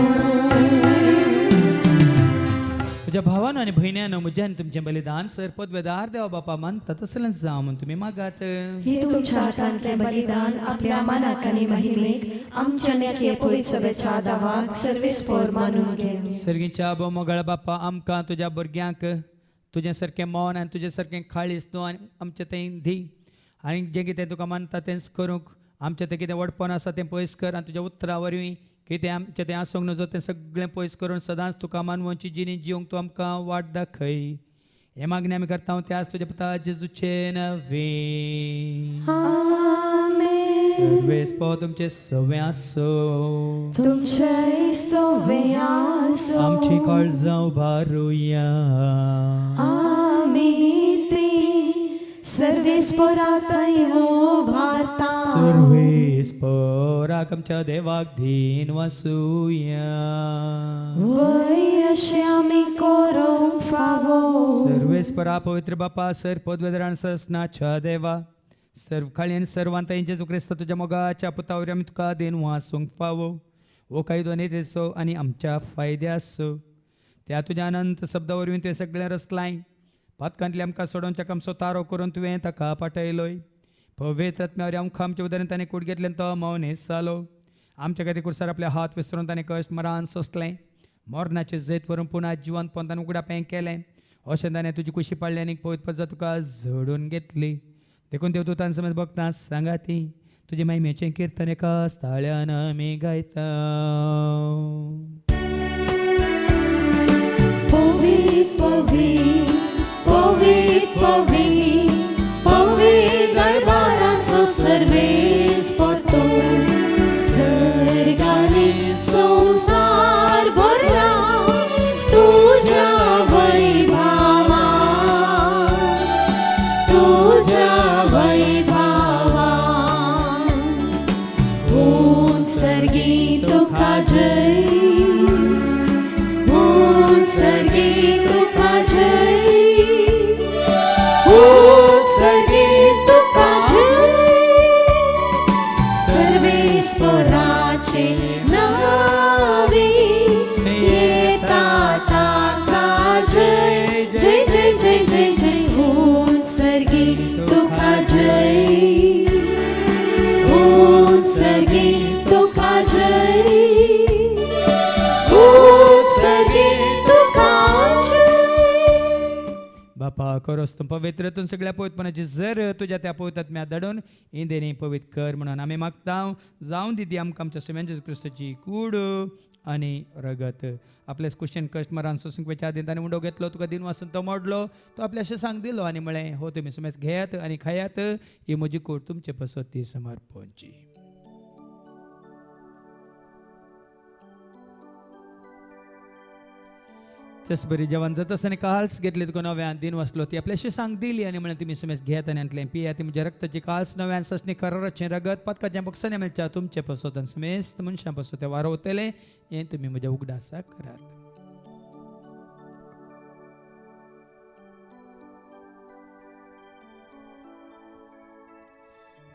Speaker 2: तुझ्या भावानं आणि बहिण्यानं म्हज्यान तुमचें बलिदान सर पदवेदार देवा बापा मानता तसलें जावं म्हूण तुमी मागात.
Speaker 6: हे तुमच्या हातांतलें बलिदान आपल्या मनाक आनी महिमेक आमच्या नेके पवित्र सभेच्या आदाराक सर्वेस्पर मानून घे.
Speaker 2: सर्गीच्या बो मोगळ बापा आमकां तुज्या भुरग्यांक तुजें सारकें मौन आनी तुजें सारकें काळीज तूं आनी आमचें तें दी आनी जें कितें तुका मानता तेंच करूंक आमचें तें कितें वडपण आसा तें पयस कर आनी तुज्या उतरां वरवीं कितें आमचें तें आसूंक नजो तें सगळें पयस करून सदांच तुका मानवाची जिणी जिवंक तूं आमकां वाट दाखय. हे मागणी आमी करता हांव त्याच तुज्या पुता जेजूचे नवी सर्वेस्पो तुमचे सवे आसो
Speaker 6: तुमचे सवे आसो
Speaker 2: आमची काळजां उबारुया
Speaker 6: आमी ती सर्वेस्परांतय उबारता
Speaker 2: सर्वेस्पराक आमच्या देवाक धीन वासुया
Speaker 6: वय अशें आमी करूंक फावो
Speaker 2: सर्वेस्परा पवित्र बापा सर पदवेदरान ससनाच्या देवा सर्व खाळी आनी सर्वांत जेजू क्रिस्त तुज्या मोगाच्या पुतावरी आमी तुका देन वासूंक फावो वो काही दोनी तेसो आनी आमच्या फायद्यासो त्या तुज्या अनंत शब्दा वरवीं तुवें सगळें रचलाय पातकांतली आमकां सोडोवन ताका आमचो तारो करून तुवें ताका पाठयलोय पवित्र आत्म्यावर आमकां आमच्या उदारण ताणें कूड घेतलें तो मौनेस जालो आमच्या खातीर कुर्सार आपले हात विसरून ताणें कश्ट मरान सोंसलें मोरणाचें जैत व्हरून पुना जिवंत पोंतान उगडापें केलें अशें ताणें तुजी कुशी पाडली आनी पवित्र पद तुका झोडून घेतली देखून देव तुतान समज भक्तां सांगाती तुजे महिमेचें किर्तन एका स्थाळ्यान आमी गायता
Speaker 6: पवित्र पवित्र पवित्र पवित्र पवित्र दरबाराचो सर्वेस पतो सर्गानी संसार भरला तुझ्या वैभवा तुझ्या वैभवा सर्गी तुका जय सर्गी तुका जय सर्गी तुका जय सर्वेस्पराचे नावी येता ताका जय जय जय जय जय जय सर्गी तुका जय सर्गी तुका जय सर्गी तुका जय
Speaker 2: बापा करोस तूं पवित्रतून सगळ्या पवित्रपणाची जर तुज्या त्या पवित्रात्म्या धाडून इंदेनी पवित्र कर म्हणून आमी मागता जावं दिदी आमकां आमच्या सुम्यान जेजू क्रिस्ताची कूड आनी रगत आपले कुशन कश्ट मरान सोसूंक वेच्या आदीं ताणें उंडो घेतलो तुका दिन वासून तो मोडलो तो आपल्या अशें सांग दिलो आनी म्हळें हो तुमी सुमेस घेयात आनी खायात ही म्हजी कूड तुमचे पसत ती समर्पणची तेच बरी जेवण जाता आसतना काल्स घेतली तुका नव्यान दिन वाचलो ती आपल्याशी सांग दिली आनी म्हळें तुमी सुमेस घेयात आनी आंतलें पियात ती म्हज्या रक्ताची काल्स नव्यान ससणी कराराचें रगत पदकाचें बक्षांनी मेळच्या तुमचे पसत आनी सुमेस मनशां पसत तें वारोवतलें हें तुमी म्हज्या उगडासा करात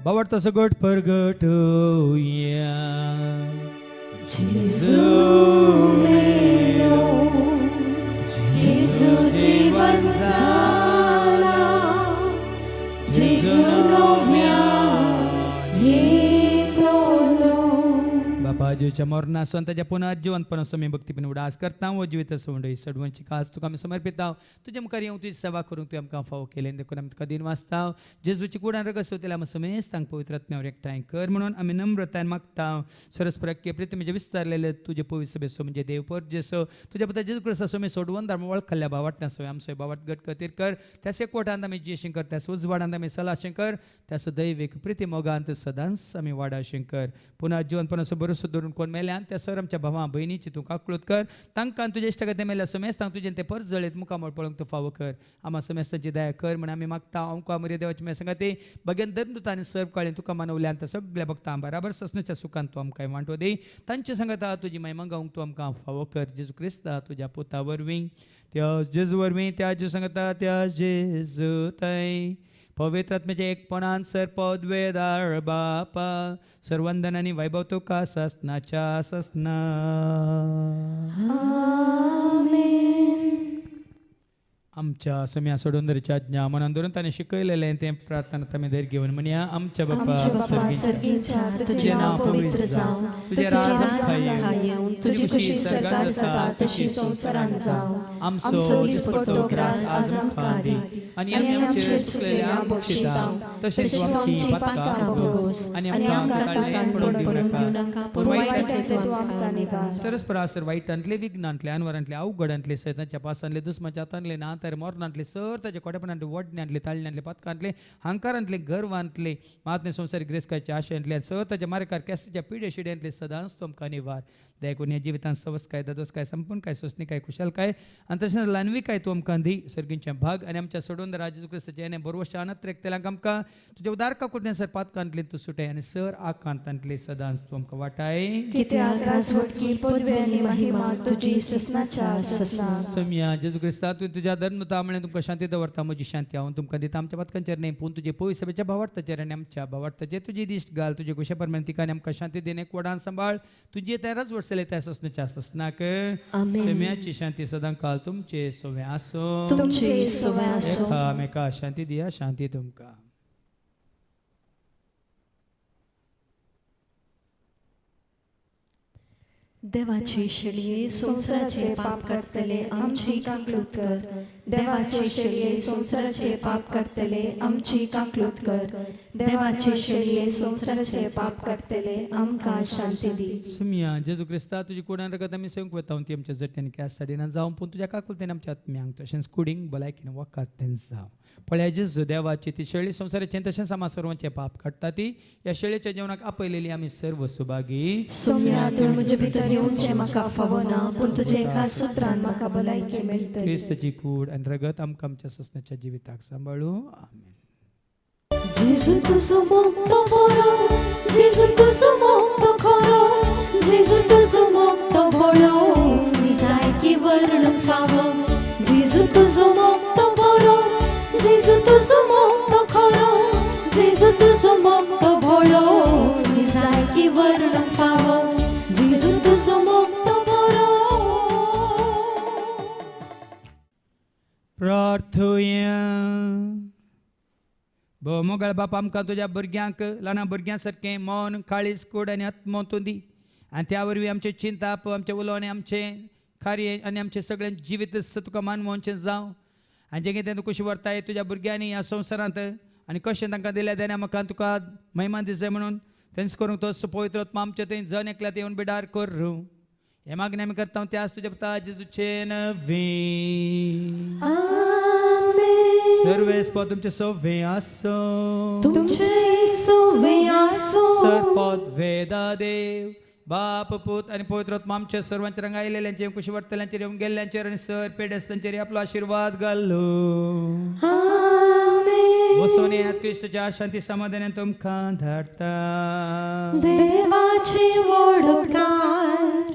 Speaker 2: बावडता सगट परगट
Speaker 6: जेसू जीवन जाला जेसू नव्या येतलो
Speaker 2: बापा जीवच्या मरणासून ताच्या पुनर्जीवनपणासून मी भक्तीपण उडास करता व जिवीत सोंडय सडवंची काज तुका आमी समर्पिता तुजे मुखार येवं तुजी सेवा करूंक तुवें आमकां फावो केलें देखून आमी तुका दिन वाचता जेजूची कुडान रगत वयतले आमी समेस्त तांकां पवित्र आत्म्यावर एकठांय कर म्हणून आमी नम्रतायेन मागता सरस्पराक्य प्रिती म्हणजे विस्तारलेले तुजे पवित्र सभेचो म्हणजे देव पर जेसो तुज्या पुता जेजू क्रिस्ता सोमे सोडवून धर्म वळखल्या भावार्थ्या सवय आमचो भावार्थ गट खातीर कर त्या सेकोटांत आमी जी शंकर त्या उजवाडांत आमी सला शंकर त्या दैविक प्रिती मोगांत सदांच आमी वाडा शंकर पुन्हा जीवनपणाचो भरोसो धरून कोण मेल्यान त्या सर आमच्या भावा भयणीची तूं काकळूत कर तांकां तुजे इश्ट ते मेल्या समेस्तांक तुजें ते परस जळेत मुखामळ पळोवंक तूं फावो कर आम्हा समेस्तांची दया कर म्हण आमी मागता आमकां मरे देवाची मे सांगाती बगेन धर्मदूतांनी सर्व काळें तुका मानवल्यान त्या सगळ्या भक्तां बराबर ससण्याच्या सुखान तूं आमकां वांटो दी तांचे सांगता तुजी महिमा गावंक तूं आमकां फावो कर जेजू क्रिस्ता तुज्या पुता वरवीं त्या जेजू वरवीं त्या जेजू सांगता त्या जेजू थंय पवित्र आत्म्याचे एकपणान सर पदवेदार बापा सर्वंदन आनी वैभव तुका ससनाच्या ससना आमच्या सम्या सोडून धरच्या ज्ञा मनान धरून ताणें शिकयलेलें तें प्रार्थना आमी धैर्य घेवन म्हणया आमच्या बापा
Speaker 6: सर्गीच्या तुझे नाव पवित्र जावं तुझे राज येऊन तुझी खुशी सरकार जाता तशी संसारान जावं आमचो दिसपट्टो ग्रास आज आमकां दी
Speaker 2: आनी आमचेर चुकलेल्या बक्षितां तशेंच आमची पातकां भोगोस आनी आमकां ताळ्यान पडूंक दिवं नाका पूण वायटांतले तूं आमकां निवार सरस्परासर वायटांतले विघ्नांतले अनवरांतले अवघडांतले सैतांच्या पासांतले दुस्माच्या हातांतले ना तर मोरणांतले सर ताच्या कोटेपणांतले वडण्यांतले ताळण्यांतले पदकांतले हांकारांतले गर्वांतले महात्मे संवसारीक ग्रेस्काच्या आशयांतले सर ताच्या मारेकार केसाच्या पिड्या शिड्यांतले सदांच तुमकां निवार दया करून ह्या जिवितांत सवस काय ददोस काय संपूर्ण काय सोसणी काय कुशल काय आनी तशेंच ल्हानविकाय तूं आमकां दी सर्गींचे भाग आनी आमच्या सोडून राज जेजू क्रिस्ताचे आनी बरोवशा अनंत रेखतेल्यांक आमकां तुज्या उदार काकुर्तेन सर पातकांतली तूं सुटय आनी सर आकांतांतली सदांच तूं आमकां वाटाय
Speaker 6: कित्याक राजवटकी पदवी आनी महिमा तुजी ससनाच्या ससना
Speaker 2: सम्या जेजू क्रिस्ता तूं तुज्या धर्मता म्हळ्यार तुमकां शांती दवरता म्हजी शांती हांव तुमकां दिता आमच्या पातकांचेर न्ही पूण तुजे पवित्र सभेच्या भावार्थाचेर आनी आमच्या भावार्थाचेर तुजी दिश्ट घाल तुजे कुशे परमेन तिका आनी आमकां शांती दिने कोडान सांबाळ तुजी तेराच वर्सले त्या ससनाच्या ससनाक
Speaker 6: आमेन.
Speaker 2: सम्याची शांती सदां काल तुमचे सोवे आसो
Speaker 6: तुमचे सोवे आसो
Speaker 2: एका शांती दिया शांती तुमकां
Speaker 6: देवाची शेळये संसाराचे पाप काडतले आमची काकलूत कर देवाची शेळये संसाराचे पाप काडतले आमची काकलूत कर देवाची शेळये संसाराचे पाप काडतले आमकां शांती दी
Speaker 2: सम्या जेजू क्रिस्ता तुजी कुडान रगत आमी सेवंक वता ती आमच्या जट्यान कॅस साडीना जावं पूण तुज्या काकुलतेन आमच्या आत्म्यांक तशेंच कुडींग भलायकीन वखात तें जावं पळय जेजू देवाची ती शेळी संसाराचें तशेंच आमा सर्वांचे पाप काडटा ती ह्या शेळयेच्या जेवणाक आपयलेली आमी सर्व सुभागी
Speaker 6: सोम्या तुवें म्हजे भितर येवचें म्हाका फावना पूण तुजे एका सुत्रान म्हाका भलायकी मेळटली
Speaker 2: क्रिस्ताची कूड आनी रगत आमकां आमच्या ससण्याच्या जिविताक सांबाळूं आमेन
Speaker 6: जेजू तुजो मोगतो बरो जेजू तुजो मोगतो खरो जेजू तुजो मोगतो बळो निजायकी वर्णूंक फावो जेजू तुजो मोगतो बरो जेजू तुजो मोगतो खरो जेजू तुजो मोगतो बळो निजायकी वर्णूंक फावो जेजू तुजो मोगतो बरो
Speaker 2: प्रार्थुया मोगळ बाप आमकां तुज्या भुरग्यांक ल्हान भुरग्यां सारकें मन काळीज कूड आनी आत्मो तूं दी आनी त्या वरवीं आमचें चिंताप आमचें उलोवणें आमचें कार्य आनी आमचें सगळें जिवीत तुका मानवोवचें जावं आनी जें कितें तूं कशें व्हरताय तुज्या भुरग्यांनी ह्या संवसारांत आनी कशें तांकां दिल्या तेन्ना म्हाका तुका महिमा दिसय म्हणून तेंच करूंक तो पवित्र आत्मा आमच्या थंय जन एकल्यात येवन बिडार कर हे मागणी आमी करता त्याच तुज्या पुता जेजूचे नवी सर्वेस्पद तुमचे सोवे आसो
Speaker 6: तुमचे सोवे आसो
Speaker 2: सर्वपद वेदा देव बाप पूत आनी पवित्र आत्मा आमच्या सर्वांच्या रंग आयलेल्यांचेर कुशी वर्तल्यांचेर येवन गेल्ल्यांचेर आनी सर पेडस्तांचेर आपलो आशीर्वाद घालो वसोन येयात क्रिस्ताच्या शांती समाधानान तुमकां धाडटा
Speaker 6: देवाची वडोपकार